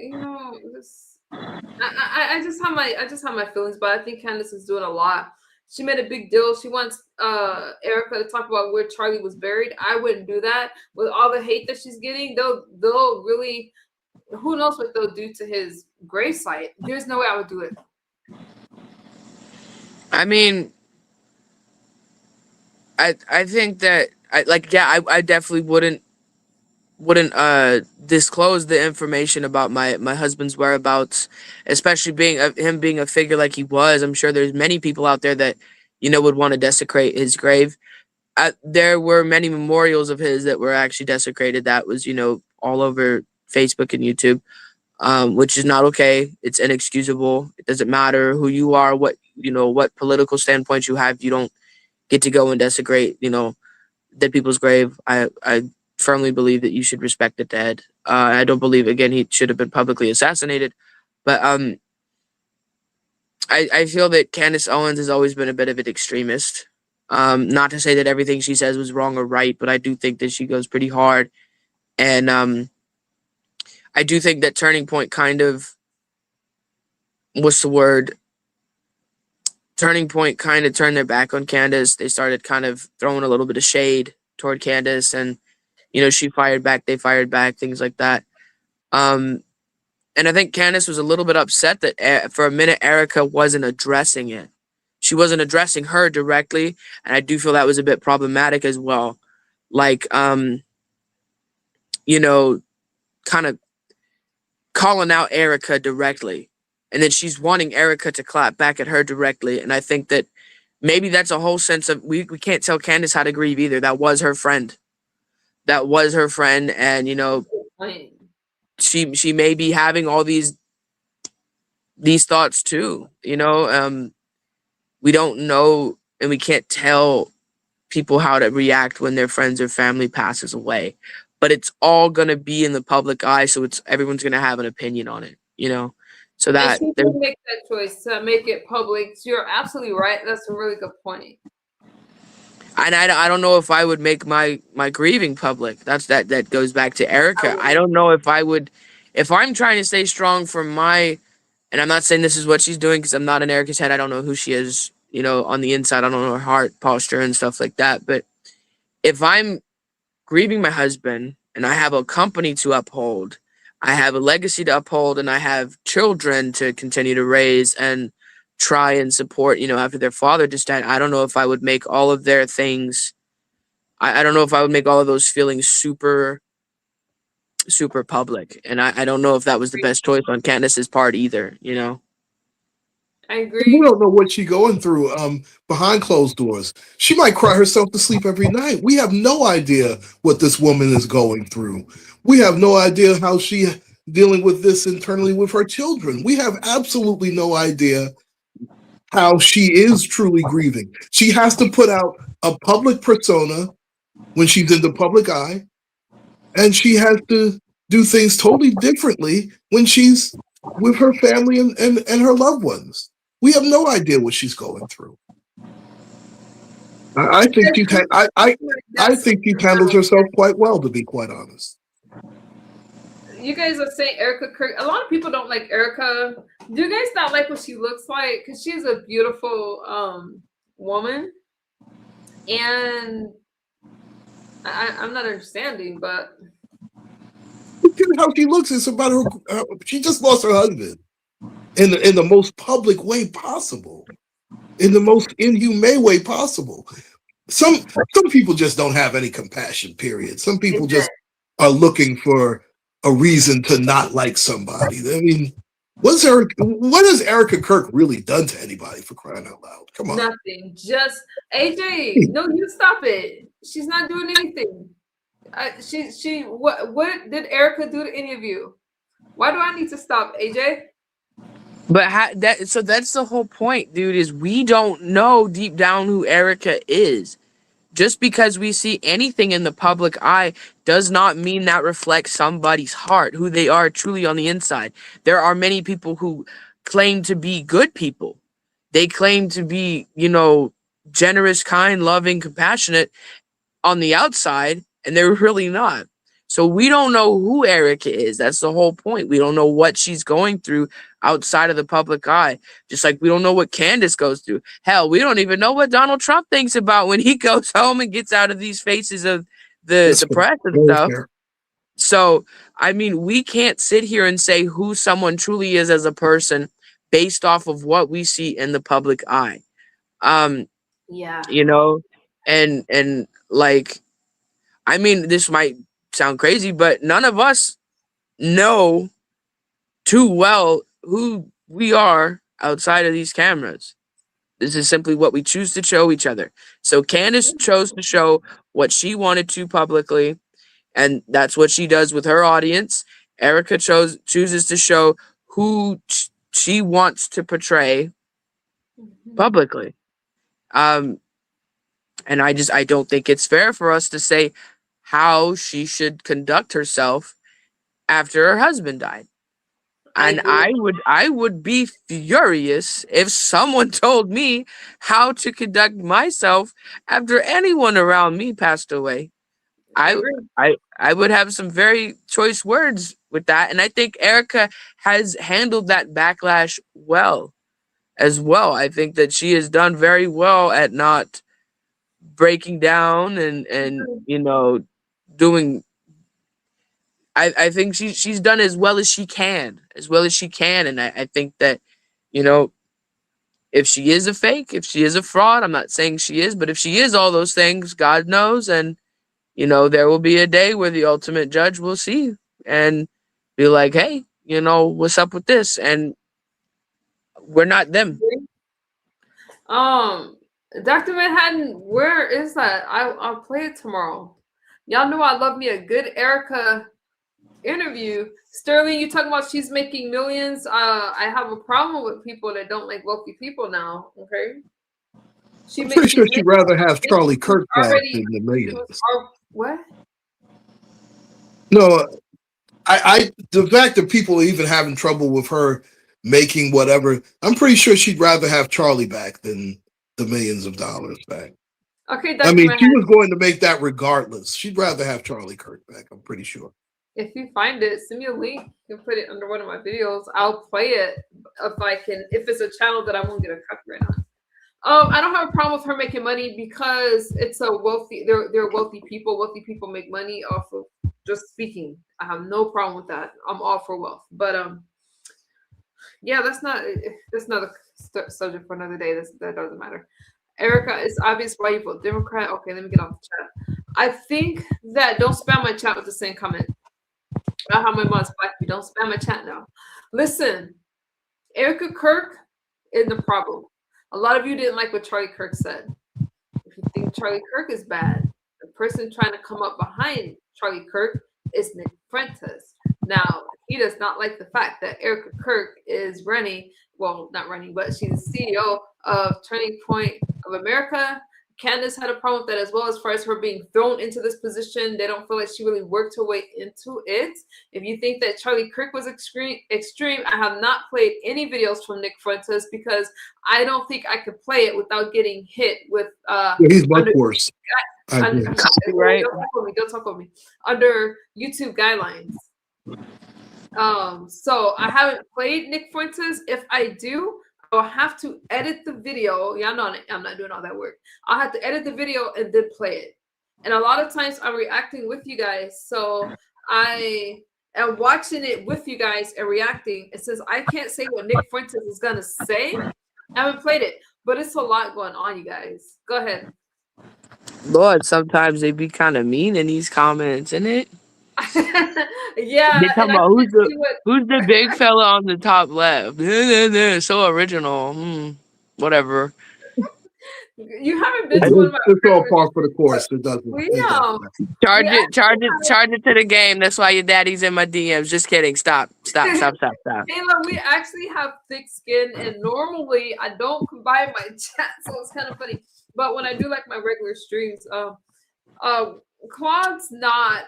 just I just have my feelings, but I think Candace is doing a lot. She made a big deal. She wants Erica to talk about where Charlie was buried. I wouldn't do that with all the hate that she's getting. They'll really, who knows what they'll do to his gravesite. There's no way I would do it.
I mean, I think that I definitely wouldn't disclose the information about my husband's whereabouts, especially him being a figure like he was. I'm sure there's many people out there that would want to desecrate his grave. There were many memorials of his that were actually desecrated. That was all over Facebook and YouTube, which is not okay. It's inexcusable. It doesn't matter who you are, what political standpoints you have. You don't get to go and desecrate dead people's grave. I firmly believe that you should respect the dead. I don't believe, again, he should have been publicly assassinated, but I feel that Candace Owens has always been a bit of an extremist. Not to say that everything she says was wrong or right, but I do think that she goes pretty hard, and I do think that Turning Point kind of, what's the word? Turning Point kind of turned their back on Candace. They started kind of throwing a little bit of shade toward Candace, and she fired back, they fired back, things like that. And I think Candace was a little bit upset that for a minute Erica wasn't addressing it. She wasn't addressing her directly, and I do feel that was a bit problematic as well. Like, kind of calling out Erica directly. And then she's wanting Erica to clap back at her directly. And I think that maybe that's a whole sense of, we can't tell Candace how to grieve either. That was her friend. And, she may be having all these thoughts too, we don't know, and we can't tell people how to react when their friends or family passes away. But it's all going to be in the public eye, so everyone's going to have an opinion on it, So that
she can make that choice to make it public. You're absolutely right. That's a really good point.
And I don't know if I would make my grieving public. That goes back to Erica. I don't know if I would, if I'm trying to stay strong for and I'm not saying this is what she's doing because I'm not in Erica's head. I don't know who she is, on the inside. I don't know her heart posture and stuff like that. But if I'm grieving my husband and I have a company to uphold, I have a legacy to uphold, and I have children to continue to raise and try and support, after their father just died, I don't know if I would make all of their things, I don't know if I would make all of those feelings super, super public. And I don't know if that was the best choice on Candace's part either,
I agree.
We don't know what she's going through behind closed doors. She might cry herself to sleep every night. We have no idea what this woman is going through. We have no idea how she's dealing with this internally with her children. We have absolutely no idea how she is truly grieving. She has to put out a public persona when she's in the public eye, and she has to do things totally differently when she's with her family and her loved ones. We have no idea what she's going through. I think she handles herself quite well, to be quite honest.
You guys are saying Erica Kirk. A lot of people don't like Erica. Do you guys not like what she looks like? Because she's a beautiful woman, and I'm not understanding, but
Look at how she looks. It's about her. She just lost her husband in the most public way possible, in the most inhumane way possible. Some people just don't have any compassion. Period. Some people just are looking for a reason to not like somebody. I mean, what has Erica Kirk really done to anybody, for crying out loud? Come on.
Nothing. Just AJ. No, you stop it. She's not doing anything. What did Erica do to any of you? Why do I need to stop, AJ?
But so that's the whole point, dude, is we don't know deep down who Erica is. Just because we see anything in the public eye does not mean that reflects somebody's heart, who they are truly on the inside. There are many people who claim to be good people. They claim to be, generous, kind, loving, compassionate on the outside, and they're really not. So we don't know who Erica is. That's the whole point. We don't know what she's going through outside of the public eye. Just like we don't know what Candace goes through. Hell, we don't even know what Donald Trump thinks about when he goes home and gets out of these faces of the press and stuff. So, I mean, we can't sit here and say who someone truly is as a person based off of what we see in the public eye.
Yeah.
And like, I mean, this might sound crazy, but none of us know too well who we are outside of these cameras. This is simply what we choose to show each other. So Candace chose to show what she wanted to publicly, and that's what she does with her audience. Erica chooses to show who she wants to portray publicly. And I don't think it's fair for us to say how she should conduct herself after her husband died. And I would be furious if someone told me how to conduct myself after anyone around me passed away. I would have some very choice words with that. And I think Erica has handled that backlash well as well. I think that she has done very well at not breaking down and doing. I think she's done as well as she can, and I think that, if she is a fake, if she is a fraud, I'm not saying she is, but if she is all those things, God knows, and there will be a day where the ultimate judge will see and be like, hey, what's up with this? And we're not them.
Dr. Manhattan, where is that? I'll play it tomorrow. Y'all know I love me a good Erica interview. Sterling, you talking about she's making millions. I have a problem with people that don't like wealthy people now. Okay,
I'm pretty sure she'd rather have Charlie Kirk back than the millions.
What?
No, the fact that people are even having trouble with her making whatever, I'm pretty sure she'd rather have Charlie back than the millions of dollars back.
Okay,
I mean, she was going to make that regardless. She'd rather have Charlie Kirk back, I'm pretty sure.
If you find it, send me a link. You can put it under one of my videos. I'll play it if it's a channel that I won't get a copyright on. I don't have a problem with her making money because it's a wealthy. They're wealthy people. Wealthy people make money off of just speaking. I have no problem with that. I'm all for wealth, but yeah, that's not a subject for another day. That doesn't matter. Erica, it's obvious why you vote Democrat. Okay, let me get off the chat. I think that don't spam my chat with the same comment. I have my mom's black. You don't spam my chat now. Listen, Erica Kirk is the problem. A lot of you didn't like what Charlie Kirk said. If you think Charlie Kirk is bad, the person trying to come up behind Charlie Kirk is Nick Fuentes. Now, he does not like the fact that Erica Kirk is running, well, not running, but she's the CEO of Turning Point of America. Candace had a problem with that as well, as far as her being thrown into this position. They don't feel like she really worked her way into it. If you think that Charlie Kirk was extreme, I have not played any videos from Nick Fuentes because I don't think I could play it without getting hit with
he's much worse.
Don't talk over me. Under YouTube guidelines. So I haven't played Nick Fuentes. If I do, I'll have to edit the video. Yeah, I'm not doing all that work. I'll have to edit the video and then play it. And a lot of times I'm reacting with you guys. So I am watching it with you guys and reacting. It says I can't say what Nick Fuentes is going to say. I haven't played it, but it's a lot going on, you guys. Go ahead.
Lord, sometimes they be kind of mean in these comments, isn't it?
Yeah.
They talking about who's the big fella on the top left? So original. Whatever.
You haven't been
It's
to one of my
all
regular
par for the
streams,
course. It doesn't.
but
It doesn't.
Charge
we
it, charge
actually
it, charge it to the game. That's why your daddy's in my DMs. Just kidding. Stop.
have
Stop.
Kayla, we actually have thick skin, and normally I don't combine my chat, so it's kind of funny. But when I do like my regular streams, Claude's not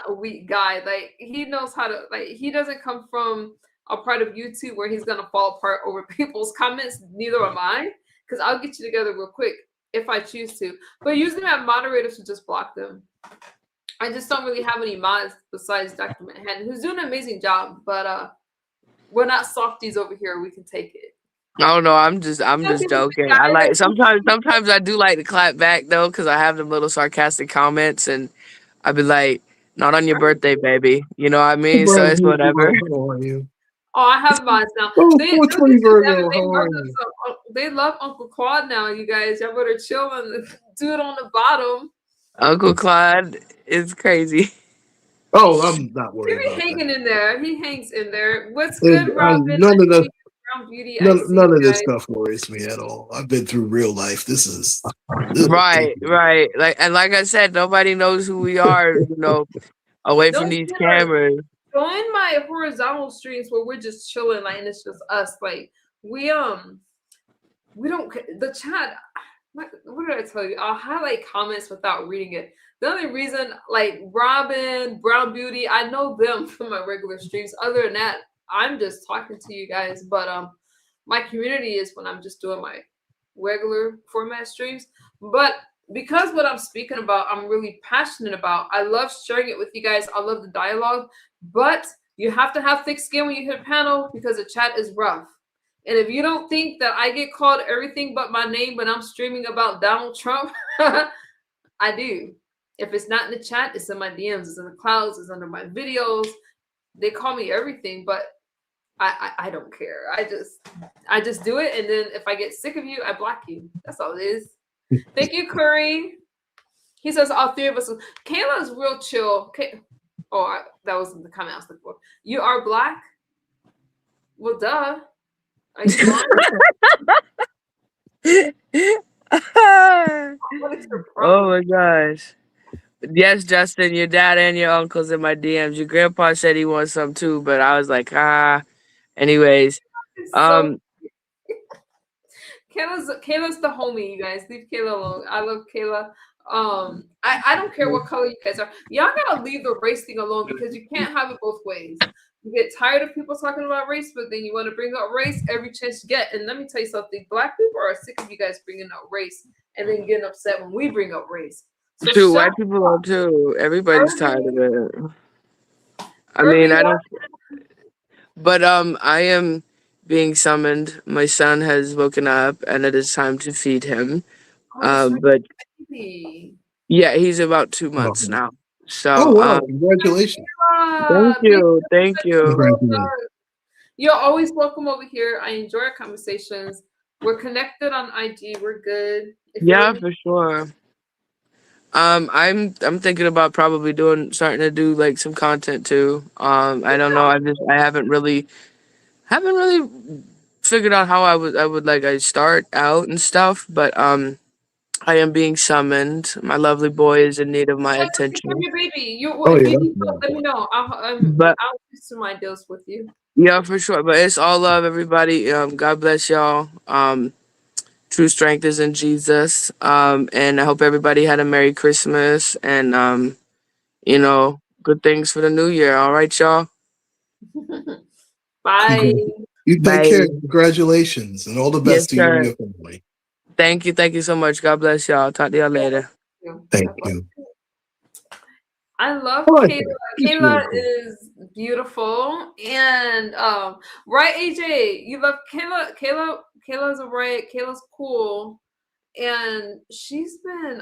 a weak guy. Like he knows how to he doesn't come from a part of YouTube where he's gonna fall apart over people's comments. Neither am I, because I'll get you together real quick if I choose to. But usually my moderators will just block them. I just don't really have any mods besides Dr. Manhattan, who's doing an amazing job, but we're not softies over here. We can take it.
Oh no, I'm just joking. I like sometimes I do like to clap back though, because I have them little sarcastic comments, and I'd be like, "Not on your birthday, baby." You know what I mean? So it's whatever.
How are you?
Oh, I have mods now.
Oh,
They
420 Virgo. How are
love
you?
they love Uncle Claude now, you guys. Y'all better chill and do it on the bottom.
Uncle Claude is crazy.
Oh, I'm not
He
worried
be
about that.
hanging in there. He hangs in there. What's good, Robin?
None of
I
the
see you, Brown Beauty. I
none,
see
none
you
of this
guys.
stuff worries me at all. I've been through real life. This is
Right. Like I said, nobody knows who we are, away from
Don't
these
feel like-
cameras.
Join my horizontal streams where we're just chilling, like, and it's just us. Like we don't the chat. What did I tell you? I'll highlight comments without reading it. The only reason, like Robin, Brown Beauty, I know them from my regular streams. Other than that, I'm just talking to you guys. But my community is when I'm just doing my regular format streams. But because what I'm speaking about, I'm really passionate about. I love sharing it with you guys. I love the dialogue, but you have to have thick skin when you hit a panel because the chat is rough. And if you don't think that I get called everything but my name when I'm streaming about Donald Trump, I do. If it's not in the chat, it's in my DMs, it's in the clouds, it's under my videos. They call me everything, but I don't care. I just do it, and then if I get sick of you, I block you. That's all it is. Thank you, Curry. He says all three of us. Kayla is real chill. That wasn't the comment I was looking for. You are black? Well, duh. Are you blonde? What is your
Oh
problem?
my gosh. Yes, Justin, your dad and your uncle's in my DMs. Your grandpa said he wants some too, but I was like, anyways.
It's so Kayla's the homie, you guys. Leave Kayla alone. I love Kayla. I don't care what color you guys are. Y'all gotta leave the race thing alone because you can't have it both ways. You get tired of people talking about race, but then you want to bring up race every chance you get. And let me tell you something: black people are sick of you guys bringing up race and then getting upset when we bring up race. So
Too, white people are too. Everybody's tired of it. I mean, I don't. But I am being summoned. My son has woken up, and it is time to feed him. But yeah, he's about 2 months now. So,
wow! Congratulations!
Thank you.
You're always welcome over here. I enjoy our conversations. We're connected on IG. We're good.
Yeah, for sure. I'm thinking about probably starting to do like some content too. I don't know. I haven't really figured out how I would I start out and stuff, but I am being summoned. My lovely boy is in need of my attention.
Your baby. Let me know. I'll do some my deals with you.
Yeah, for sure. But it's all love, everybody. God bless y'all. True strength is in Jesus. And I hope everybody had a Merry Christmas and good things for the new year. All right, y'all.
Bye.
You take care. Congratulations and all the best to you and your family.
Thank you so much. God bless y'all. Talk to y'all later.
Thank you.
I love Kayla. Kayla is beautiful. And right, AJ, you love Kayla. Kayla's right. Kayla's cool. And she's been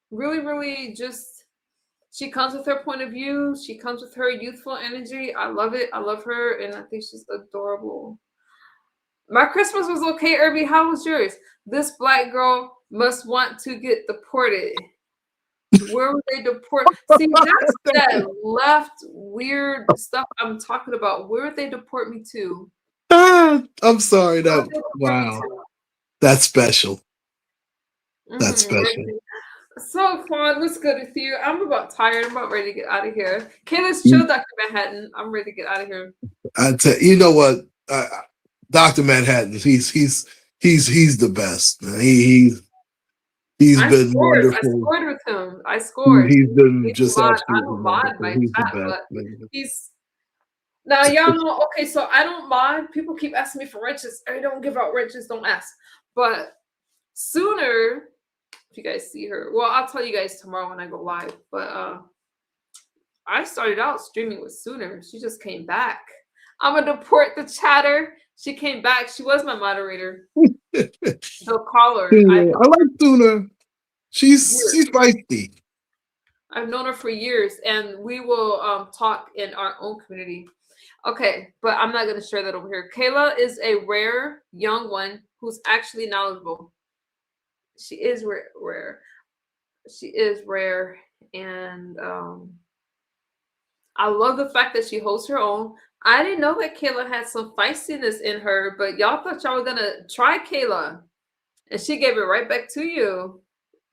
really, really just she comes with her point of view. She comes with her youthful energy. I love it. I love her, and I think she's adorable. My Christmas was okay, Irby. How was yours? This black girl must want to get deported. Where would they deport? See, that's that left weird stuff I'm talking about. Where would they deport me to?
I'm sorry. Wow. That's special. That's
Mhm,
special.
right. So fun. What's good with you? I'm about tired. I'm about ready to get out of here. Kayla's chill, Dr. Manhattan. I'm ready to get out of here.
You know what, Dr. Manhattan, he's the best. Man. He's
I
been
scored. I
wonderful.
scored with him. I scored.
He's been
He's a
just
mod. I
absolutely
don't mod
wonderful.
my
He's the
chat,
best.
but
Man.
he's now y'all know. Okay, so I don't mod. People keep asking me for wrenches. I don't give out wrenches. Don't ask. But Sooner, if you guys see her, well, I'll tell you guys tomorrow when I go live. But I started out streaming with Sooner. She just came back. I'm gonna deport the chatter. She came back. She was my moderator. So call her.
I like Tuna.
Years.
She's feisty.
I've known her for years, and we will talk in our own community. Okay, but I'm not going to share that over here. Kayla is a rare young one who's actually knowledgeable. She is rare. She is rare, and I love the fact that she hosts her own. I didn't know that Kayla had some feistiness in her, but y'all thought y'all were gonna try Kayla, and she gave it right back to you.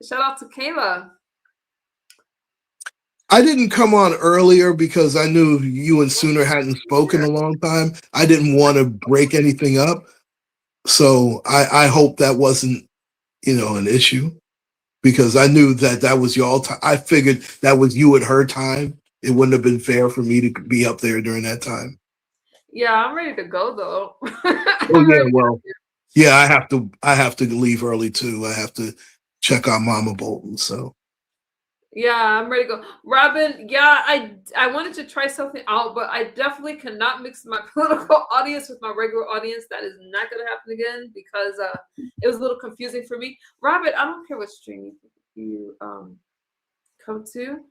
Shout out to Kayla.
I didn't come on earlier because I knew you and Sooner hadn't spoken a long time. I didn't want to break anything up. So I hope that wasn't, an issue because I knew that was your time. I figured that was you at her time. It wouldn't have been fair for me to be up there during that time.
Yeah, I'm ready to go though.
Oh yeah, well, yeah, I have to leave early too. I have to check on Mama Bolton. So
Yeah, I'm ready to go. Robin, yeah, I wanted to try something out, but I definitely cannot mix my political audience with my regular audience. That is not going to happen again because it was a little confusing for me. Robin, I don't care what stream you come to.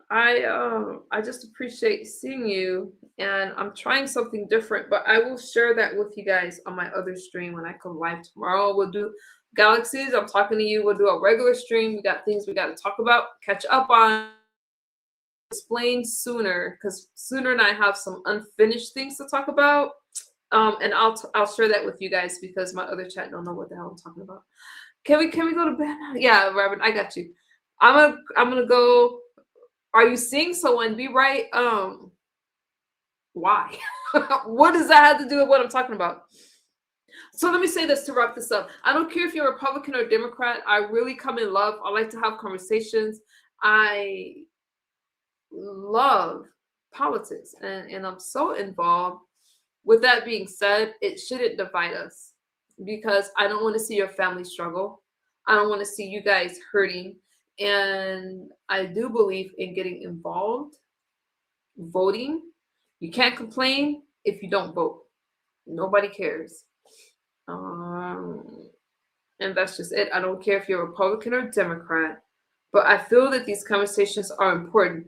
I just appreciate seeing you, and I'm trying something different, but I will share that with you guys on my other stream when I come live tomorrow. We'll do Galaxies. I'm talking to you. We'll do a regular stream. We got things we got to talk about, catch up on, explain Sooner, because Sooner and I have some unfinished things to talk about. And I'll share that with you guys because my other chat don't know what the hell I'm talking about. Can we go to bed now? Yeah, Robin, I got you. I'm gonna go. Are you seeing someone? Be right. Why? What does that have to do with what I'm talking about? So let me say this to wrap this up. I don't care if you're Republican or Democrat. I really come in love. I like to have conversations. I love politics and I'm so involved. With that being said, it shouldn't divide us because I don't want to see your family struggle. I don't want to see you guys hurting. And I do believe in getting involved, voting. You can't complain if you don't vote. Nobody cares. And that's just it. I don't care if you're Republican or Democrat, but I feel that these conversations are important.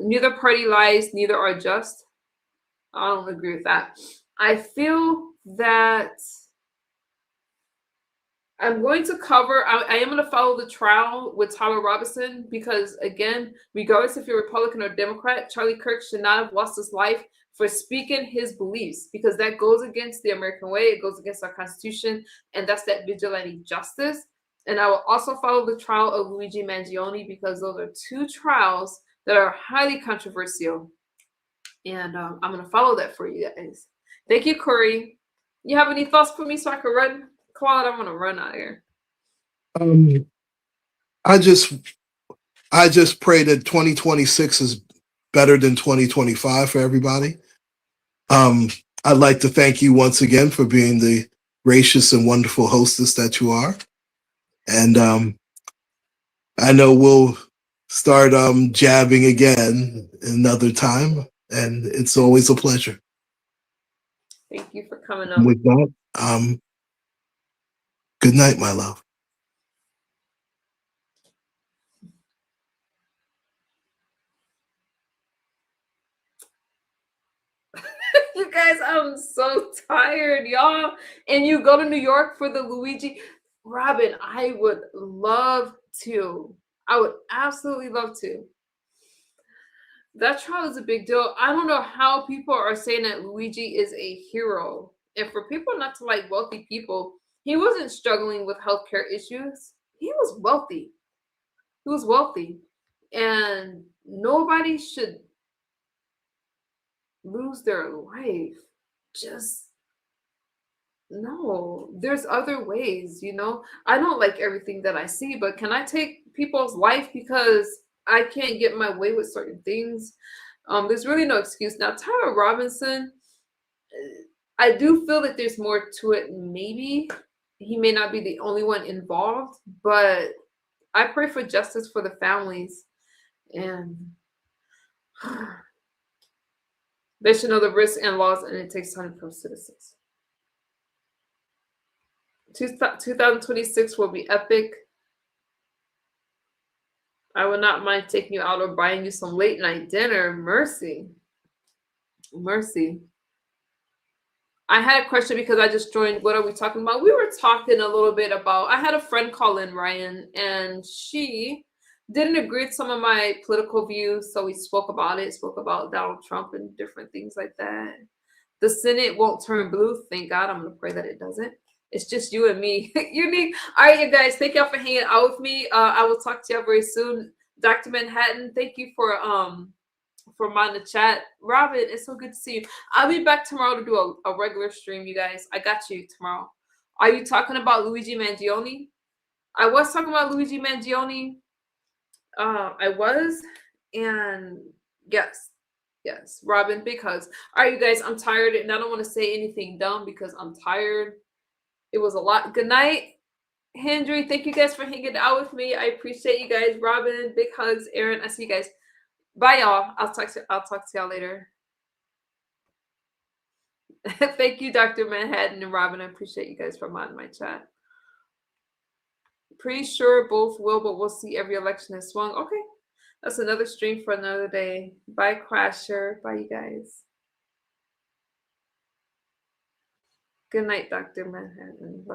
Neither party lies, neither are just. I don't agree with that. I feel that I'm going to cover, I am going to follow the trial with Tyler Robinson because, again, regardless if you're Republican or Democrat, Charlie Kirk should not have lost his life for speaking his beliefs because that goes against the American way. It goes against our Constitution, and that's that vigilante justice. And I will also follow the trial of Luigi Mangione because those are two trials that are highly controversial. And I'm going to follow that for you guys. Thank you, Corey. You have any thoughts for me so I can run? Claude, I'm gonna run out of here.
I just pray that 2026 is better than 2025 for everybody. I'd like to thank you once again for being the gracious and wonderful hostess that you are. And I know we'll start jabbing again another time. And it's always a pleasure.
Thank you for coming up.
With that, good night, my love.
You guys, I'm so tired, y'all. And you go to New York for the Luigi. Robin, I would love to. I would absolutely love to. That trial is a big deal. I don't know how people are saying that Luigi is a hero And for people not to like wealthy people, he wasn't struggling with healthcare issues. He was wealthy. He was wealthy. And nobody should lose their life. Just no, there's other ways, you know. I don't like everything that I see, but can I take people's life because I can't get my way with certain things? There's really no excuse. Now, Tyra Robinson, I do feel that there's more to it. Maybe he may not be the only one involved, but I pray for justice for the families, and they should know the risks and laws, and it takes time to become citizens. 2026 will be epic. I would not mind taking you out or buying you some late night dinner. Mercy. Mercy. I had a question because I just joined. What are we talking about? We were talking a little bit about, I had a friend call in, Ryan, and she didn't agree with some of my political views. So we spoke about it, spoke about Donald Trump and different things like that. The Senate won't turn blue. Thank God. I'm going to pray that it doesn't. It's just you and me. Unique. All right, you guys. Thank y'all for hanging out with me. I will talk to y'all very soon. Dr. Manhattan, thank you for mine the chat. Robin, it's so good to see you. I'll be back tomorrow to do a regular stream, you guys. I got you tomorrow. Are you talking about Luigi Mangione? I was talking about Luigi Mangione. I was, and yes. Yes, Robin, big hugs. All right, you guys, I'm tired, and I don't want to say anything dumb because I'm tired. It was a lot. Good night, Hendry. Thank you guys for hanging out with me. I appreciate you guys. Robin, big hugs. Aaron, I see you guys. Bye, y'all. I'll talk to y'all later. Thank you, Dr. Manhattan and Robin. I appreciate you guys for modding my chat. Pretty sure both will, but we'll see. Every election is swung. Okay. That's another stream for another day. Bye, Crasher. Bye, you guys. Good night, Dr. Manhattan. Bye.